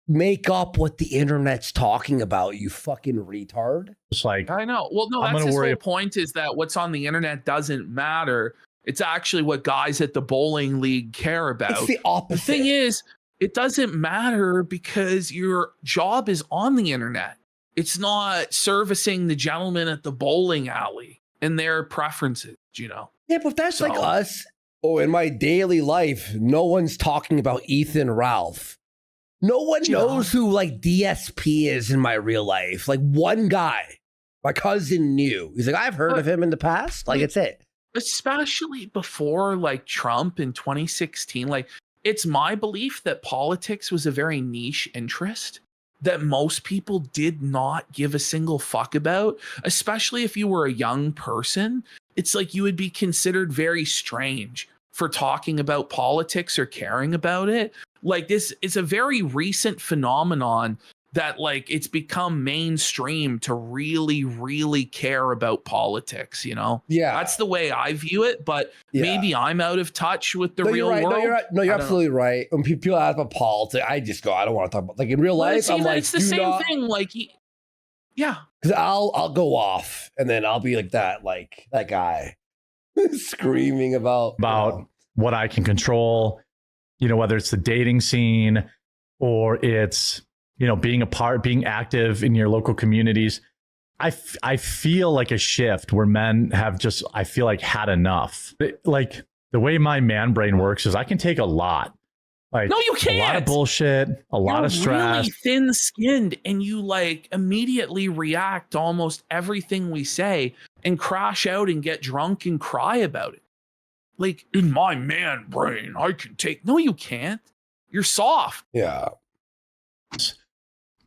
make up what the internet's talking about, you fucking retard. It's like, I know. Well, no, that's his whole point, is that what's on the internet doesn't matter. It's actually what guys at the bowling league care about. It's the opposite. The thing is, it doesn't matter because your job is on the internet. It's not servicing the gentleman at the bowling alley and their preferences, you know? Yeah, but that's like us. Oh, in my daily life, no one's talking about Ethan Ralph. No one knows who like DSP is in my real life. Like one guy, my cousin knew. He's like, I've heard of him in the past. Like, it's it. Especially before like Trump in 2016. Like, it's my belief that politics was a very niche interest that most people did not give a single fuck about, especially if you were a young person. It's like you would be considered very strange for talking about politics or caring about it. Like, this is a very recent phenomenon that like it's become mainstream to really, really care about politics, you know? Yeah. That's the way I view it, but maybe I'm out of touch with the real right. world. You're absolutely right. When people ask about politics, I just go, I don't want to talk about, like, in real life, I'm like, it's the same thing. Like, yeah. Because I'll go off and then I'll be like that guy screaming about what I can control, you know, whether it's the dating scene or it's, you know, being active in your local communities. I feel like a shift where men have just, I feel like, had enough. Like, the way my man brain works is I can take a lot. Like, no, you can't. A lot of bullshit, a lot of stress. Really thin-skinned, and you like immediately react to almost everything we say and crash out and get drunk and cry about it. Like, in my man brain, I can take. No, you can't. You're soft. Yeah.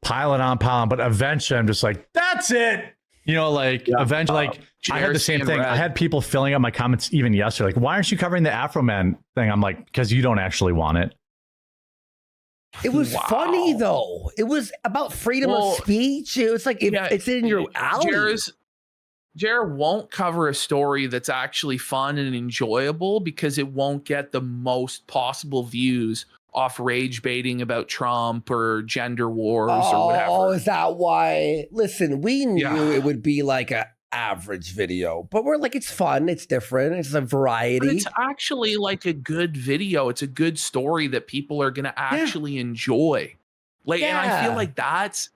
Piling on, but eventually I'm just like, that's it. You know, like, eventually, like, I had the same thing. I had people filling up my comments even yesterday, like, why aren't you covering the Afro Man thing? I'm like, because you don't actually want it. It was funny, though. It was about freedom of speech. It was like, it's in your alley. Jared won't cover a story that's actually fun and enjoyable because it won't get the most possible views off rage baiting about Trump or gender wars or whatever. Oh, is that why? Listen, we knew it would be like a average video, but we're like, it's fun, it's different, it's a variety. But it's actually like a good video. It's a good story that people are going to actually enjoy. Like, and I feel like that's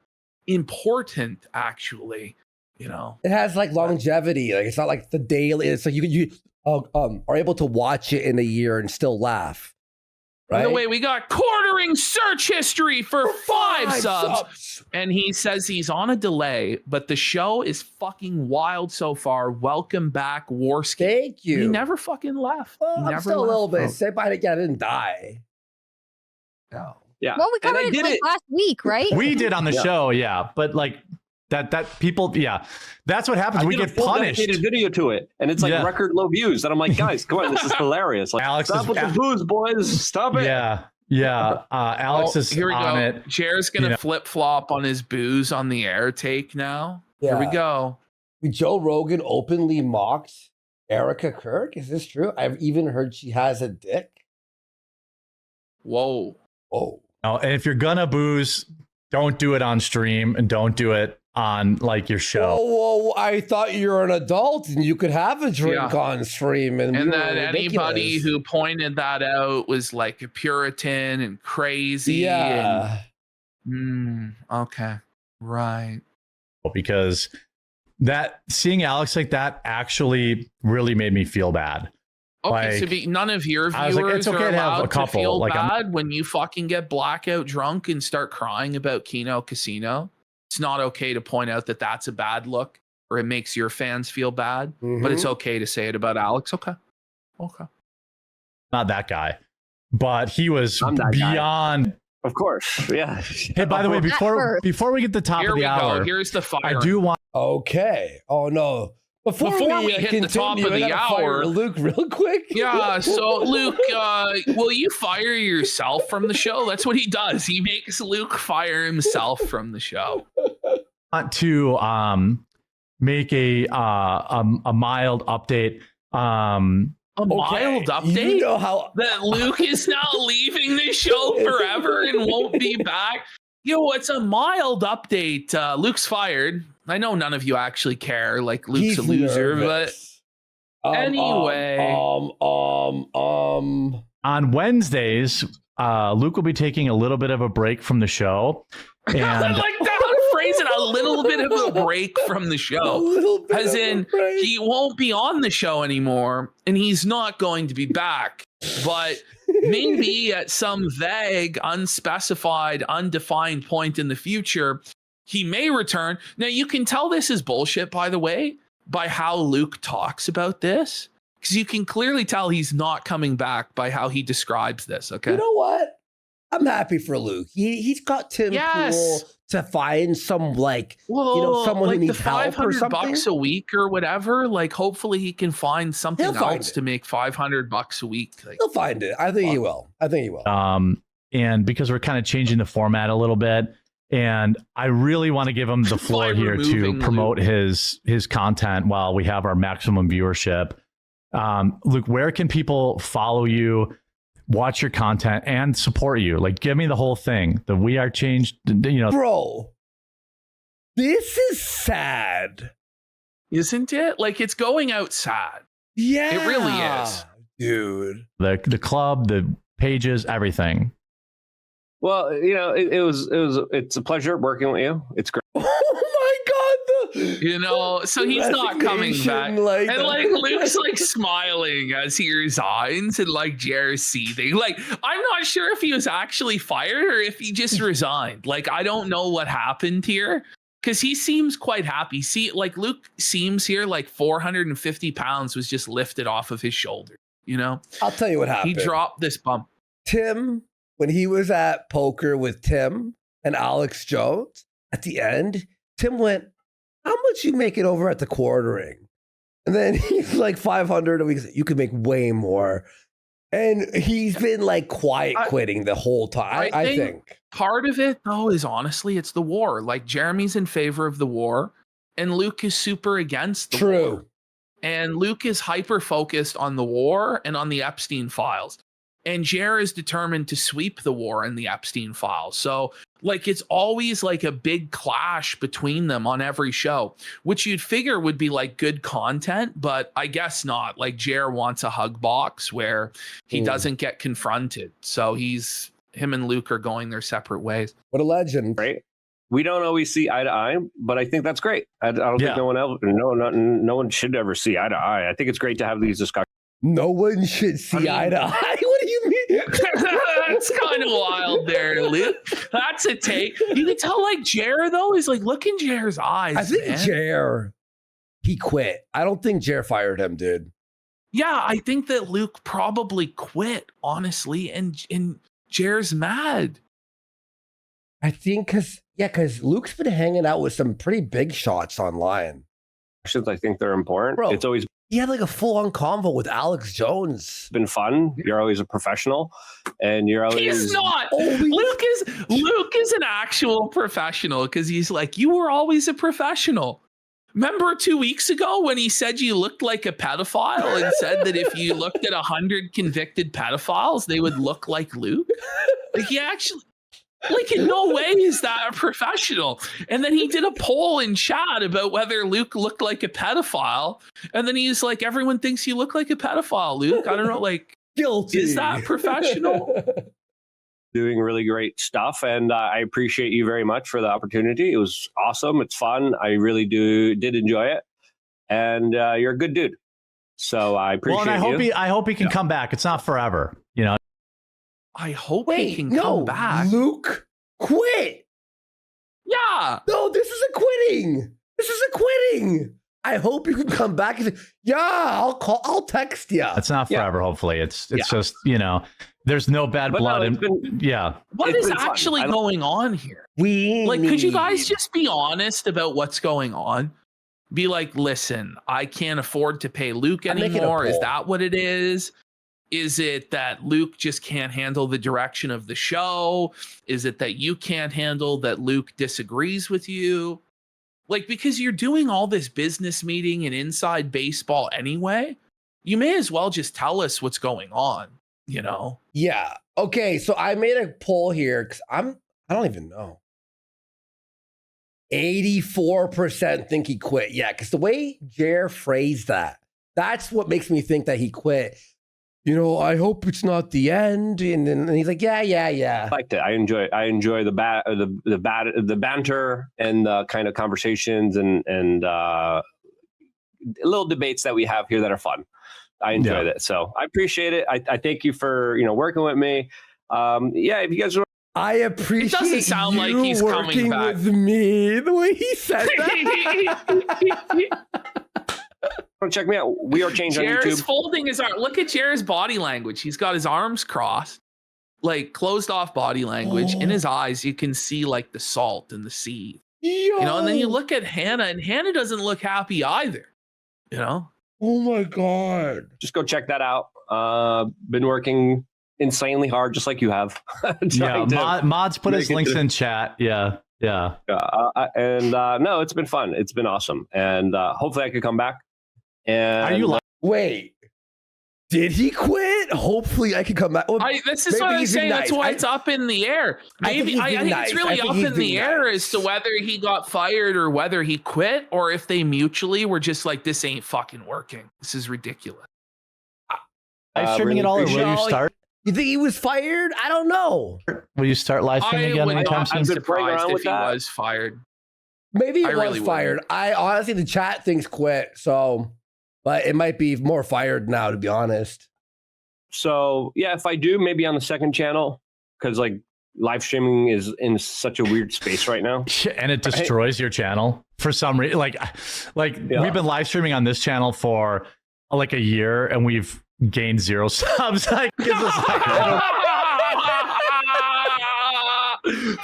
important, actually. You know, it has like longevity. Like, it's not like the daily. It's like you are able to watch it in a year and still laugh. Right? By the way, we got quartering search history for 5 subs. And he says he's on a delay, but the show is fucking wild so far. Welcome back, Warski. Thank you. He never fucking left. Well, I'm still a little bit sick, but I didn't die. No. Yeah. Well, we covered it like last week, right? We did on the show, but like that people, that's what happens. We get punished. Dedicated video to it, and it's like record low views. And I'm like, guys, come on, this is hilarious. Like, Alex, stop with the booze, boys. Stop it. Alex is here we on go. it. Jared's gonna flip flop on his booze on the air take now. Yeah. Here we go. Joe Rogan openly mocked Erica Kirk. Is this true? I've even heard she has a dick. Whoa. No, and if you're gonna booze, don't do it on stream and don't do it on like your show. Whoa, I thought you were an adult and you could have a drink on stream. And then anybody who pointed that out was like a Puritan and crazy. Yeah. Okay. Right. Because that seeing Alex like that actually really made me feel bad. Okay, so none of your viewers are allowed to feel bad when you fucking get blackout drunk and start crying about Keno Casino. It's not okay to point out that that's a bad look or it makes your fans feel bad, but it's okay to say it about Alex. Okay. Not that guy, but he was beyond. Of course, yeah. Hey, by the way, before we get to the top of the hour, here's the fire. I do want. Okay. Oh no. Before we hit the top of the hour, Luke, real quick. Yeah. So Luke, will you fire yourself from the show? That's what he does. He makes Luke fire himself from the show. I want to make a mild update. A mild update? You know how that Luke is now leaving the show forever and won't be back. Yo, it's a mild update. Luke's fired. I know none of you actually care. Like, Luke's a loser, nervous. But anyway. On Wednesdays, Luke will be taking a little bit of a break from the show. And I like that phrase it, a little bit of a break from the show. As in, he won't be on the show anymore, and he's not going to be back. But maybe at some vague, unspecified, undefined point in the future, he may return. Now, you can tell this is bullshit, by the way, by how Luke talks about this. Because you can clearly tell he's not coming back by how he describes this, okay? You know what? I'm happy for Luke. He's got Tim Pool to find some, like, someone like who needs the help or something. $500 a week or whatever. Like, hopefully he can find something else to make $500 a week. Like, he'll find it. I think he will. And because we're kind of changing the format a little bit, And I really want to give him the floor here to promote his content while we have our maximum viewership. Luke, where can people follow you, watch your content, and support you? Like, give me the whole thing. The We Are Changed, Bro, this is sad. Isn't it? Like, it's going out sad. Yeah. It really is. Dude. The club, the pages, everything. Well, it's a pleasure working with you. It's great. Oh my God. So he's not coming back. And Luke's like smiling as he resigns, and like Jer's seething. Like, I'm not sure if he was actually fired or if he just resigned. Like, I don't know what happened here. Because he seems quite happy. See, like Luke seems here like 450 pounds was just lifted off of his shoulder. I'll tell you what happened. He dropped this bump. Tim, when he was at poker with Tim and Alex Jones, at the end, Tim went, "How much you make it over at the quartering?" And then he's like 500. And you could make way more. And he's been like quiet quitting the whole time. I think part of it, though, is honestly, it's the war. Like, Jeremy's in favor of the war, and Luke is super against the war. And Luke is hyper focused on the war and on the Epstein files. And Jer is determined to sweep the war and the Epstein files. So, like, it's always like a big clash between them on every show, which you'd figure would be like good content, but I guess not. Like, Jer wants a hug box where he doesn't get confronted. So him and Luke are going their separate ways. What a legend. Right. We don't always see eye to eye, but I think that's great. I don't think no one should ever see eye to eye. I think it's great to have these discussions. No one should see eye to eye. What do you mean? That's kind of wild there, Luke. That's a take. You can tell, like, Jer, though, is like, look in Jer's eyes. I think Jer, he quit. I don't think Jer fired him, dude. Yeah, I think that Luke probably quit, honestly, and Jer's mad. I think because Luke's been hanging out with some pretty big shots online. I think they're important. Bro, it's always he had like a full-on convo with Alex Jones. Been fun. You're always a professional, and you're always. He's not. Luke is an actual professional because he's like, you were always a professional. Remember 2 weeks ago when he said you looked like a pedophile and said that if you looked at 100 convicted pedophiles, they would look like Luke? Like, he actually. Like, in no way is that a professional. And then he did a poll in chat about whether Luke looked like a pedophile. And then he's like, everyone thinks you look like a pedophile, Luke. I don't know, like, guilty. Is that professional? Doing really great stuff. And I appreciate you very much for the opportunity. It was awesome. It's fun. I really did enjoy it. And you're a good dude. So I appreciate I hope he can come back. It's not forever, I hope he can come back. Luke quit. Yeah. No, this is a quitting. I hope you can come back and say, yeah, I'll text you. It's not forever, hopefully. It's just, there's no bad blood. What is actually going on here? Could you guys just be honest about what's going on? Be like, listen, I can't afford to pay Luke anymore. Is that what it is? Is it that Luke just can't handle the direction of the show? Is it that you can't handle that Luke disagrees with you? Like, because you're doing all this business meeting and inside baseball anyway, you may as well just tell us what's going on, Yeah. Okay. So I made a poll here because I don't even know. 84% think he quit. Yeah. Because the way Jer phrased that's what makes me think that he quit. I hope it's not the end. And he's like, yeah. I liked it. I enjoy the banter and the kind of conversations and little debates that we have here that are fun. I enjoyed it. So I appreciate it. I thank you for, working with me. If you guys are. I appreciate it doesn't sound like he's working coming back with me. The way he said that. Check me out. We Are Changed on YouTube. Jer's folding his arm. Look at Jer's body language. He's got his arms crossed, like closed off body language. In his eyes, you can see like the salt and the sea. And then you look at Hannah, and Hannah doesn't look happy either. Oh my God. Just go check that out. Been working insanely hard, just like you have. Mods put his links in chat. Yeah. Yeah. No, it's been fun. It's been awesome. And hopefully I could come back. And Are you wait, did he quit? Hopefully I can come back. Well, this is what I'm saying. That's why it's up in the air. Maybe I think it's really up in the air as to whether he got fired or whether he quit, or if they mutually were just like, this ain't fucking working. This is ridiculous. Live streaming really it all, or will you appreciate- start? You think he was fired? I don't know. Will you start live streaming again anytime soon? I'm surprised if he was fired. Maybe he I was really fired. I honestly, the chat thinks quit. So, but it might be more fired now, to be honest. So yeah, if I do, maybe on the second channel, because like live streaming is in such a weird space right now, and it destroys your channel for some reason. Like we've been live streaming on this channel for like a year, and we've gained 0 subs. Like, it's just like,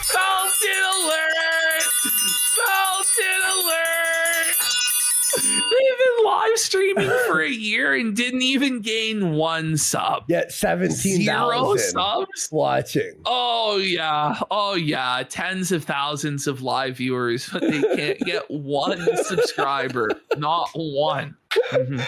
Salted alert! Salted alert! They've been live streaming for a year and didn't even gain 1 sub. Yet 17,000 0 subs watching. Oh yeah, tens of thousands of live viewers, but they can't get 1 subscriber, not one. Mm-hmm.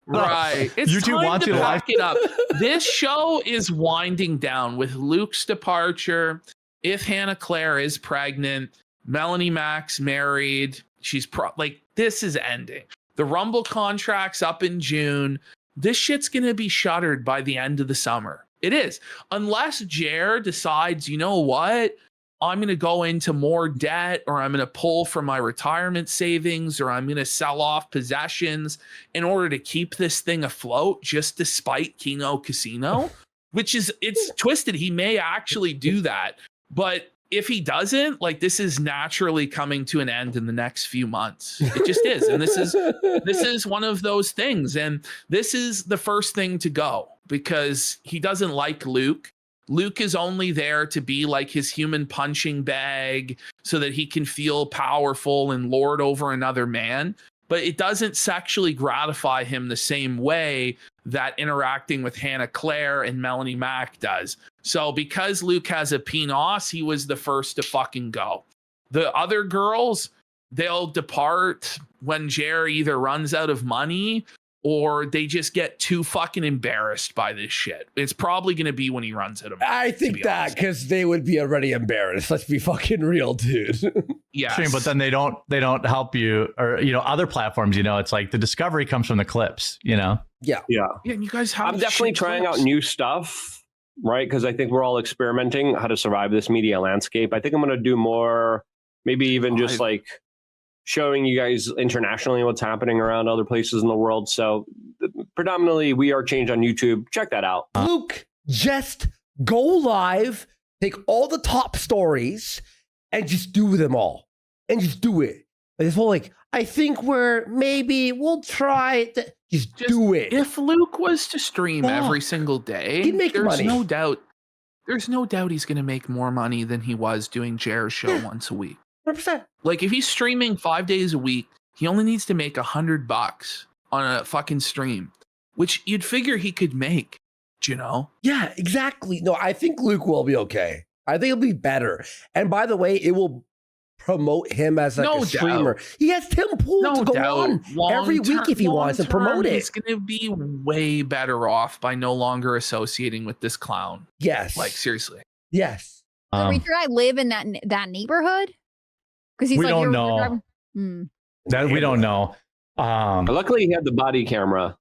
Right. It's YouTube time wants to you to pack it up. This show is winding down with Luke's departure. If Hannah Claire is pregnant, Melanie Mack's married. She's this is ending. The Rumble contract's up in June. This shit's going to be shuttered by the end of the summer. It is. Unless Jer decides, you know what? I'm going to go into more debt, or I'm going to pull from my retirement savings, or I'm going to sell off possessions in order to keep this thing afloat, just despite Keno Casino, it's twisted. He may actually do that. But if he doesn't, like, this is naturally coming to an end in the next few months. It just is. And this is one of those things. And this is the first thing to go, because he doesn't like Luke. Luke is only there to be like his human punching bag so that he can feel powerful and lord over another man. But it doesn't sexually gratify him the same way that interacting with Hannah Claire and Melanie Mack does. So because Luke has a penis, he was the first to fucking go. The other girls, they'll depart when Jer either runs out of money or they just get too fucking embarrassed by this shit. It's probably going to be when he runs out of money. I think that because they would be already embarrassed. Let's be fucking real, dude. Yeah, but then they don't help you, or other platforms. It's like the discovery comes from the clips. Yeah. Yeah, and you guys have. I'm definitely trying out new stuff, right? Because I think we're all experimenting how to survive this media landscape. I think I'm going to do more, maybe even just like showing you guys internationally what's happening around other places in the world. So predominantly we are changed on YouTube. Check that out. Luke, just go live, take all the top stories and just do them all. And just do it. Like this whole I think we'll try just do it. If Luke was to stream every single day, he'd make there's money. no doubt he's going to make more money than he was doing Jer's show once a week. 100%. Like if he's streaming 5 days a week, he only needs to make $100 on a fucking stream, which you'd figure he could make, Yeah, exactly. No, I think Luke will be okay. I think he'll be better. And by the way, it will promote him as a streamer. Doubt. He has Tim Pool to go on every week if he wants to promote it. He's going to be way better off by no longer associating with this clown. Yes. Like seriously. Yes. Does Reacher guy live in that neighborhood? Because he's we like, don't know. That we don't know. Luckily, he had the body camera.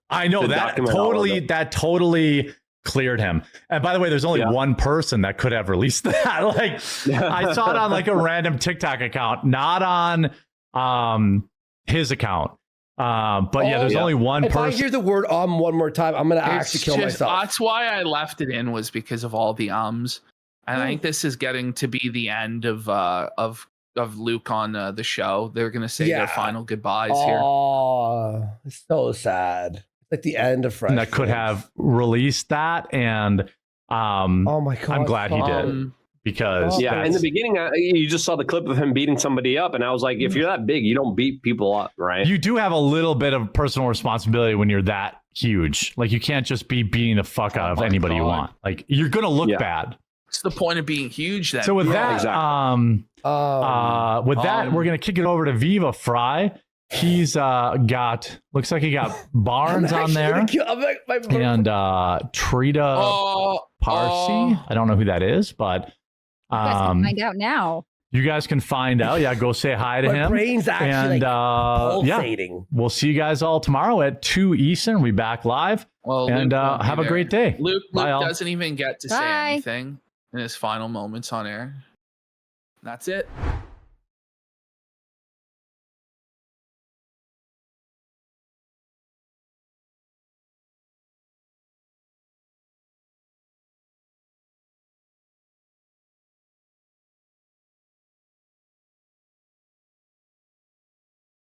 I know that totally cleared him. And by the way, there's only one person that could have released that. Like I saw it on like a random TikTok account, not on his account. But there's only one person. If I hear the word one more time, I'm gonna actually kill myself. That's why I left it in, was because of all the ums. And I think this is getting to be the end of Luke on the show. They're gonna say their final goodbyes here. Oh, it's so sad. It's like the end of Fresh. That could have released that, and oh my god, I'm glad he did, because in the beginning you just saw the clip of him beating somebody up, and I was like, if you're that big, you don't beat people up, right? You do have a little bit of personal responsibility when you're that huge. Like you can't just be beating the fuck out of anybody you want. Like you're gonna look bad. It's the point of being huge. Then. So with that, exactly. with that, we're gonna kick it over to Viva Fry. He's got looks like he got Barnes on there and Trita Parsi. I don't know who that is, but You guys can find out now. you guys can find out. Yeah, go say hi to My him. brain's actually And pulsating. we'll see you guys all tomorrow at 2 Eastern. We'll be back live. Well, and Luke won't be have a there. great day. Luke Bye, all. doesn't even get to say Bye. anything in his final moments on air. That's it.